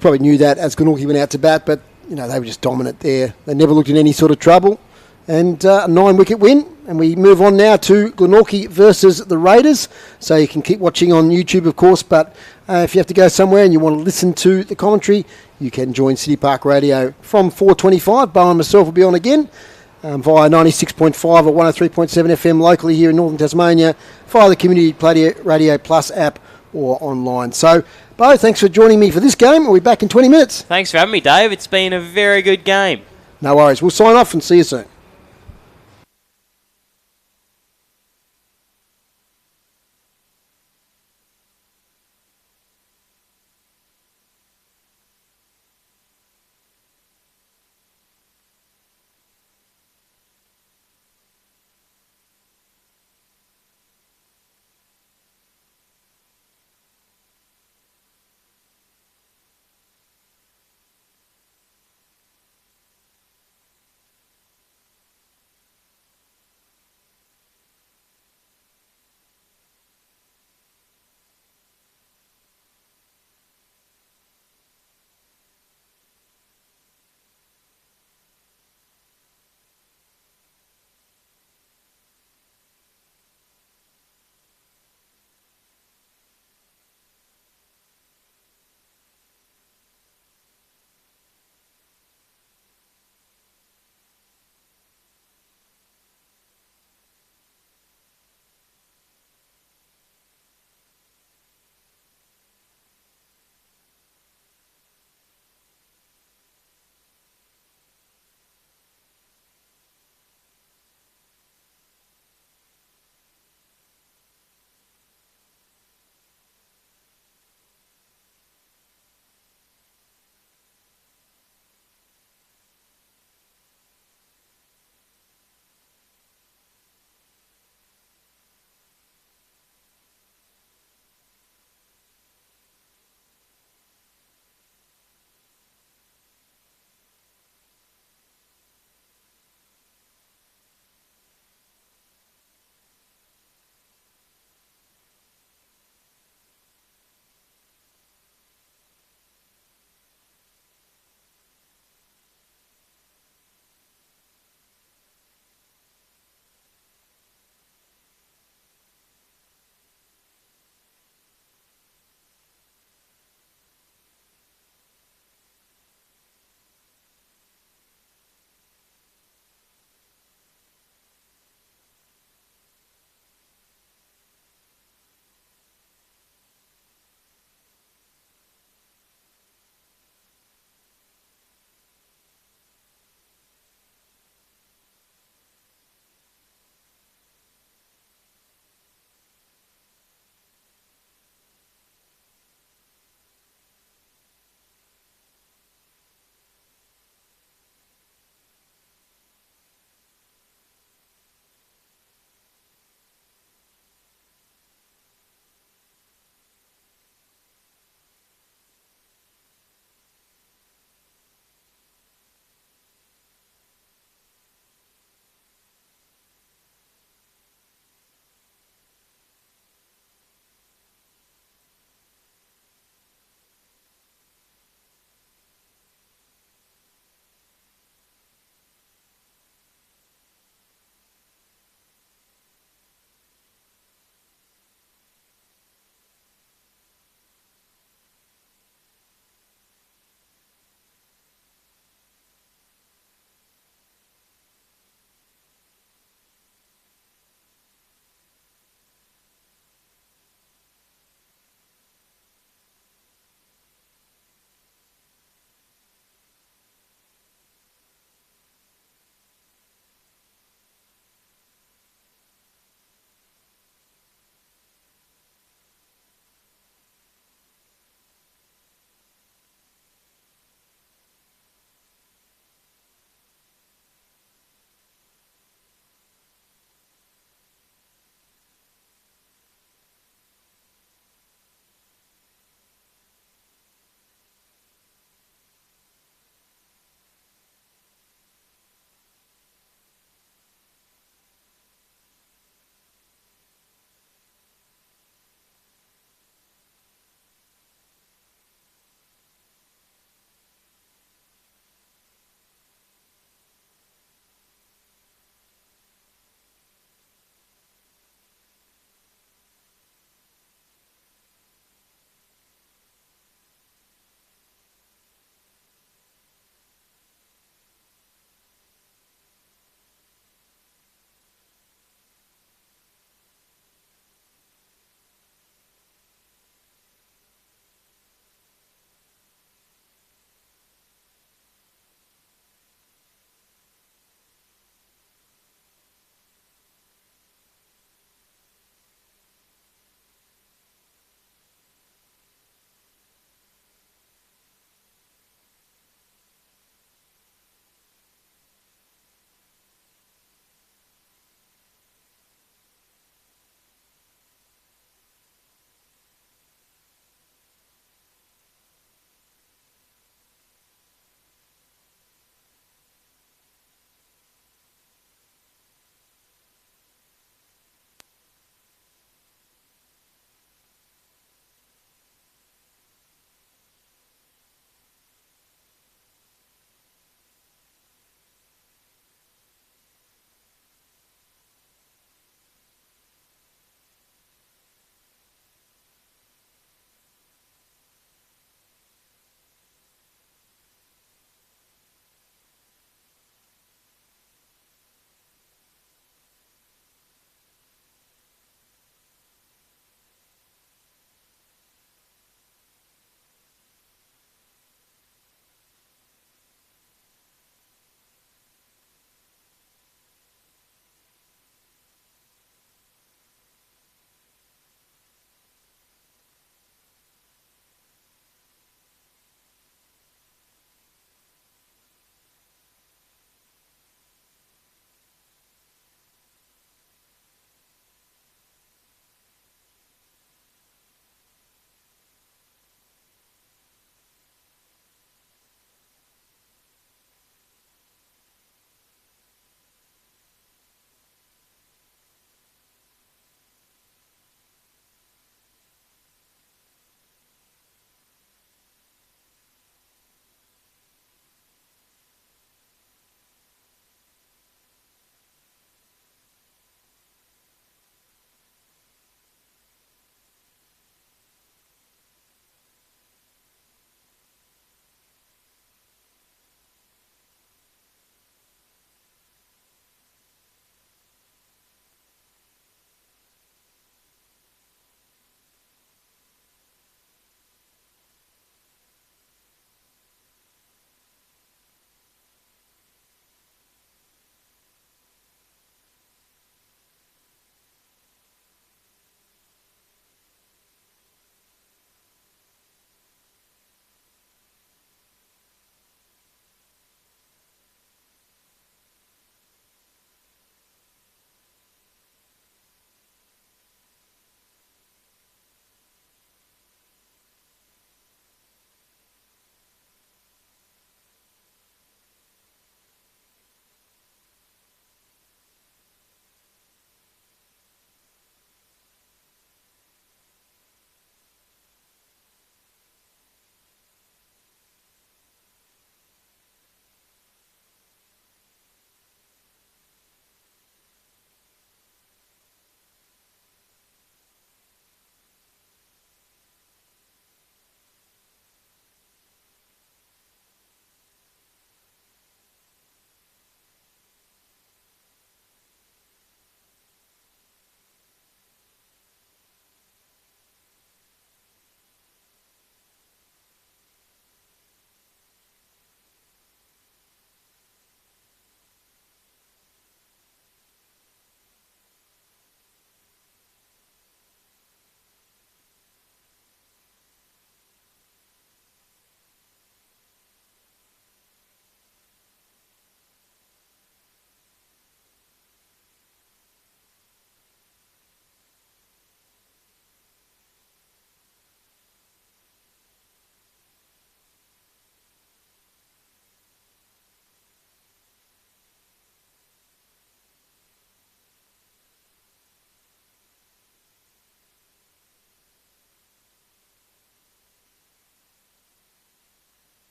B: probably knew that as Glenorchy went out to bat, but they were just dominant there. They never looked in any sort of trouble. And a 9-wicket win. And we move on now to Glenorchy versus the Raiders. So you can keep watching on YouTube, of course, but if you have to go somewhere and you want to listen to the commentary, you can join City Park Radio from 4:25. Bo and myself will be on again via 96.5 or 103.7 FM locally here in Northern Tasmania, via the Community Radio Plus app or online. So, Bo, thanks for joining me for this game. We'll be back in 20 minutes.
A: Thanks for having me, Dave. It's been a very good game.
B: No worries. We'll sign off and see you soon.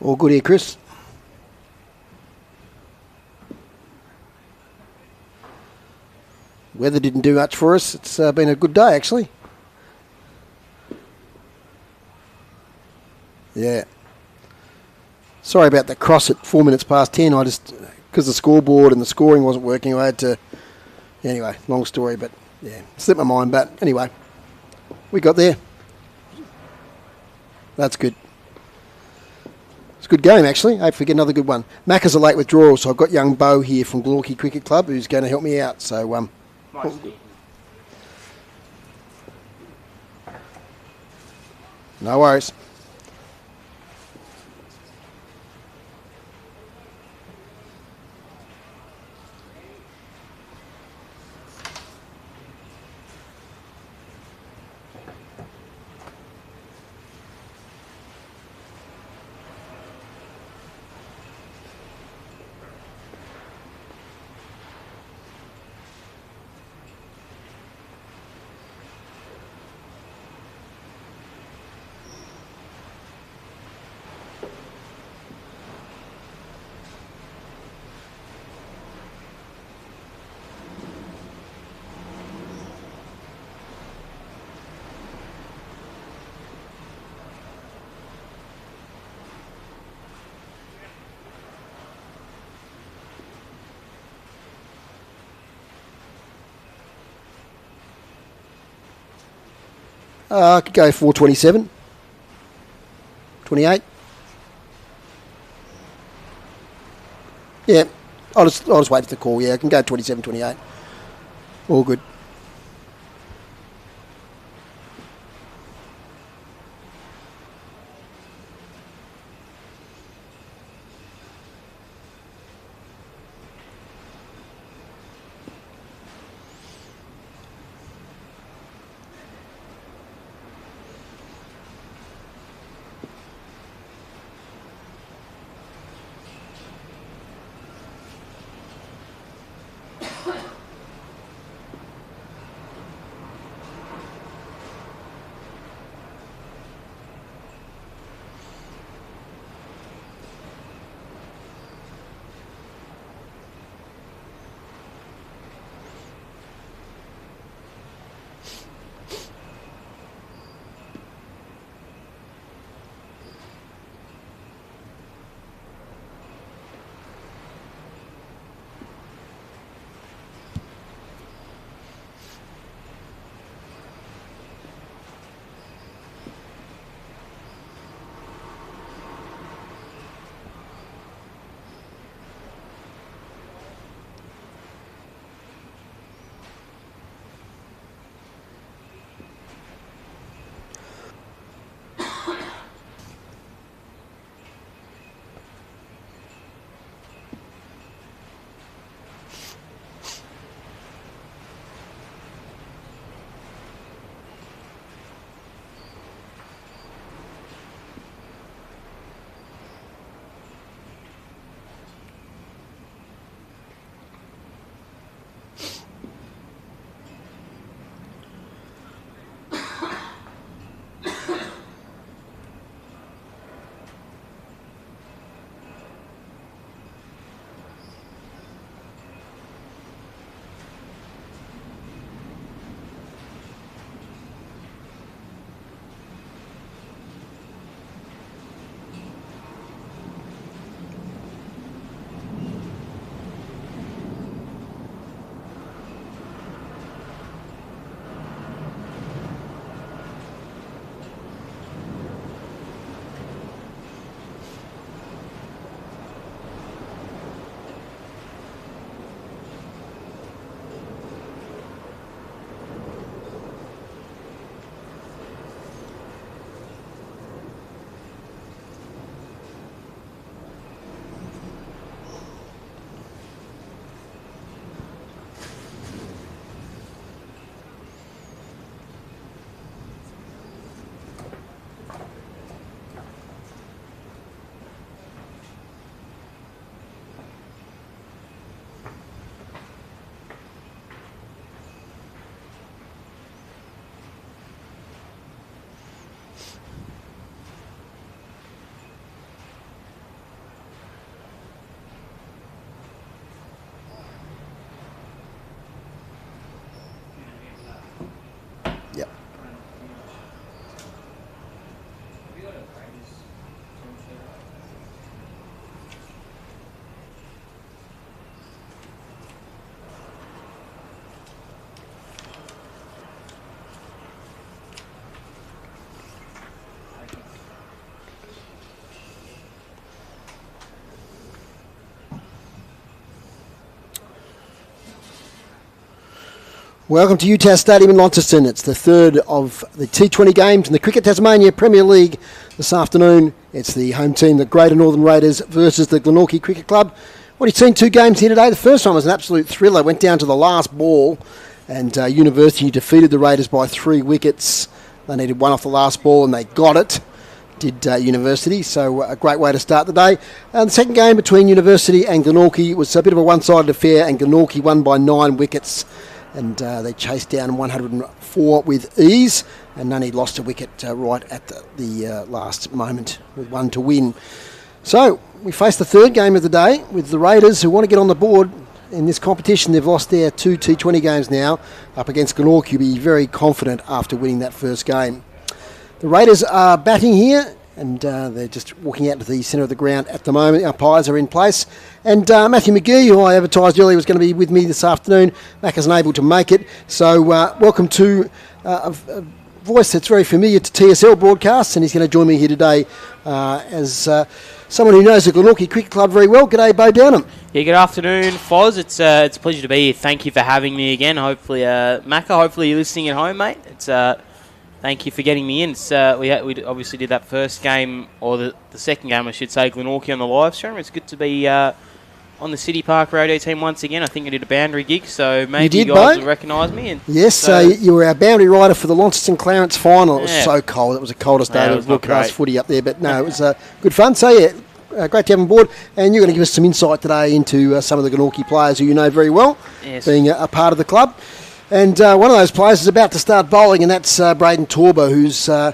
B: All good here, Chris. Weather didn't do much for us. It's been a good day, actually. Yeah. Sorry about that cross at 4 minutes past 10. I just, because the scoreboard and the scoring wasn't working, I had to, anyway, long story, but yeah, slipped my mind. But anyway, we got there. That's good. It's a good game, actually. Hopefully get another good one. Macca's a late withdrawal, so I've got young Bo here from Glenorchy Cricket Club who's going to help me out. So, no worries. I could go 427. 28. Yeah, I'll just wait for the call. Yeah, I can go 27, 28. All good. Welcome to UTAS Stadium in Launceston. It's the third of the T20 games in the Cricket Tasmania Premier League this afternoon. It's the home team, the Greater Northern Raiders versus the Glenorchy Cricket Club. What have you seen 2 games here today? The first one was an absolute thriller. Went down to the last ball and University defeated the Raiders by 3 wickets. They needed 1 off the last ball and they got it. Did University, so a great way to start the day. The second game between University and Glenorchy was a bit of a one-sided affair, and Glenorchy won by 9 wickets, and they chased down 104 with ease, and Nunny lost a wicket right at the last moment with 1 to win. So we face the third game of the day with the Raiders, who want to get on the board in this competition. They've lost their 2 T20 games now up against Glenorchy. Be very confident after winning that first game. The Raiders are batting here, and they're just walking out to the centre of the ground at the moment. The umpires are in place. And Matthew McGee, who I advertised earlier was going to be with me this afternoon, Mac isn't able to make it. So welcome to a voice that's very familiar to TSL broadcasts, and he's going to join me here today as someone who knows the Glenorchy Cricket Club very well. G'day, Bo Downham.
A: Yeah, good afternoon, Foz. It's a pleasure to be here. Thank you for having me again. Hopefully, Macca, hopefully you're listening at home, mate. Thank you for getting me in. We obviously did that first game, or the second game, I should say, Glenorchy on the live stream. It's good to be on the City Park radio team once again. I think I did a boundary gig, so maybe you guys will recognise me.
B: Yes, you were our boundary rider for the Launceston Clarence final. It was so cold. It was the coldest day of broadcast footy up there, but no, it was good fun. So yeah, great to have on board. And you're going to give us some insight today into some of the Glenorchy players who you know very well, being a part of the club. And one of those players is about to start bowling, and that's Braden Torber, who's a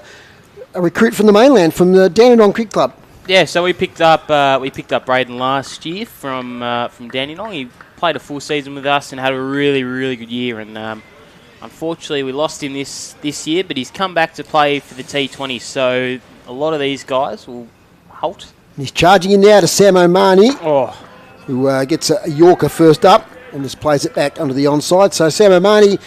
B: recruit from the mainland, from the Dandenong Cricket Club. Yeah,
A: so we picked up Braden last year from Dandenong. He played a full season with us and had a really, really good year. And unfortunately, we lost him this year, but he's come back to play for the T20. So a lot of these guys will halt.
B: He's charging in now to Sam O'Mahony, who gets a Yorker first up and just plays it back under the onside. So Sam O'Mahony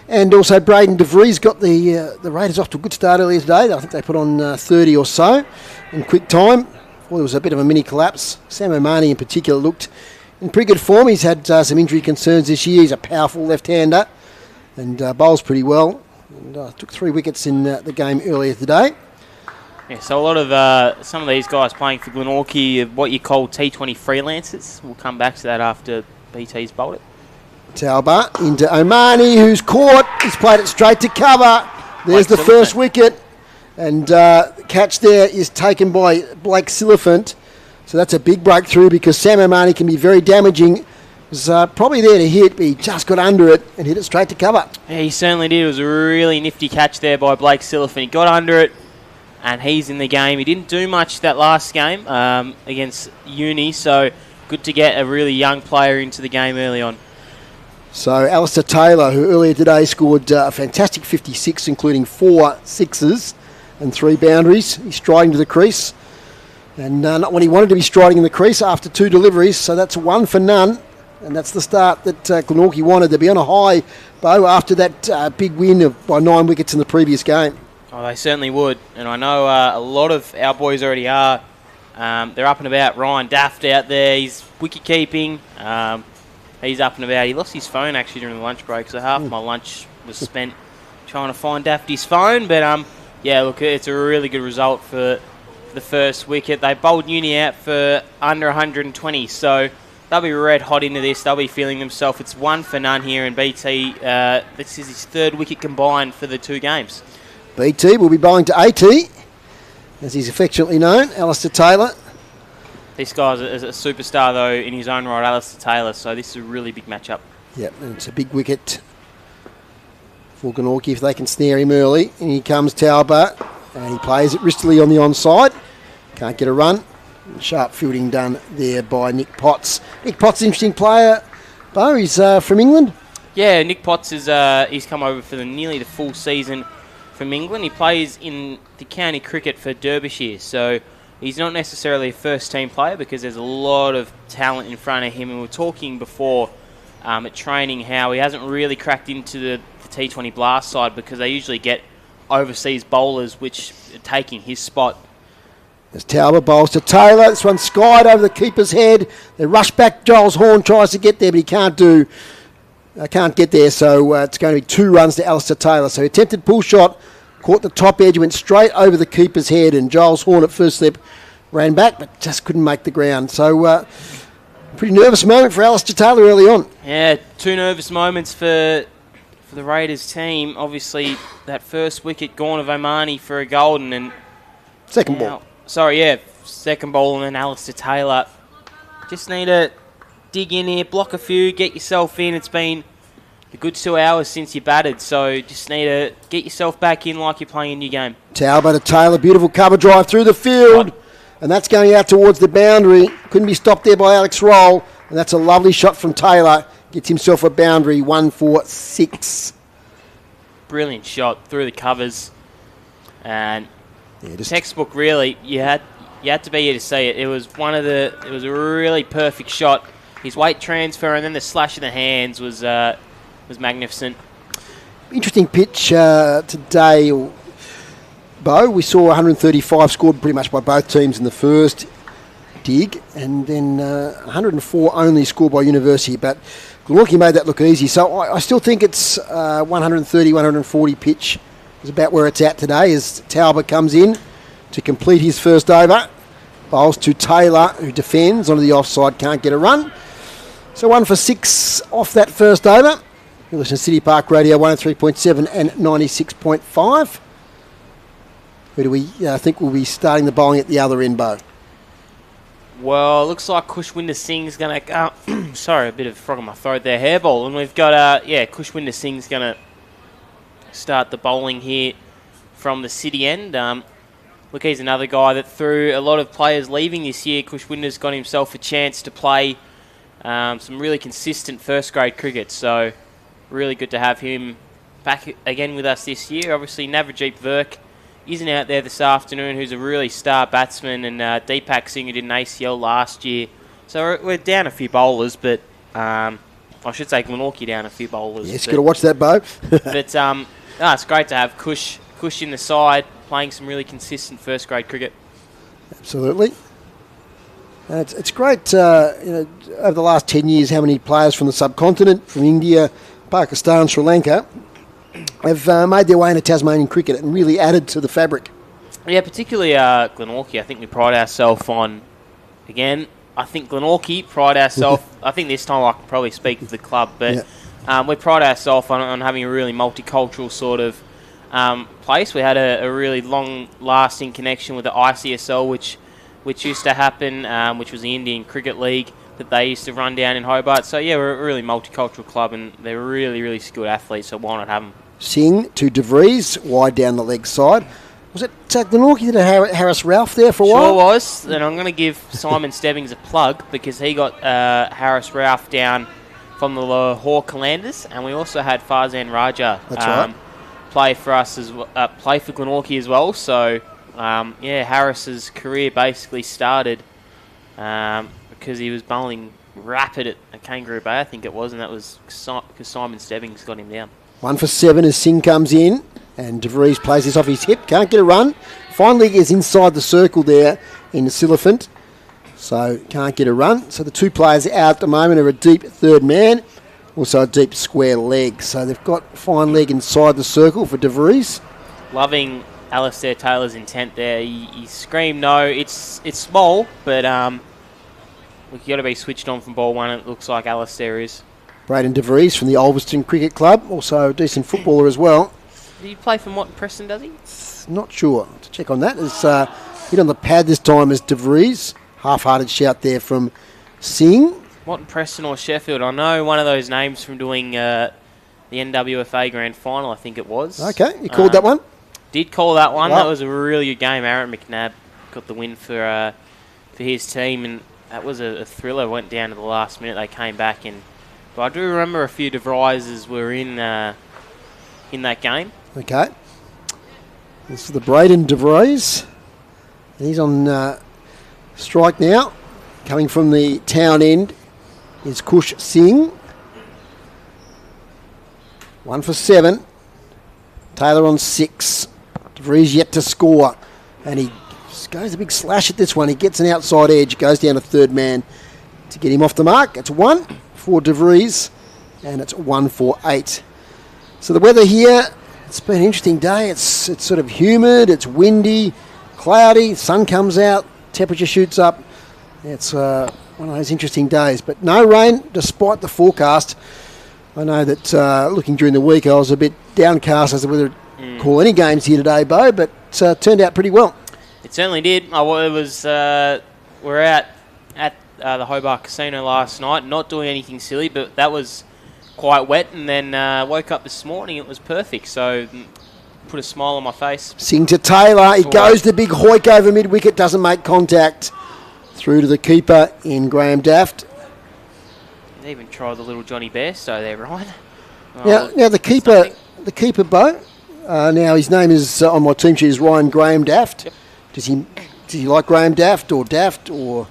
B: and also Braden DeVries got the Raiders off to a good start earlier today. I think they put on 30 or so in quick time. Well, there was a bit of a mini collapse. Sam O'Mahony in particular looked in pretty good form. He's had some injury concerns this year. He's a powerful left-hander and bowls pretty well. And took 3 wickets in the game earlier today.
A: Yeah, so a lot of some of these guys playing for Glenorchy are what you call T20 freelancers. We'll come back to that after BT's bowled it.
B: Talbot into O'Mahony, who's caught. He's played it straight to cover. There's the first wicket. And catch there is taken by Blake Silliphant. So that's a big breakthrough because Sam O'Mahony can be very damaging. Was probably there to hit, but he just got under it and hit it straight to cover.
A: Yeah, he certainly did. It was a really nifty catch there by Blake Silliphant. He got under it, and he's in the game. He didn't do much that last game against Uni, so good to get a really young player into the game early on.
B: So Alistair Taylor, who earlier today scored a fantastic 56, including 4 sixes and 3 boundaries. He's striding to the crease, and not when he wanted to be striding in the crease after 2 deliveries, so that's 1 for none, and that's the start that Glenorchy wanted to be on a high, Bo, after that big win by 9 wickets in the previous game.
A: Oh, they certainly would, and I know a lot of our boys already are. They're up and about. Ryan Daft out there. He's wicket keeping. He's up and about. He lost his phone actually during the lunch break, so half my lunch was spent trying to find Dafty's phone. But yeah, look, it's a really good result for the first wicket. They bowled Uni out for under 120, so they'll be red hot into this. They'll be feeling themselves. It's 1 for none here in BT. This is his 3rd wicket combined for the 2 games.
B: BT will be bowling to AT, as he's affectionately known, Alistair Taylor.
A: This guy's a superstar, though, in his own right, Alistair Taylor, so this is a really big matchup.
B: Yep, and it's a big wicket for Glenorchy if they can snare him early. And here comes Talbot, and he plays it wristily on the onside. Can't get a run. Sharp fielding done there by Nick Potts. Nick Potts is an interesting player, Bo. He's from England.
A: Yeah, Nick Potts is he's come over for nearly the full season from England. He plays in the county cricket for Derbyshire, so he's not necessarily a first-team player because there's a lot of talent in front of him. And we were talking before at training how he hasn't really cracked into the T20 Blast side because they usually get overseas bowlers which are taking his spot.
B: As Talbot bowls to Taylor. This one skied over the keeper's head. They rush back. Giles Horn tries to get there, but he can't do can't get there, so it's going to be 2 runs to Alistair Taylor. So he attempted pull shot, caught the top edge, went straight over the keeper's head, and Giles Horn at first slip ran back, but just couldn't make the ground. So pretty nervous moment for Alistair Taylor early on.
A: Yeah, 2 nervous moments for the Raiders team. Obviously, that first wicket gone of Omani for a golden, and
B: second ball.
A: Second ball, and then Alistair Taylor. Just need to dig in here, block a few, get yourself in. It's been a good 2 hours since you batted, so just need to get yourself back in like you're playing a new game.
B: Talbot to Taylor, beautiful cover drive through the field, and that's going out towards the boundary. Couldn't be stopped there by Alex Roll, and that's a lovely shot from Taylor. Gets himself a boundary, 1 for 6.
A: Brilliant shot through the covers, and textbook really. You had to be here to see it. It was a really perfect shot. His weight transfer and then the slash of the hands was magnificent.
B: Interesting pitch today, Bo. We saw 135 scored pretty much by both teams in the first dig, and then 104 only scored by University, but Glenorchy made that look easy. So I still think it's 130, 140 pitch is about where it's at today as Talbot comes in to complete his first over. Bowls to Taylor, who defends onto the offside, can't get a run. So 1 for 6 off that first over. You listen to City Park Radio 103.7 and 96.5. Who do we think will be starting the bowling at the other end, Bo?
A: Well, it looks like Kushwinder Singh's going to go... sorry, a bit of frog in my throat there. Hairball. And we've got, Kushwinder Singh's going to start the bowling here from the City end. Look, he's another guy that through a lot of players leaving this year, Kushwinder's got himself a chance to play some really consistent first-grade cricket. So really good to have him back again with us this year. Obviously, Navajit Virk isn't out there this afternoon, who's a really star batsman, and Deepak Singh, who did an ACL last year. So we're down a few bowlers, but I should say Glenorchy down a few bowlers.
B: Yes, got to watch that, Bo.
A: But it's great to have Kush in the side, playing some really consistent first-grade cricket.
B: Absolutely. It's great, over the last 10 years, how many players from the subcontinent, from India, Pakistan, Sri Lanka, have made their way into Tasmanian cricket and really added to the fabric.
A: Yeah, particularly Glenorchy. I think we pride ourselves on, again, I think Glenorchy pride ourselves, I think this time I can probably speak for the club, but we pride ourselves on having a really multicultural sort of place. We had a really long-lasting connection with the ICSL, which used to happen, which was the Indian Cricket League that they used to run down in Hobart. So, yeah, we're a really multicultural club, and they're really, really skilled athletes, so why not have them?
B: Singh to De Vries, wide down the leg side. Was it Glenorchy that had Harris Ralph there for a while?
A: Sure was. And I'm going to give Simon Stebbings a plug because he got Harris Ralph down from the Lahore Kalandars, and we also had Farzan Raja play for us play for Glenorchy as well. So, Harris's career basically started because he was bowling rapid at Kangaroo Bay, I think it was, and that was because Simon Stebbings got him down.
B: 1 for 7 as Singh comes in, and De Vries plays this off his hip. Can't get a run. Finally is inside the circle there in the Silliphant, so can't get a run. So the two players out at the moment are a deep third man, also a deep square leg. So they've got fine leg inside the circle for De Vries.
A: Loving Alistair Taylor's intent there. He screamed no. It's small, but we've got to be switched on from ball one. It looks like Alistair is.
B: Braden De Vries from the Ulverston Cricket Club, also a decent footballer as well.
A: Did he play for Mott Preston, does he?
B: Not sure. To check on that. It's hit on the pad this time as De Vries. Half-hearted shout there from Singh.
A: Mott Preston or Sheffield. I know one of those names from doing the NWFA Grand Final, I think it was.
B: Okay, you called that one?
A: Did call that one.
B: Wow.
A: That was a really good game. Aaron McNabb got the win for his team, and that was a thriller. Went down to the last minute. They came back, but I do remember a few De Vrieses were in that game.
B: Okay. This is the Braden De Vries. He's on strike now. Coming from the town end is Kush Singh. 1 for 7. Taylor on 6. De Vries yet to score. And he goes a big slash at this one. He gets an outside edge. Goes down to third man to get him off the mark. It's 1 for De Vries. and it's 1-4-8. So the weather here, it's been an interesting day. It's sort of humid, it's windy, cloudy, sun comes out, temperature shoots up. It's one of those interesting days, but no rain despite the forecast. I know that looking during the week, I was a bit downcast as to whether to call any games here today, Bo, but turned out pretty well.
A: It certainly did. We're out at the Hobart Casino last night, not doing anything silly, but that was quite wet, and then woke up this morning, it was perfect, so put a smile on my face.
B: Sing to Taylor, he goes the big hoik over mid-wicket, doesn't make contact. Through to the keeper in Graham Daft.
A: They even tried the little Johnny Bairstow there, Ryan.
B: Now the keeper, Bo, now his name is on my team sheet is Ryan Graham Daft.
A: Yep.
B: Does he like Graham Daft or Daft or?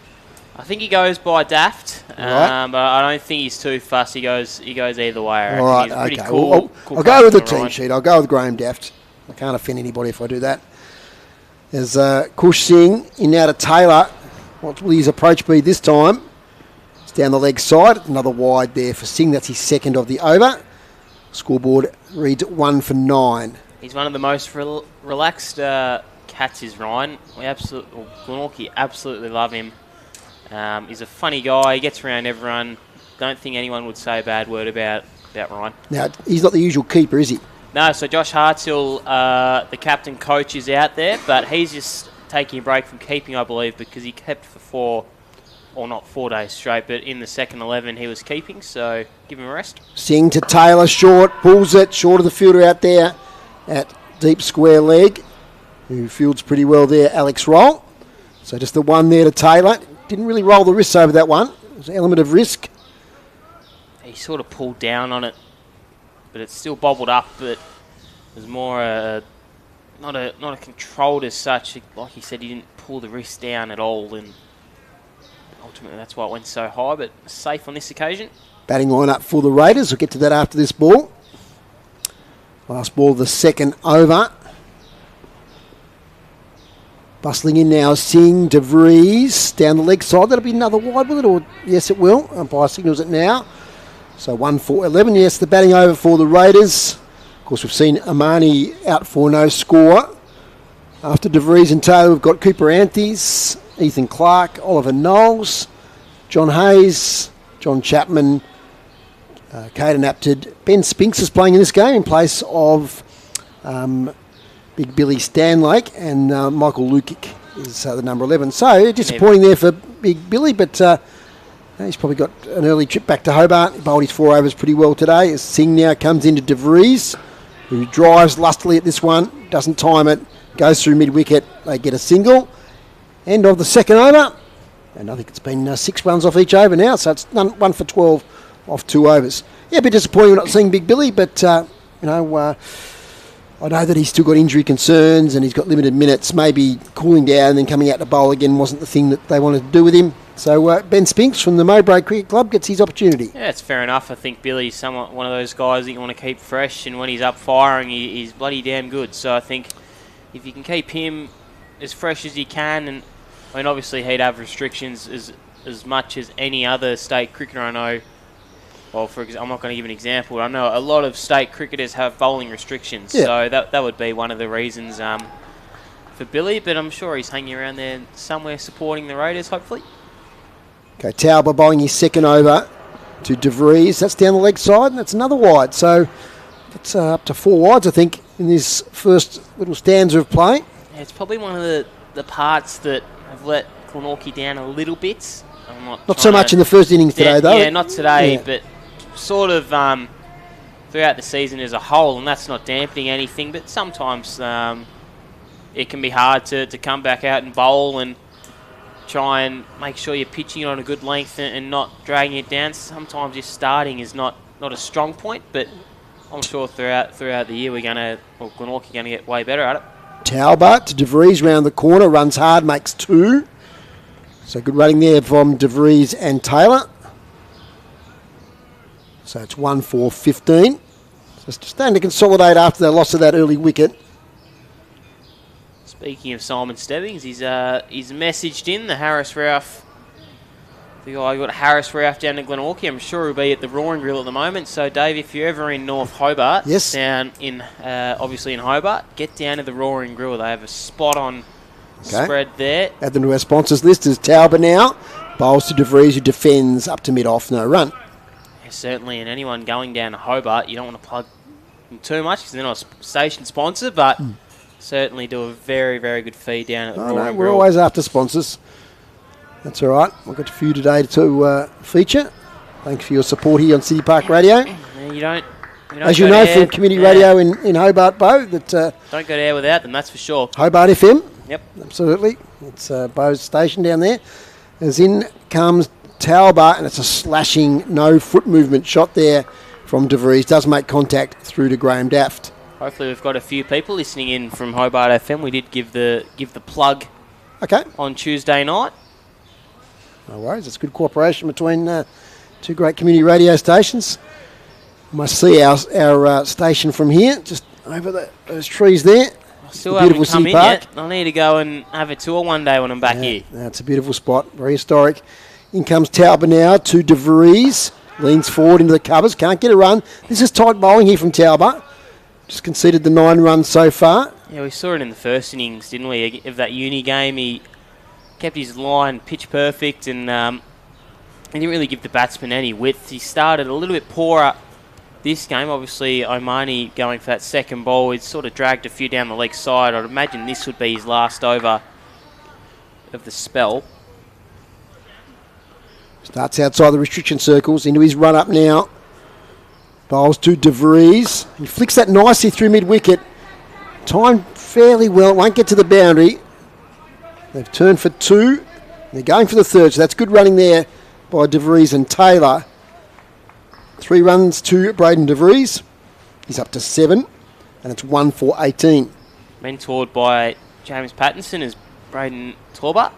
A: I think he goes by Daft,
B: Right.
A: but I don't think he's too fussed. He goes either way. I reckon.
B: All right,
A: He's pretty
B: okay.
A: cool.
B: Well,
A: cool
B: I'll go with the
A: customer,
B: team
A: Ryan.
B: sheet. I'll go with Graham Daft. I can't offend anybody if I do that. There's Kush Singh in now to Taylor. What will his approach be this time? It's down the leg side. Another wide there for Singh. That's his second of the over. Scoreboard reads 1-for-9.
A: He's one of the most relaxed cats, is Ryan. Glenorchy absolutely love him. He's a funny guy. He gets around everyone. Don't think anyone would say a bad word about Ryan.
B: Now, he's not the usual keeper, is he?
A: No, so Josh Hartsill, the captain coach, is out there, but he's just taking a break from keeping, I believe, because he kept for 4 days straight, but in the second 11 he was keeping, so give him a rest.
B: Singh to Taylor, short, pulls it, short of the fielder out there at deep square leg, who fields pretty well there, Alex Roll. So just the one there to Taylor. Didn't really roll the wrists over that one. There's an element of risk.
A: He sort of pulled down on it, but it's still bobbled up, but it was more not a controlled as such. Like he said, he didn't pull the wrist down at all, and ultimately that's why it went so high, but safe on this occasion.
B: Batting line up for the Raiders. We'll get to that after this ball. Last ball of the second over. Bustling in now, Singh, De Vries, down the leg side. That'll be another wide, will it? Or yes, it will. Umpire signals it now. So 1-4-11. Yes, the batting over for the Raiders. Of course, we've seen Amani out for no score. After De Vries and Taylor, we've got Cooper Anthys, Ethan Clark, Oliver Knowles, John Hayes, John Chapman, Caden Apted. Ben Spinks is playing in this game in place of Big Billy Stanlake, and Michael Lukic is the number 11. So disappointing there for Big Billy, but he's probably got an early trip back to Hobart. He bowled his 4 overs pretty well today. As Singh now comes into De Vries, who drives lustily at this one, doesn't time it, goes through mid-wicket. They get a single. End of the second over. And I think it's been 6 runs off each over now, so it's 1 for 12 off 2 overs. Yeah, a bit disappointing we're not seeing Big Billy, but, I know that he's still got injury concerns and he's got limited minutes. Maybe cooling down and then coming out to bowl again wasn't the thing that they wanted to do with him. So Ben Spinks from the Mowbray Cricket Club gets his opportunity.
A: Yeah, it's fair enough. I think Billy's somewhat one of those guys that you want to keep fresh, and when he's up firing, he's bloody damn good. So I think if you can keep him as fresh as you can, and I mean, obviously he'd have restrictions as much as any other state cricketer I know. Well, for example, I'm not going to give an example, but I know a lot of state cricketers have bowling restrictions, so that would be one of the reasons for Billy, but I'm sure he's hanging around there somewhere supporting the Raiders, hopefully.
B: Okay, Tauber bowling his second over to De Vries. That's down the leg side, and that's another wide. So that's up to 4 wides, I think, in this first little stanza of play.
A: Yeah, it's probably one of the parts that have let Glenorchy down a little bit. I'm
B: not so much in the first innings today, though.
A: Yeah, not today, but sort of throughout the season as a whole, and that's not dampening anything, but sometimes it can be hard to come back out and bowl and try and make sure you're pitching it on a good length and not dragging it down. Sometimes your starting is not a strong point, but I'm sure throughout the year Glenorchy going to get way better at it.
B: Tauber to De Vries round the corner, runs hard, makes 2. So good running there from De Vries and Taylor. So it's 1-4-15. So starting to consolidate after the loss of that early wicket.
A: Speaking of Simon Stebbings, he's messaged in the Harris Ralph The guy got Harris Ralph down to Glenorchy. I'm sure he'll be at the Roaring Grill at the moment. So, Dave, if you're ever in North Hobart,
B: yes,
A: down in obviously in Hobart, get down to the Roaring Grill. They have a spot-on spread there.
B: Add them to our sponsors list is Tauber now. Bowls to DeVries, who defends up to mid-off, no run.
A: Yeah, certainly, and anyone going down to Hobart, you don't want to plug them too much because they're not a station sponsor, but certainly do a very, very good feed down at the Roaring Grill.
B: We're always after sponsors. That's all right. We've got a few today to feature. Thanks for your support here on City Park Radio.
A: Yeah, you don't
B: as you know from community radio in Hobart, Bo, that
A: don't go to air without them, that's for sure.
B: Hobart FM.
A: Yep.
B: Absolutely. It's Bo's station down there. As in comes Tauber, and it's a slashing, no foot movement shot there from DeVries. Does make contact through to Graham Daft.
A: Hopefully we've got a few people listening in from Hobart FM. We did give the plug on Tuesday night.
B: No worries. It's good cooperation between two great community radio stations. You must see our station from here, just over those trees there.
A: I still haven't come in yet. I need to go and have a tour one day when I'm back here.
B: That's a beautiful spot. Very historic. In comes Tauber now to DeVries. Leans forward into the covers. Can't get a run. This is tight bowling here from Tauber. Just conceded the 9 runs so far.
A: Yeah, we saw it in the first innings, didn't we, of that uni game. He kept his line pitch perfect and he didn't really give the batsman any width. He started a little bit poorer this game. Obviously, Omani going for that second ball. He's sort of dragged a few down the leg side. I'd imagine this would be his last over of the spell.
B: Starts outside the restriction circles, into his run-up now. Bowls to DeVries. He flicks that nicely through mid-wicket. Timed fairly well. Won't get to the boundary. They've turned for 2. They're going for the 3rd, so that's good running there by DeVries and Taylor. 3 runs to Braden DeVries. He's up to 7, and it's 1 for 18.
A: Mentored by James Pattinson as Braden Torbert.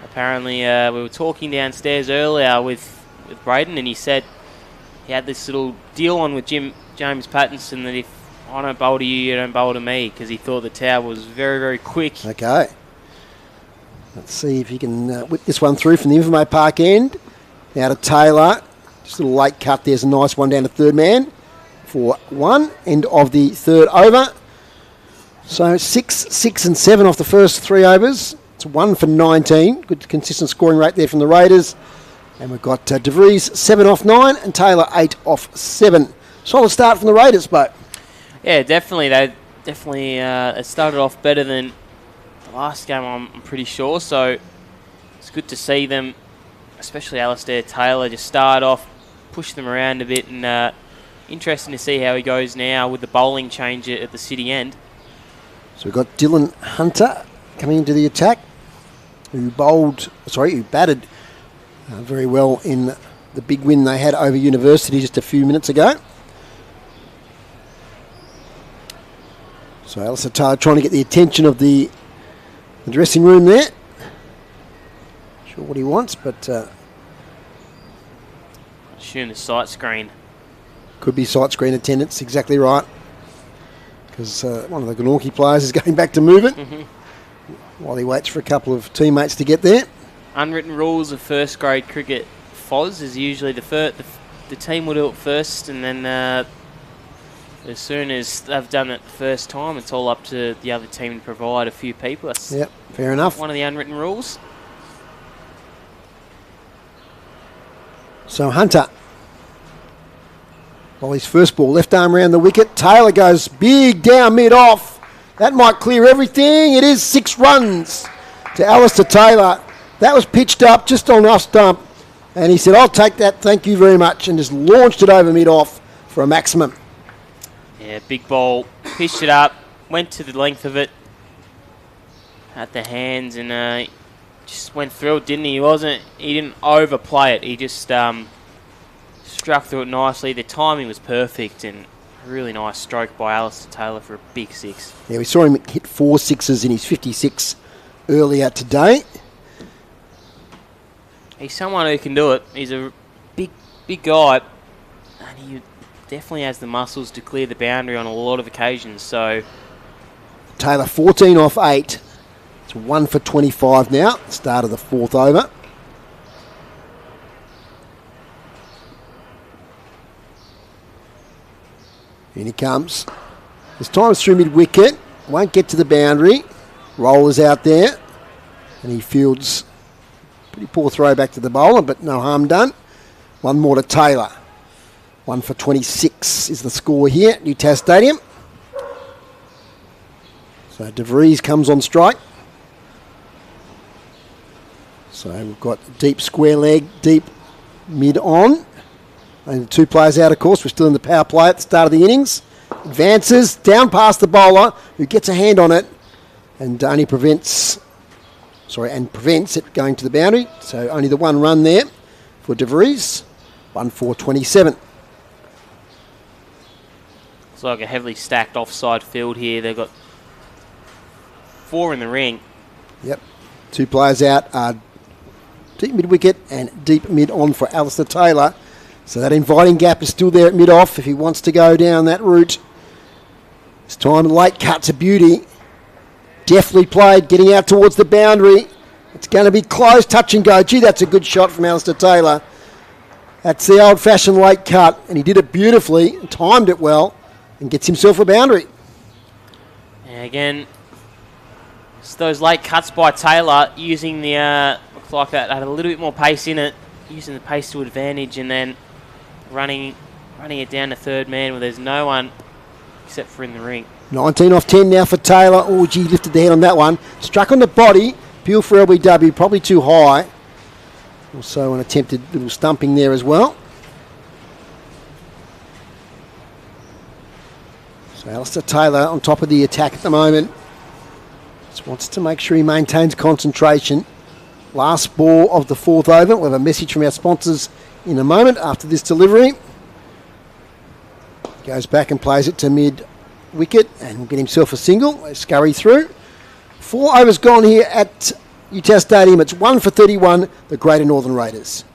A: Apparently, we were talking downstairs earlier with Braden, and he said he had this little deal on with James Pattinson that if I don't bowl to you, you don't bowl to me, because he thought the Tauber was very, very quick.
B: Okay. Let's see if he can whip this one through from the Invermay Park end. Now to Taylor. Just a little late cut. There's a nice one down to third man for 1. End of the 3rd over. So 6, 6 and 7 off the first 3 overs. It's 1 for 19. Good consistent scoring rate there from the Raiders. And we've got DeVries 7 off 9 and Taylor 8 off 7. Solid start from the Raiders, but
A: yeah, definitely. They it started off better than the last game, I'm pretty sure. So it's good to see them, especially Alistair Taylor, just start off, push them around a bit, and interesting to see how he goes now with the bowling change at the City end.
B: So we've got Dylan Hunter coming into the attack, who batted very well in the big win they had over University just a few minutes ago. So Alistair Taylor trying to get the attention of the dressing room there. Not sure what he wants, but
A: assume the sight screen.
B: Could be sight screen attendance, exactly right. Because one of the Glenorchy players is going back to move it while he waits for a couple of teammates to get there.
A: Unwritten rules of first grade cricket FOS is usually the team will do it first, and then as soon as they've done it the first time, it's all up to the other team to provide a few people. That's
B: fair enough.
A: One of the unwritten rules.
B: So Hunter, well, his first ball, left arm around the wicket. Taylor goes big down mid-off. That might clear everything. It is 6 runs to Alistair Taylor. That was pitched up just on off stump. And he said, I'll take that, thank you very much, and just launched it over mid-off for a maximum.
A: Yeah, big ball, pitched it up, went to the length of it at the hands, and just went through it, didn't he? He didn't overplay it. He just struck through it nicely. The timing was perfect, and a really nice stroke by Alistair Taylor for a big 6.
B: Yeah, we saw him hit 4 sixes in his 56 earlier today.
A: He's someone who can do it. He's a big guy, and he definitely has the muscles to clear the boundary on a lot of occasions. So
B: Taylor 14 off 8. It's 1 for 25 now. Start of the 4th over. In he comes. This time it's through mid-wicket. Won't get to the boundary. Roller's out there. And he fields pretty poor throw back to the bowler, but no harm done. One more to Taylor. 1 for 26 is the score here at Newcastle Stadium. So De Vries comes on strike. So we've got deep square leg, deep mid on. And the two players out, of course. We're still in the power play at the start of the innings. Advances down past the bowler, who gets a hand on it and only prevents it going to the boundary. So only the one run there for De Vries. 1 for 27.
A: It's like a heavily stacked offside field here. They've got 4 in the ring.
B: Yep. Two players out are deep mid-wicket and deep mid-on for Alistair Taylor. So that inviting gap is still there at mid-off if he wants to go down that route. This time, late cut to beauty. Deftly played, getting out towards the boundary. It's going to be close, touch and go. Gee, that's a good shot from Alistair Taylor. That's the old-fashioned late cut, and he did it beautifully, and timed it well, and gets himself a boundary.
A: Yeah, again, it's those late cuts by Taylor using the, looks like that had a little bit more pace in it, using the pace to advantage, and then running it down to third man where there's no one except for in the ring.
B: 19 off 10 now for Taylor. Oh, gee, lifted the head on that one. Struck on the body. Peel for LBW, probably too high. Also an attempted little stumping there as well. So Alistair Taylor on top of the attack at the moment. Just wants to make sure he maintains concentration. Last ball of the 4th over. We'll have a message from our sponsors in a moment after this delivery. Goes back and plays it to mid-wicket and will get himself a single. Scurry through. 4 overs gone here at Utah Stadium. It's 1 for 31, the Greater Northern Raiders.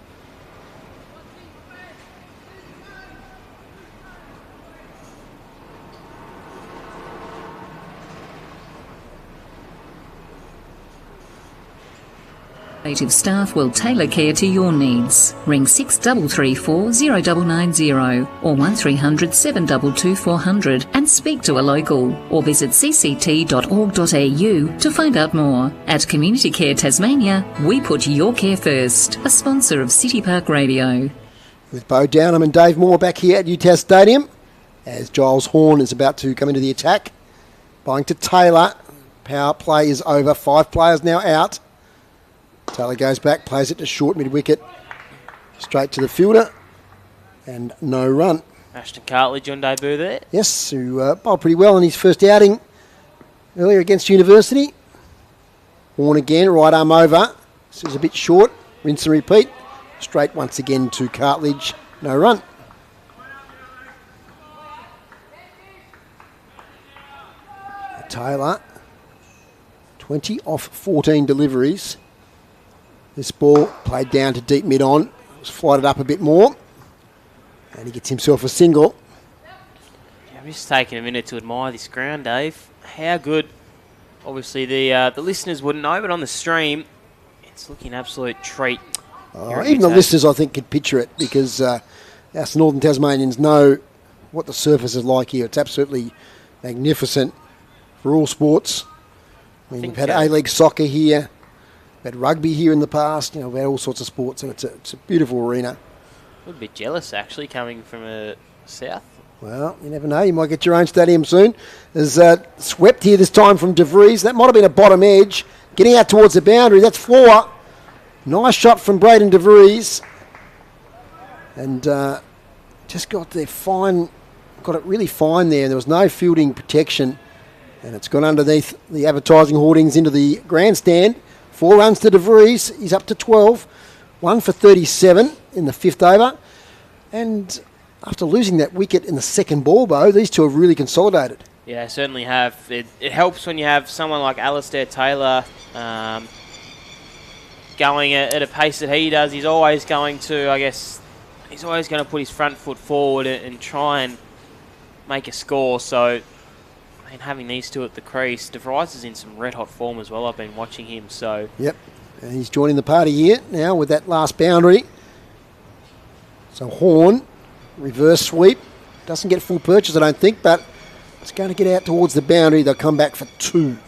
C: Creative staff will tailor care to your needs. Ring 6334 0990 or 1300 722 400 and speak to a local, or visit cct.org.au to find out more. At Community Care Tasmania, we put your care first. A sponsor of City Park Radio.
B: With Bo Downham and Dave Moore back here at Utah Stadium, as Giles Horn is about to come into the attack. Bowling to Taylor. Power play is over. 5 players now out. Taylor goes back, plays it to short mid-wicket, straight to the fielder, and no run.
A: Ashton Cartledge on debut there.
B: Yes, who bowled pretty well in his first outing earlier against University. Horn again, right arm over. This is a bit short. Rinse and repeat. Straight once again to Cartledge, no run. Taylor, 20 off 14 deliveries. This ball played down to deep mid-on. Was flighted up a bit more. And he gets himself a single.
A: Yeah, I'm just taking a minute to admire this ground, Dave. How good. Obviously, the listeners wouldn't know, but on the stream, it's looking an absolute treat.
B: Even the listeners, I think, could picture it because us Northern Tasmanians know what the surface is like here. It's absolutely magnificent for all sports. I mean, we've had A-League soccer here. We've had rugby here in the past. You know, we've had all sorts of sports, and it's a beautiful arena.
A: A little bit jealous, actually, coming from south.
B: Well, you never know. You might get your own stadium soon. There's swept here this time from De Vries. That might have been a bottom edge. Getting out towards the boundary. That's 4. Nice shot from Braden De Vries. And just got there fine. Got it really fine there. There was no fielding protection. And it's gone underneath the advertising hoardings into the grandstand. 4 runs to De Vries. He's up to 12. 1 for 37 in the 5th over. And after losing that wicket in the second ball, Bo, these two have really consolidated.
A: Yeah, certainly have. It helps when you have someone like Alistair Taylor going at a pace that he does. He's always going to, he's always going to put his front foot forward and try and make a score. So, having these two at the crease, De Vries is in some red-hot form as well. I've been watching him, so...
B: Yep, and he's joining the party here now with that last boundary. So Horn, reverse sweep, Doesn't get full purchase, I don't think, but it's going to get out towards the boundary. They'll come back for 2.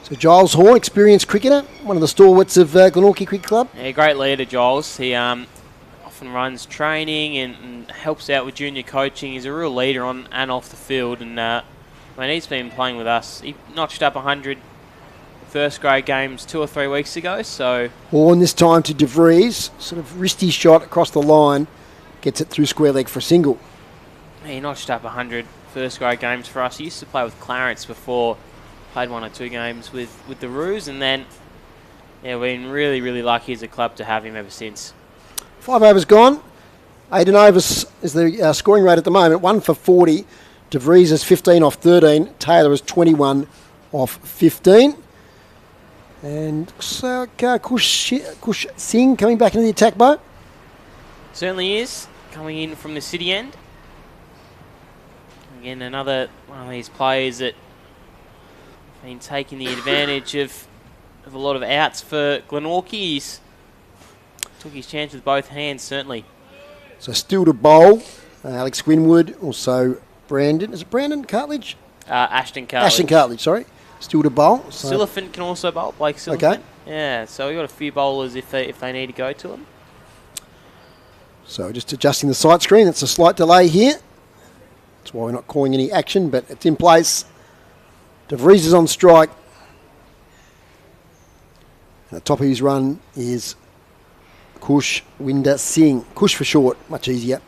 B: So Giles Horn, experienced cricketer, one of the stalwarts of Glenorchy Cricket Club.
A: Yeah, great leader, Giles. He often runs training and helps out with junior coaching. He's a real leader on and off the field, and he's been playing with us. He notched up 100 first grade games 2 or 3 weeks ago. So
B: Horn this time to De Vries, sort of wristy shot across the line, gets it through square leg for a single.
A: he notched up 100 first grade games for us. He used to play with Clarence before, played 1 or 2 games with the Roos, and then we've been really lucky as a club to have him ever since.
B: 5 overs gone. Aidan overs is the scoring rate at the moment. 1 for 40. De Vries is 15 off 13. Taylor is 21 off 15. And Kush Singh coming back into the attack boat.
A: Certainly is, coming in from the city end. Again, another one of these players that been taking the advantage of a lot of outs for Glenorchy. He's took his chance with both hands, certainly.
B: So still to bowl. Alex Winwood, also Brandon. Is it Brandon Cartledge?
A: Ashton Cartledge.
B: Ashton Cartledge, sorry. Still to bowl. So
A: Silliphant can also bowl, Blake Silliphant.
B: Okay.
A: Yeah, so we've got a few bowlers if they need to go to him.
B: So just adjusting the sight screen. It's a slight delay here. That's why we're not calling any action, but it's in place. De Vries is on strike. And the top of his run is Kush Winder Singh. Kush for short, much easier.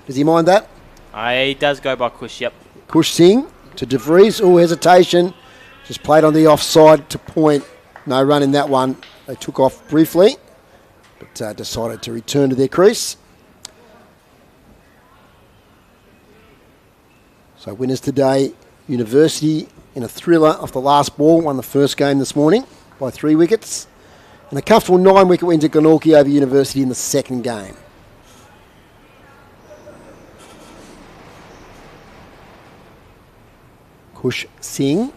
B: Does he mind that?
A: He does go by Kush, yep.
B: Kush Singh to De Vries. Oh, hesitation. Just played on the offside to point. No run in that one. They took off briefly, but decided to return to their crease. So winners today, University in a thriller off the last ball, won the first game this morning by 3 wickets. And a comfortable 9-wicket win to Glenorchy over University in the second game. Kush Singh.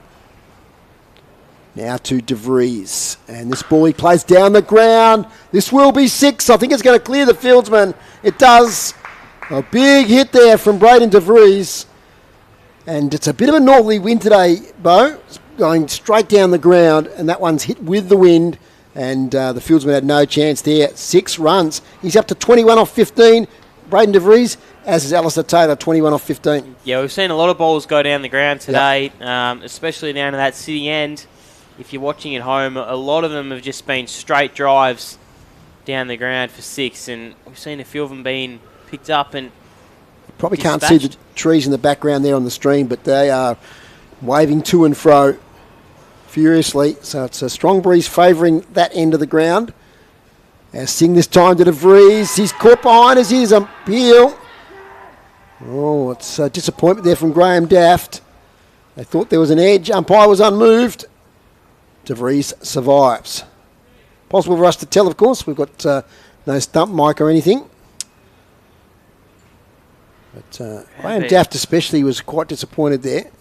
B: Now to De Vries. And this ball he plays down the ground. This will be 6. I think it's going to clear the fieldsman. It does. A big hit there from Braden De Vries. And it's a bit of a northerly wind today, Bo. It's going straight down the ground, and that one's hit with the wind, and the fieldsman had no chance there. 6 runs. He's up to 21 off 15. Braden De Vries, as is Alistair Taylor, 21 off 15.
A: Yeah, we've seen a lot of balls go down the ground today, especially down to that city end. If you're watching at home, a lot of them have just been straight drives down the ground for 6, and we've seen a few of them being picked up and
B: probably can't see the trees in the background there on the stream, but they are waving to and fro furiously. So it's a strong breeze favouring that end of the ground. As Singh this time to De Vries. He's caught behind as he's a peel. Oh, it's a disappointment there from Graham Daft. They thought there was an edge. Umpire was unmoved. De Vries survives. Possible for us to tell, of course. We've got no stump mic or anything. But Graham Daft especially was quite disappointed there.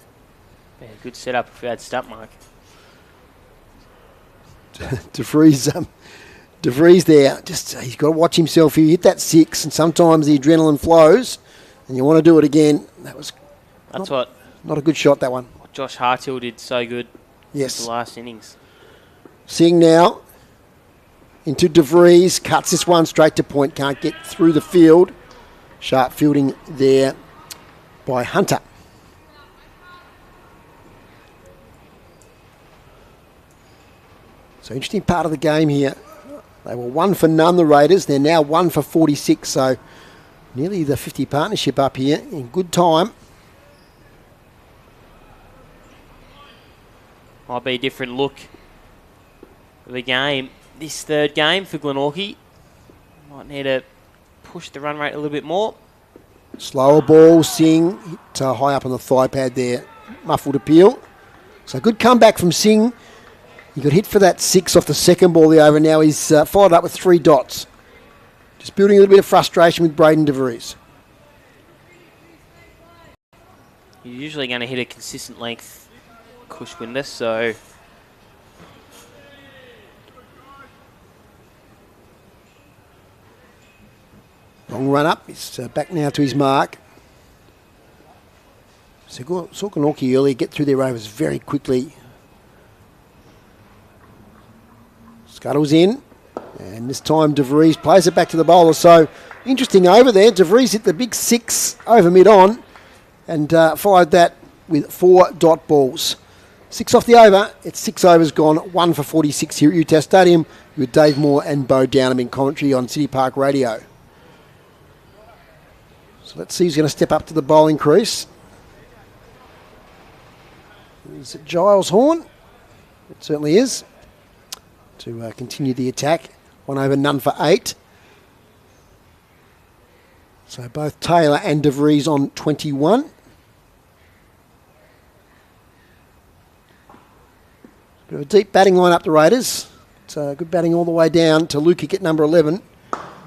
A: Yeah, good setup if we had stump mic.
B: De Vries there. Just he's got to watch himself. He hit that 6, and sometimes the adrenaline flows, and you want to do it again. That's not a good shot, that one.
A: What Josh Hartill did so good.
B: Yes.
A: The last innings.
B: Singh now into De Vries. Cuts this one straight to point. Can't get through the field. Sharp fielding there by Hunter. So interesting part of the game here. They were 1 for none, the Raiders. They're now 1 for 46. So nearly the 50 partnership up here in good time.
A: Might be a different look of the game. This third game for Glenorchy. Might need to push the run rate a little bit more.
B: Slower ball, Singh hit high up on the thigh pad there. Muffled appeal. So good comeback from Singh. He got hit for that 6 off the second ball the over. Now he's followed up with 3 dots. Just building a little bit of frustration with Braden De Vries.
A: You're usually going to hit a consistent length Kush Winder, so
B: Long run up. He's back now to his mark. So saw Glenorchy earlier get through their overs very quickly. Scuttles in. And this time DeVries plays it back to the bowler. So interesting over there. DeVries hit the big 6 over mid-on and followed that with 4 dot balls. 6 off the over. It's 6 overs gone. 1 for 46 here at UTAS Stadium with Dave Moore and Bo Downham in commentary on City Park Radio. So let's see who's going to step up to the bowling crease. Is it Giles Horn? It certainly is. To continue the attack. 1 over, none for 8. So both Taylor and DeVries on 21. Bit of a deep batting line up the Raiders. It's good batting all the way down to Lukic at number 11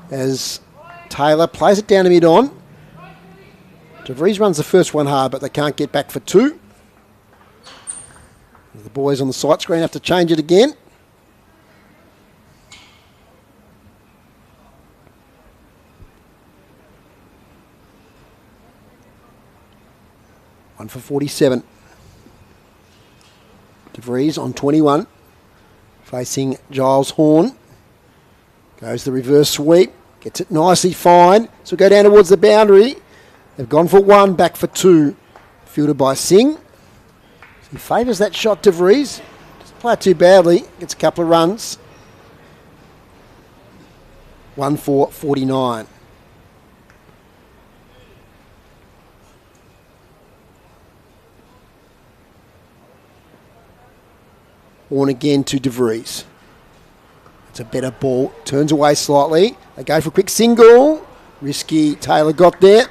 B: as Taylor plays it down to mid-on. DeVries runs the first one hard, but they can't get back for 2. The boys on the sight screen have to change it again. One for 47. DeVries on 21. Facing Giles Horn. Goes the reverse sweep. Gets it nicely fine. So go down towards the boundary. They've gone for 1, back for 2. Fielded by Singh. So he favours that shot, DeVries. Doesn't play it too badly. Gets a couple of runs. 1 for 49. Horn again to DeVries. It's a better ball. Turns away slightly. They go for a quick single. Risky. Taylor got there.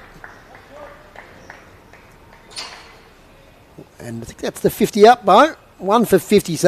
B: And I think that's the 50 up, Bo. 1 for 50. So